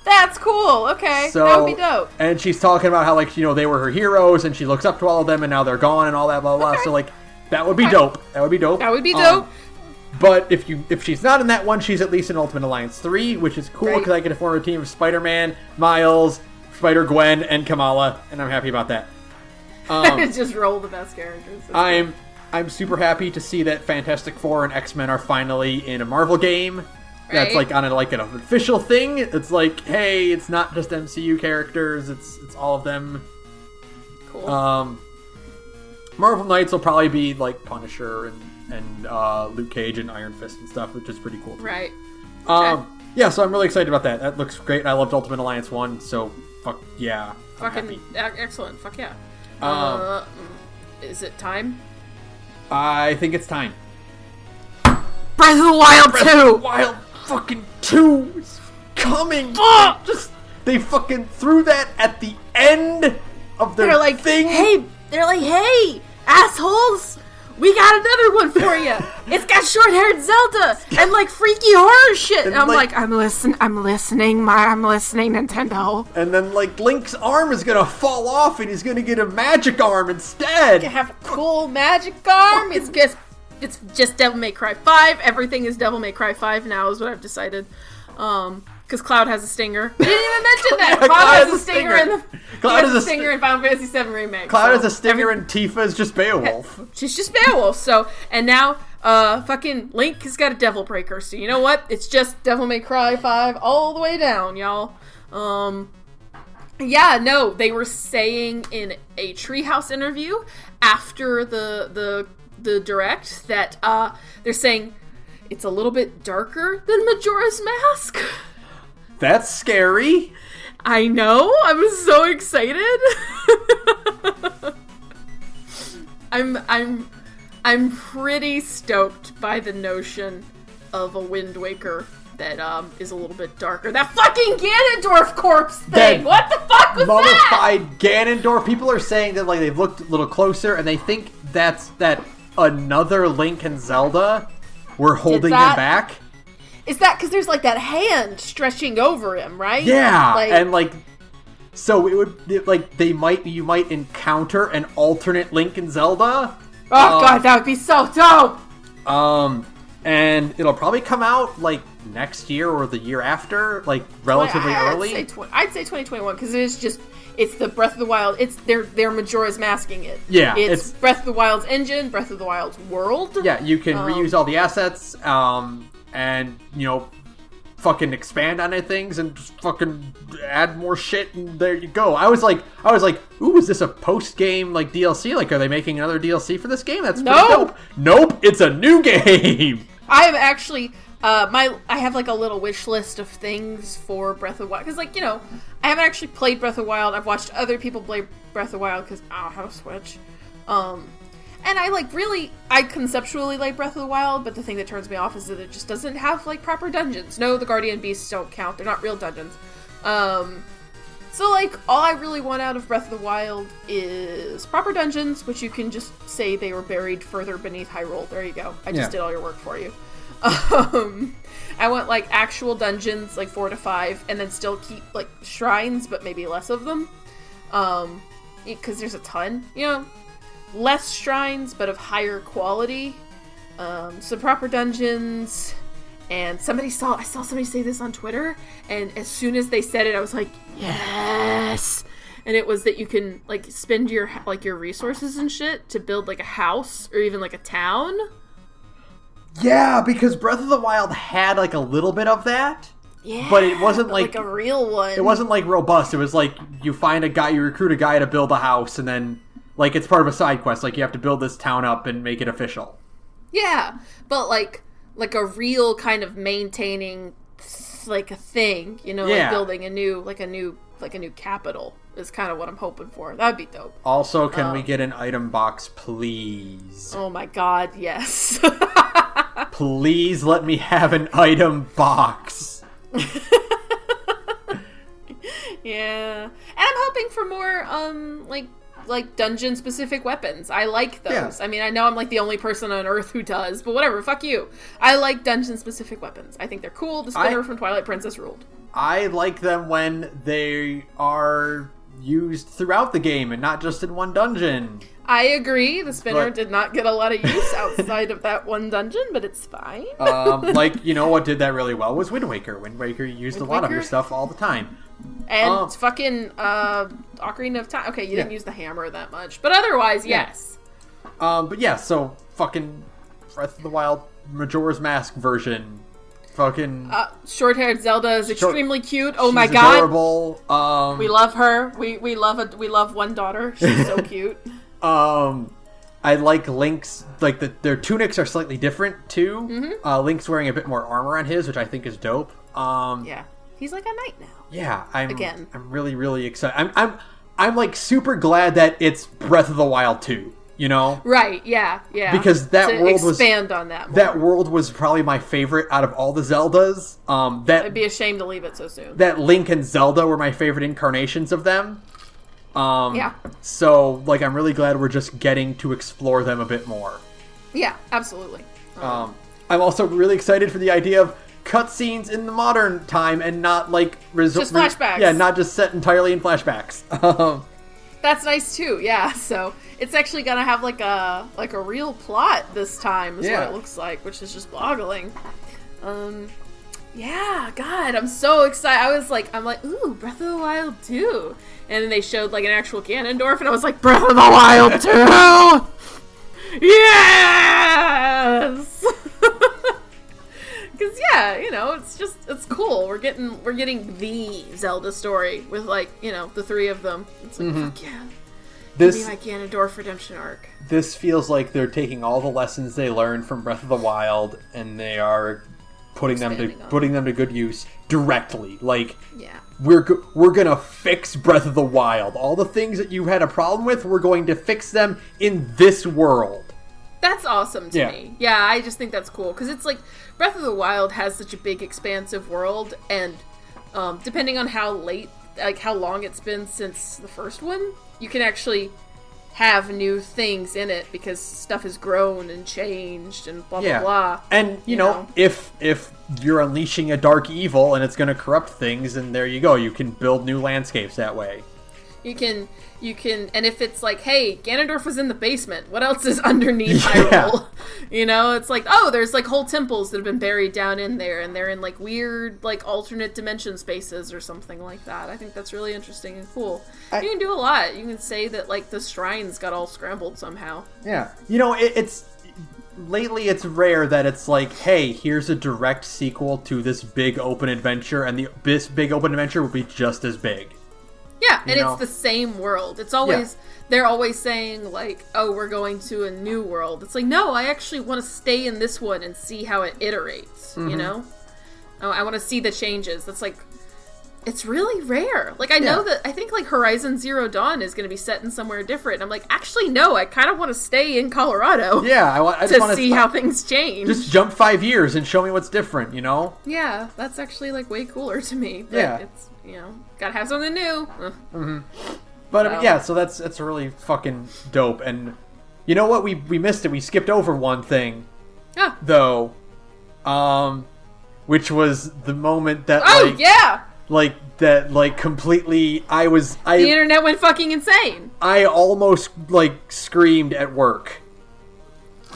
That's cool. Okay, so, that would be dope. And she's talking about how, like, you know, they were her heroes, and she looks up to all of them, and now they're gone, and all that, blah, blah, blah. So, like, that would be dope. That would be dope. That would be dope. But if she's not in that one, she's at least in Ultimate Alliance 3, which is cool, because I get to form a team of Spider-Man, Miles, Spider-Gwen, and Kamala, and I'm happy about that. Just roll the best characters. I'm super happy to see that Fantastic Four and X-Men are finally in a Marvel game. That's like on an official thing. It's like, hey, it's not just MCU characters. It's all of them. Cool. Marvel Knights will probably be like Punisher and Luke Cage and Iron Fist and stuff, which is pretty cool. Right. Yeah, so I'm really excited about that. That looks great. I loved Ultimate Alliance 1, so fuck yeah. Fucking excellent. Fuck yeah. Is it time? I think it's time. Breath of the Wild 2! Breath of the Wild fucking 2 is coming! They fucking threw that at the end of their thing. They're like, hey, assholes! We got another one for you. It's got short-haired Zelda and like freaky horror shit. And I'm like, I'm listening, Nintendo. And then like Link's arm is gonna fall off, and he's gonna get a magic arm instead. You have a cool magic arm. It's just Devil May Cry 5. Everything is Devil May Cry 5 now, is what I've decided. Because Cloud has a stinger. We didn't even mention that. Cloud has a stinger in Final Fantasy VII Remake. Cloud has a stinger, and Tifa is just Beowulf. She's just Beowulf. So, and now, fucking Link has got a Devil Breaker. So you know what? It's just Devil May Cry 5 all the way down, y'all. Yeah, no, they were saying in a Treehouse interview after the Direct that they're saying it's a little bit darker than Majora's Mask. That's scary. I know. I'm so excited. I'm pretty stoked by the notion of a Wind Waker that is a little bit darker. That fucking Ganondorf corpse thing. What the fuck was that? Mummified Ganondorf. People are saying that like they've looked a little closer and they think that's another Link and Zelda were holding him back. Is that because there's like that hand stretching over him, right? Yeah, and like, so it would like you might encounter an alternate Link and Zelda. Oh god, that would be so dope. And it'll probably come out like next year or the year after, like relatively early. I'd say 2021 because it's the Breath of the Wild. It's their Majora's masking it. Yeah, it's Breath of the Wild's engine, Breath of the Wild's world. Yeah, you can reuse all the assets. And, you know, fucking expand on things and just fucking add more shit, and there you go. I was like, ooh, is this a post-game, like, DLC? Like, are they making another DLC for this game? That's pretty dope. Nope, it's a new game! I am actually, I have, like, a little wish list of things for Breath of the Wild, because, like, you know, I haven't actually played Breath of the Wild. I've watched other people play Breath of the Wild, because I don't have a Switch. And I conceptually like Breath of the Wild, but the thing that turns me off is that it just doesn't have, like, proper dungeons. No, the Guardian Beasts don't count. They're not real dungeons. So, like, all I really want out of Breath of the Wild is proper dungeons, which you can just say they were buried further beneath Hyrule. There you go. I just did all your work for you. I want, like, actual dungeons, like 4 to 5, and then still keep, like, shrines, but maybe less of them. Because there's a ton, you know? Less shrines, but of higher quality. Some proper dungeons. And I saw somebody say this on Twitter, and as soon as they said it, I was like, yes! And it was that you can, like, spend your resources and shit to build, like, a house, or even, like, a town. Yeah, because Breath of the Wild had, like, a little bit of that. Yeah, but it wasn't, like a real one. It wasn't, like, robust. It was, like, you recruit a guy to build a house, and then... like, it's part of a side quest. Like, you have to build this town up and make it official. Yeah, but, like a real kind of maintaining that's like a thing, you know, like building a new capital is kind of what I'm hoping for. That'd be dope. Also, can we get an item box, please? Oh my god, yes. Please let me have an item box. Yeah. And I'm hoping for more, like dungeon-specific weapons. I like those. Yeah. I mean, I know I'm, like, the only person on Earth who does, but whatever, fuck you. I like dungeon-specific weapons. I think they're cool. The spinner from Twilight Princess ruled. I like them when they are used throughout the game and not just in one dungeon. I agree. The spinner did not get a lot of use outside of that one dungeon, but it's fine. Like, you know what did that really well was Wind Waker. Wind Waker used a lot of your stuff all the time. And fucking Ocarina of Time. Okay, you didn't use the hammer that much. But otherwise, yes. But yeah, so fucking Breath of the Wild Majora's Mask version. Fucking... short-haired Zelda is extremely cute. Oh my god. god. Adorable. We love her. We love one daughter. She's so cute. I like Link's, like, their tunics are slightly different, too. Mm-hmm. Link's wearing a bit more armor on his, which I think is dope. Yeah. He's like a knight now. Yeah, I'm really, really excited. I'm like super glad that it's Breath of the Wild 2, you know? Right, yeah. Because that world was... expand on that more. That world was probably my favorite out of all the Zeldas. It'd be a shame to leave it so soon. That Link and Zelda were my favorite incarnations of them. Yeah. So, like, I'm really glad we're just getting to explore them a bit more. Yeah, absolutely. I'm also really excited for the idea of cutscenes in the modern time and not, like... just flashbacks. Yeah, not just set entirely in flashbacks. That's nice, too, yeah. So, it's actually gonna have, like a real plot this time, is what it looks like, which is just boggling. Yeah, God, I'm so excited. I'm like, ooh, Breath of the Wild 2. And then they showed, like, an actual Ganondorf, and I was like, Breath of the Wild 2! Yes! Because, yeah, you know, it's cool. We're getting the Zelda story with, like, you know, the three of them. It's like, fuck yeah. Give me my Ganondorf redemption arc. This feels like they're taking all the lessons they learned from Breath of the Wild, and they are putting them to good use directly. Like, we're gonna fix Breath of the Wild. All the things that you had a problem with, we're going to fix them in this world. That's awesome to me. Yeah, I just think that's cool. Because it's like, Breath of the Wild has such a big, expansive world, and depending on how long it's been since the first one, you can actually have new things in it because stuff has grown and changed and blah, blah, blah. And, you know, if you're unleashing a dark evil and it's going to corrupt things, and there you go. You can build new landscapes that way. You can, and if it's like, hey, Ganondorf was in the basement, what else is underneath Hyrule? You know, it's like, oh, there's like whole temples that have been buried down in there, and they're in like weird, like alternate dimension spaces or something like that. I think that's really interesting and cool. You can do a lot. You can say that like the shrines got all scrambled somehow. Yeah. You know, lately it's rare that it's like, hey, here's a direct sequel to this big open adventure, and this big open adventure will be just as big. Yeah, and it's the same world. It's always, they're always saying, like, oh, we're going to a new world. It's like, no, I actually want to stay in this one and see how it iterates, you know? Oh, I want to see the changes. That's like, it's really rare. Like, I know that, I think, like, Horizon Zero Dawn is going to be set in somewhere different. I'm like, actually, no, I kind of want to stay in Colorado. Yeah, I just want to see how things change. Just jump 5 years and show me what's different, you know? Yeah, that's actually, like, way cooler to me. But it's, you know, gotta have something new. But, so that's really fucking dope. And you know what? We missed it. We skipped over one thing, though, which was the moment that, completely, the internet went fucking insane. I almost, like, screamed at work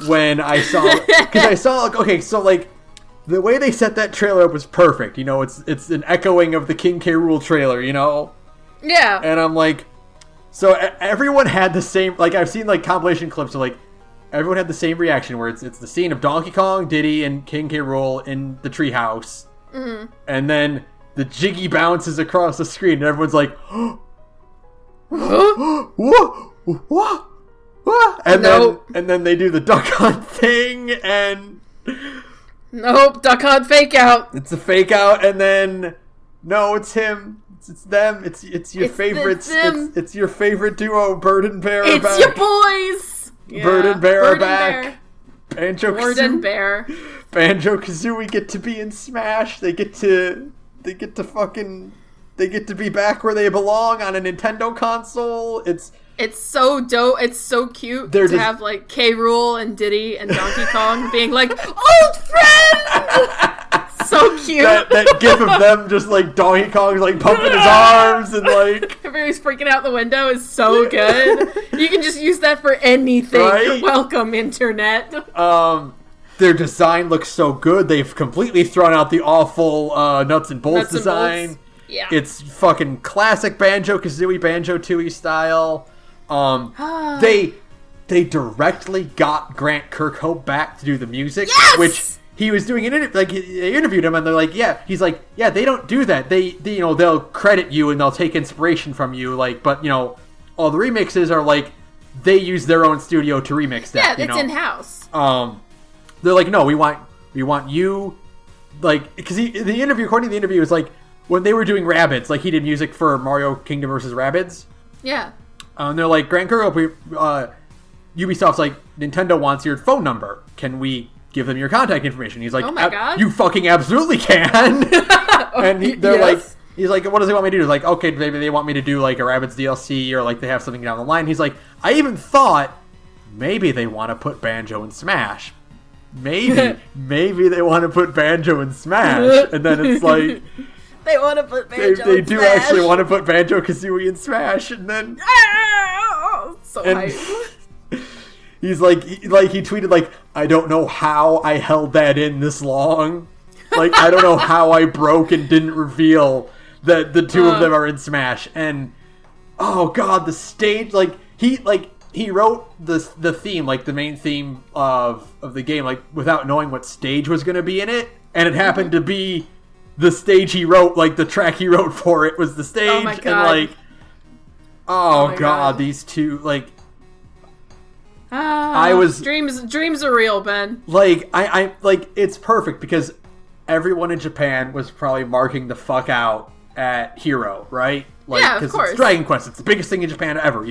when I saw, because I saw, like, okay, so, like, the way they set that trailer up was perfect. You know, it's an echoing of the King K. Rool trailer, you know? Yeah. And I'm like, so everyone had the same, like, I've seen, like, compilation clips of, like, everyone had the same reaction, where it's the scene of Donkey Kong, Diddy, and King K. Rool in the treehouse. And then the jiggy bounces across the screen, and everyone's like, what? And then they do the duck hunt thing, and Nope, Duck Hunt fake out. It's a fake out, and then no, it's him. It's them. It's your favorites. It's your favorite duo, Bird and Bear. It's are back. your boys. Yeah. Bird and Bear Bird are back. Banjo Bird and Bear. Banjo Kazooie get to be in Smash. They get to be back where they belong on a Nintendo console. It's so dope. It's so cute to have like K. Rool and Diddy and Donkey Kong being like old friends. So cute. That gif of them just like Donkey Kong's like pumping his arms and like everybody's freaking out the window is so good. You can just use that for anything. Right? You're welcome, internet. Their design looks so good. They've completely thrown out the awful nuts and bolts design. Yeah. It's fucking classic Banjo-Kazooie, Banjo-Tooie style. They directly got Grant Kirkhope back to do the music, which he was doing they interviewed him and they're like, he's like, they don't do that. They they'll credit you and they'll take inspiration from you, like, but all the remixes are like they use their own studio to remix that. Yeah, it's in house. They're like, no, we want you, like, because the interview, according to the interview, is like when they were doing Rabbids, like he did music for Mario Kingdom vs. Rabbids. Yeah. And they're like, Grant Kirkhope, Ubisoft's like, Nintendo wants your phone number. Can we give them your contact information? He's like, oh my God. You fucking absolutely can. And they're like, he's like, what does they want me to do? Like, okay, maybe they want me to do like a Rabbids DLC or like they have something down the line. He's like, I even thought maybe they want to put Banjo in Smash. Maybe they want to put Banjo in Smash. And then it's like, they want to put Banjo they in do Smash. actually want to put Banjo-Kazooie in Smash. And then so hype. He's like he tweeted like, I don't know how I held that in this long. Like, I don't know how I broke and didn't reveal that the two of them are in Smash. And oh god, the stage, he wrote the theme, like the main theme of the game, like without knowing what stage was going to be in it, and it happened to be the stage he wrote, like the track he wrote for it was the stage. Oh my god. And like, oh god, these two, like, I was dreams are real, Ben. like, I like, it's perfect because everyone in Japan was probably marking the fuck out at Hero, right? Like, yeah, of course. It's Dragon Quest. It's the biggest thing in Japan ever,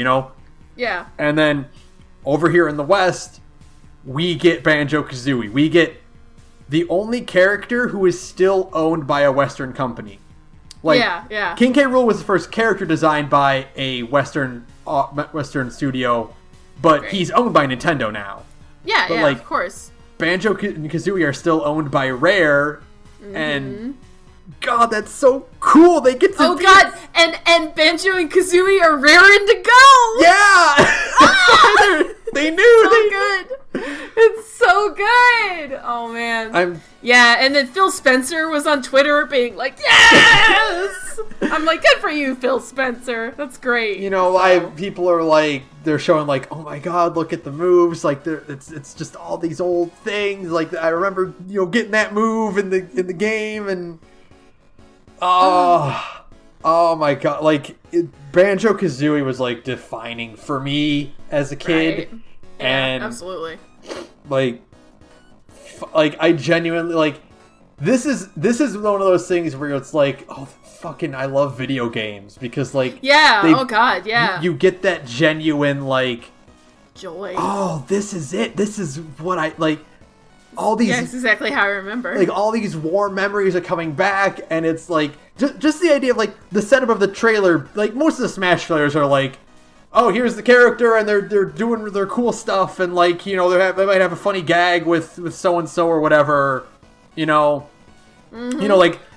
Yeah. And then over here in the West, we get Banjo-Kazooie. We get the only character who is still owned by a Western company. Like, yeah. King K. Rool was the first character designed by a Western studio, but he's owned by Nintendo now. Yeah, but of course. Banjo and Kazooie are still owned by Rare, and god, that's so cool. They get to god, and Banjo and Kazooie are raring to go. Yeah. They knew. So good. It's so good. Oh man. And then Phil Spencer was on Twitter being like, yes. I'm like, good for you, Phil Spencer. That's great. People are like, they're showing like, oh my god, look at the moves. Like, it's just all these old things. Like, I remember getting that move in the game, and oh my god, like, Banjo-Kazooie was like defining for me as a kid. Right. And absolutely. Like I genuinely, like, this is one of those things where it's like, oh fucking, I love video games because, like, oh god, yeah, you get that genuine, like, joy. Oh, this is it. This is what I like. All these, that's exactly how I remember. Like, all these warm memories are coming back, and it's like just the idea of like the setup of the trailer. Like, most of the Smash trailers are like, oh, here's the character, and they're doing their cool stuff, and like, they might have a funny gag with so and so or whatever,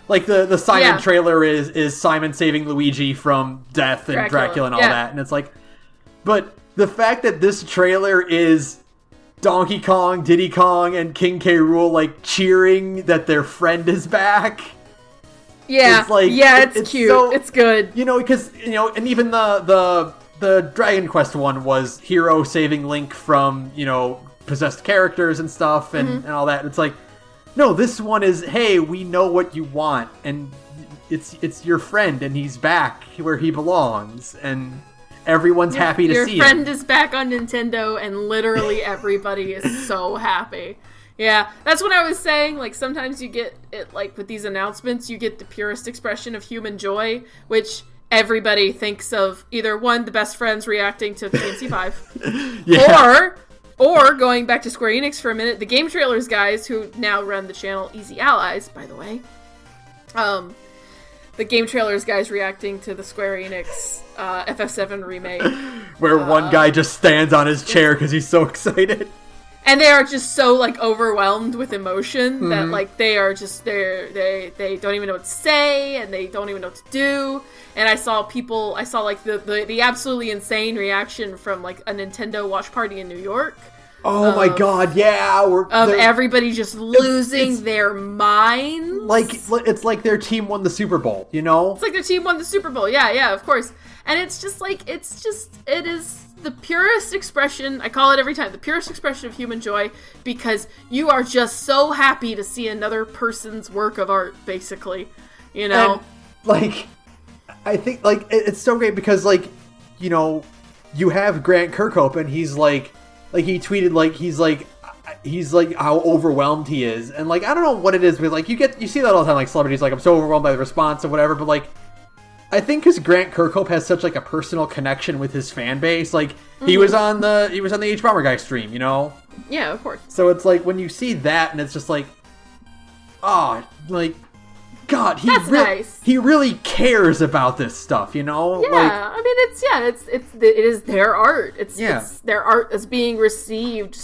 like the Simon trailer is Simon saving Luigi from death and Dracula and all that, and it's like, but the fact that this trailer is Donkey Kong, Diddy Kong, and King K. Rool like cheering that their friend is back. Yeah, it's like, it's cute. So, it's good. Because and even the Dragon Quest one was Hero saving Link from, possessed characters and stuff and all that. It's like, no, this one is, hey, we know what you want, and it's your friend, and he's back where he belongs, and everyone's happy to see him. Your friend is back on Nintendo, and literally everybody is so happy. Yeah, that's what I was saying. Like, sometimes you get it, like, with these announcements, you get the purest expression of human joy, which everybody thinks of either, one, the best friends reacting to DMC5, yeah. or going back to Square Enix for a minute, the Game Trailers guys, who now run the channel Easy Allies, by the way. The Game Trailers guys reacting to the Square Enix FF7 remake. Where one guy just stands on his chair because he's so excited. And they are just so, like, overwhelmed with emotion that, like, they are just, they don't even know what to say, and they don't even know what to do. And I saw, like, the absolutely insane reaction from, like, a Nintendo watch party in New York. Oh my god, yeah! Everybody just losing their mind. Like, it's like their team won the Super Bowl, you know? It's like their team won the Super Bowl, yeah, of course. And it's just, like, it is the purest expression, I call it every time, the purest expression of human joy, because you are just so happy to see another person's work of art, basically, you know? And, like, I think, like, it's so great because, like, you know, you have Grant Kirkhope, and he's, like, he tweeted, like, he's like how overwhelmed he is, and, like, I don't know what it is, but, like, you see that all the time, like, celebrities, like, I'm so overwhelmed by the response or whatever, but, like, I think because Grant Kirkhope has such, like, a personal connection with his fan base, like, he was on the H Bomber Guy stream, you know? Yeah, of course. So it's like, when you see that, and it's just like, like, God, he really cares about this stuff, you know? Yeah, like, I mean, it is their art. It's their art is being received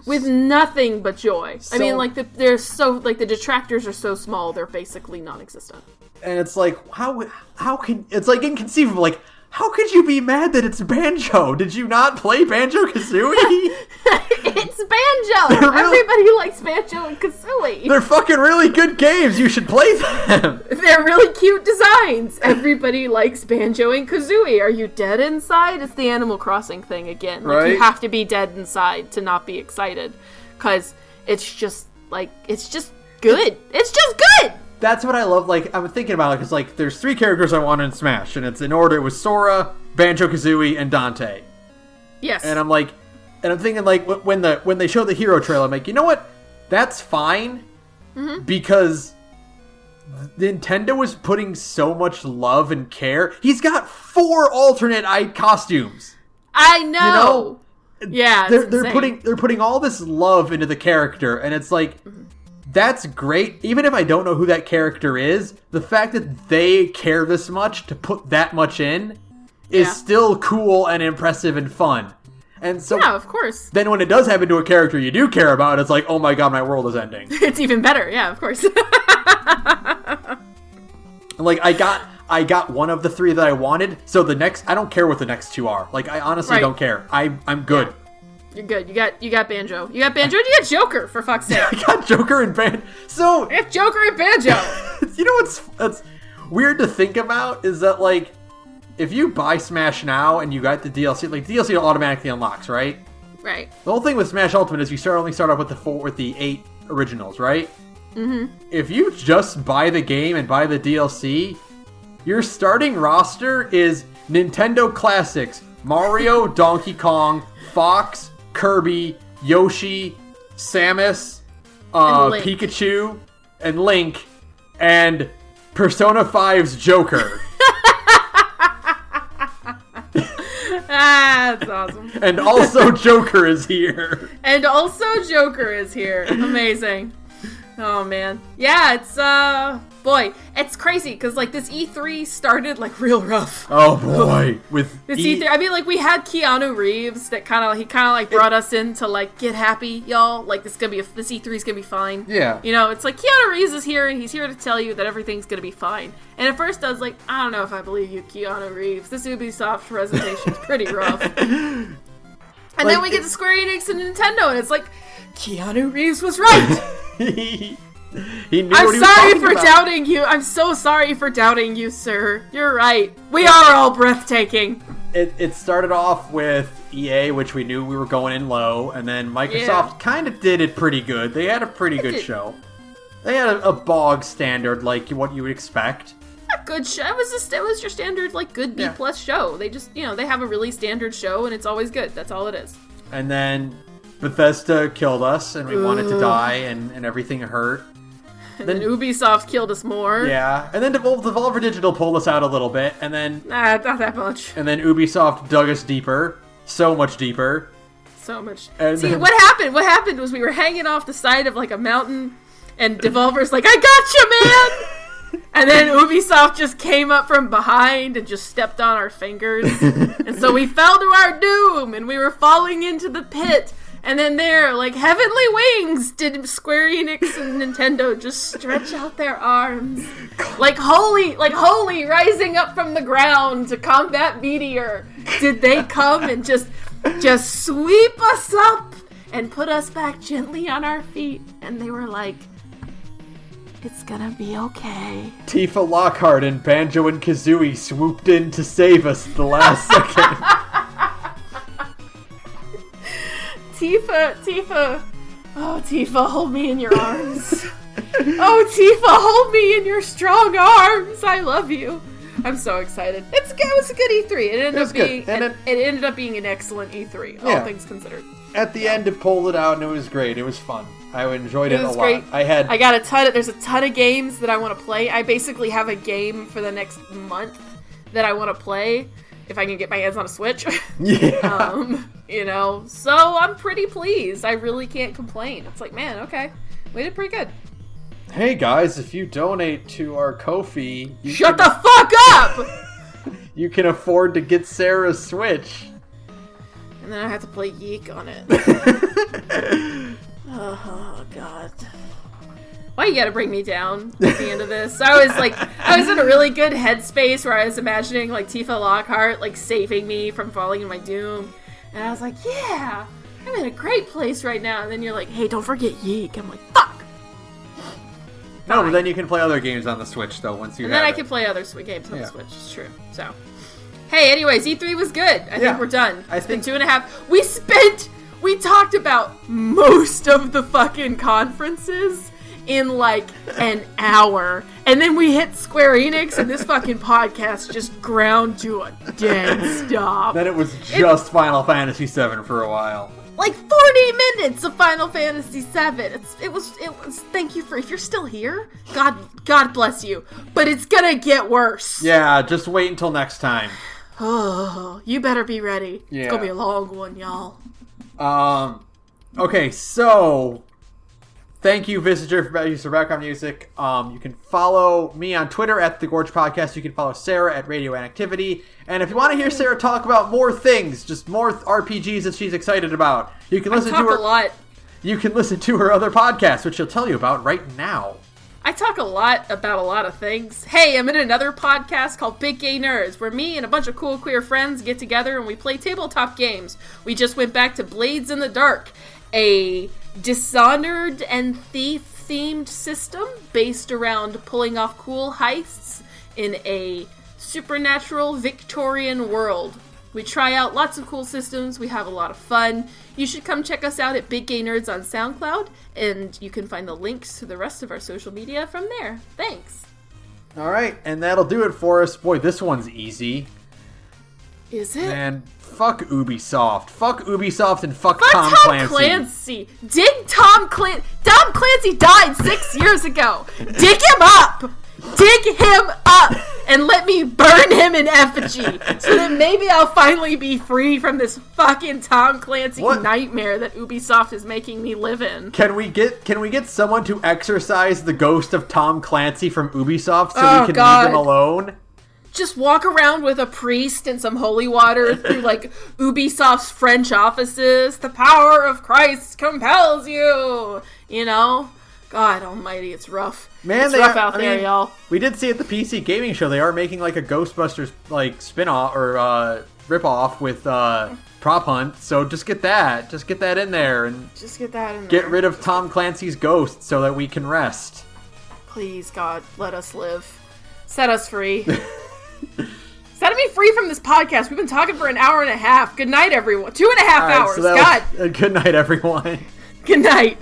with nothing but joy. So, I mean, like, the detractors are so small, they're basically non-existent. And it's like, how can, it's like inconceivable, like, how could you be mad that it's Banjo? Did you not play Banjo-Kazooie? It's Banjo! Everybody likes Banjo and Kazooie. They're fucking really good games. You should play them. They're really cute designs. Everybody likes Banjo and Kazooie. Are you dead inside? It's the Animal Crossing thing again. Like, right? You have to be dead inside to not be excited. Because it's just good. It's just good! That's what I love. Like, I'm thinking about it because, like, there's 3 characters I want in Smash, and it's in order. It was Sora, Banjo-Kazooie, and Dante. Yes. And I'm thinking, like, when they show the hero trailer, I'm like, you know what? That's fine, because Nintendo was putting so much love and care. He's got 4 alternate costumes. I know. You know? Yeah, they're putting all this love into the character, and it's like. That's great. Even if I don't know who that character is, the fact that they care this much to put that much in is still cool and impressive and fun. And so, yeah, of course. Then when it does happen to a character you do care about, it's like, oh my god, my world is ending. It's even better, yeah, of course. Like, I got one of the 3 that I wanted, so the next, I don't care what the next 2 are. Like, I honestly don't care. I'm good. Yeah. You're good. You got Banjo. You got Banjo and you got Joker, for fuck's sake. I got Joker and Banjo. So I got Joker and Banjo. You know what's weird to think about is that, like, if you buy Smash now and you got the DLC, like, DLC automatically unlocks, right? Right. The whole thing with Smash Ultimate is you only start off with the 8 originals, right? Mm-hmm. If you just buy the game and buy the DLC, your starting roster is Nintendo Classics, Mario, Donkey Kong, Fox, Kirby, Yoshi, Samus, Pikachu, and Link, and Persona 5's Joker. That's awesome. And also Joker is here. Amazing. Oh, man. Yeah, it's, boy, it's crazy, because, like, this E3 started, like, real rough. Oh, boy. With this E3, I mean, like, we had Keanu Reeves that he kind of brought us in to, like, get happy, y'all. Like, this E3 is gonna be fine. Yeah. You know, it's like, Keanu Reeves is here, and he's here to tell you that everything's gonna be fine. And at first I was like, I don't know if I believe you, Keanu Reeves. This Ubisoft presentation is pretty rough. And like, then we get to Square Enix and Nintendo, and it's like, Keanu Reeves was right! He knew I'm what he was sorry talking for about. doubting you. I'm so sorry for doubting you, sir. You're right. We are all breathtaking. It started off with EA, which we knew we were going in low, and then Microsoft kind of did it pretty good. They had a pretty good show. They had a bog standard, like what you would expect. A good show. It was your standard, like, good B+ show. They just, they have a really standard show, and it's always good. That's all it is. And then Bethesda killed us, and we wanted to die, and everything hurt. And then Ubisoft killed us more. Yeah, and then Devolver Digital pulled us out a little bit, and then... Nah, not that much. And then Ubisoft dug us deeper. So much deeper. So much. And See, then... what happened was we were hanging off the side of, like, a mountain, and Devolver's like, I gotcha, man! And then Ubisoft just came up from behind and just stepped on our fingers. And so we fell to our doom, and we were falling into the pit. And then there, like heavenly wings, did Square Enix and Nintendo just stretch out their arms. Like holy rising up from the ground to combat Meteor. Did they come and just sweep us up and put us back gently on our feet? And they were like, it's gonna be okay. Tifa Lockhart and Banjo and Kazooie swooped in to save us at the last second. Tifa. Oh, Tifa, hold me in your arms. Oh, Tifa, hold me in your strong arms. I love you. I'm so excited. It was a good E3. It ended up being an excellent E3, all things considered. At the end, it pulled it out, and it was great. It was fun. I enjoyed it a lot. Great. There's a ton of games that I want to play. I basically have a game for the next month that I want to play. If I can get my hands on a Switch. Yeah. So I'm pretty pleased. I really can't complain. It's like, man, okay. We did pretty good. Hey guys, if you donate to our Ko-fi... Shut the fuck up! You can afford to get Sarah's Switch. And then I have to play Yeek on it. Oh, God. Why you gotta bring me down at the end of this? I was in a really good headspace where I was imagining, like, Tifa Lockhart, like, saving me from falling in my doom. And I was like, yeah, I'm in a great place right now. And then you're like, hey, don't forget Yeek. I'm like, fuck! No, but then you can play other games on the Switch, though, once you have it. And then I can play other games on the Switch. It's true. So, hey, anyways, E3 was good. I think we're done. It's been 2.5. We talked about most of the fucking conferences in like an hour, and then we hit Square Enix, and this fucking podcast just ground to a dead stop. Then it was just Final Fantasy VII for a while. Like 40 minutes of Final Fantasy VII. It was. Thank you for, if you're still here, God bless you. But it's gonna get worse. Yeah, just wait until next time. Oh, you better be ready. Yeah. It's gonna be a long one, y'all. Okay, so thank you, Visitor, for use of background music. You can follow me on Twitter at thegorgepodcast. You can follow Sara at radioinactivity. And if you want to hear Sara talk about more things, just more RPGs that she's excited about, you can listen to her. I talk a lot. You can listen to her other podcasts, which she'll tell you about right now. I talk a lot about a lot of things. Hey, I'm in another podcast called Big Gay Nerds, where me and a bunch of cool queer friends get together and we play tabletop games. We just went back to Blades in the Dark, a Dishonored and Thief-themed system based around pulling off cool heists in a supernatural Victorian world. We try out lots of cool systems. We have a lot of fun. You should come check us out at Big Gay Nerds on SoundCloud, and you can find the links to the rest of our social media from there. Thanks. All right, and that'll do it for us. Boy, this one's easy. Is it? And fuck Ubisoft. Fuck Ubisoft and fuck Tom Clancy. Dig Tom Clancy. Tom Clancy died 6 years ago. Dig him up. Dig him up and let me burn him in effigy so that maybe I'll finally be free from this fucking Tom Clancy nightmare that Ubisoft is making me live in. Can we get someone to exorcise the ghost of Tom Clancy from Ubisoft so we can leave him alone? Just walk around with a priest and some holy water through, like, Ubisoft's French offices. The power of Christ compels you, you know? God almighty, it's rough. Man, it's rough out there, y'all. We did see at the PC Gaming Show, they are making, like, a Ghostbusters, like, spin-off, or, rip-off with, Prop Hunt, so just get that. Just get that in there, and... Just get that in there. Get rid of Tom Clancy's ghost so that we can rest. Please, God, let us live. Set us free. Set me free from this podcast. We've been talking for an hour and a half. Good night, everyone. 2.5 hours. So God. Good night, everyone. Good night.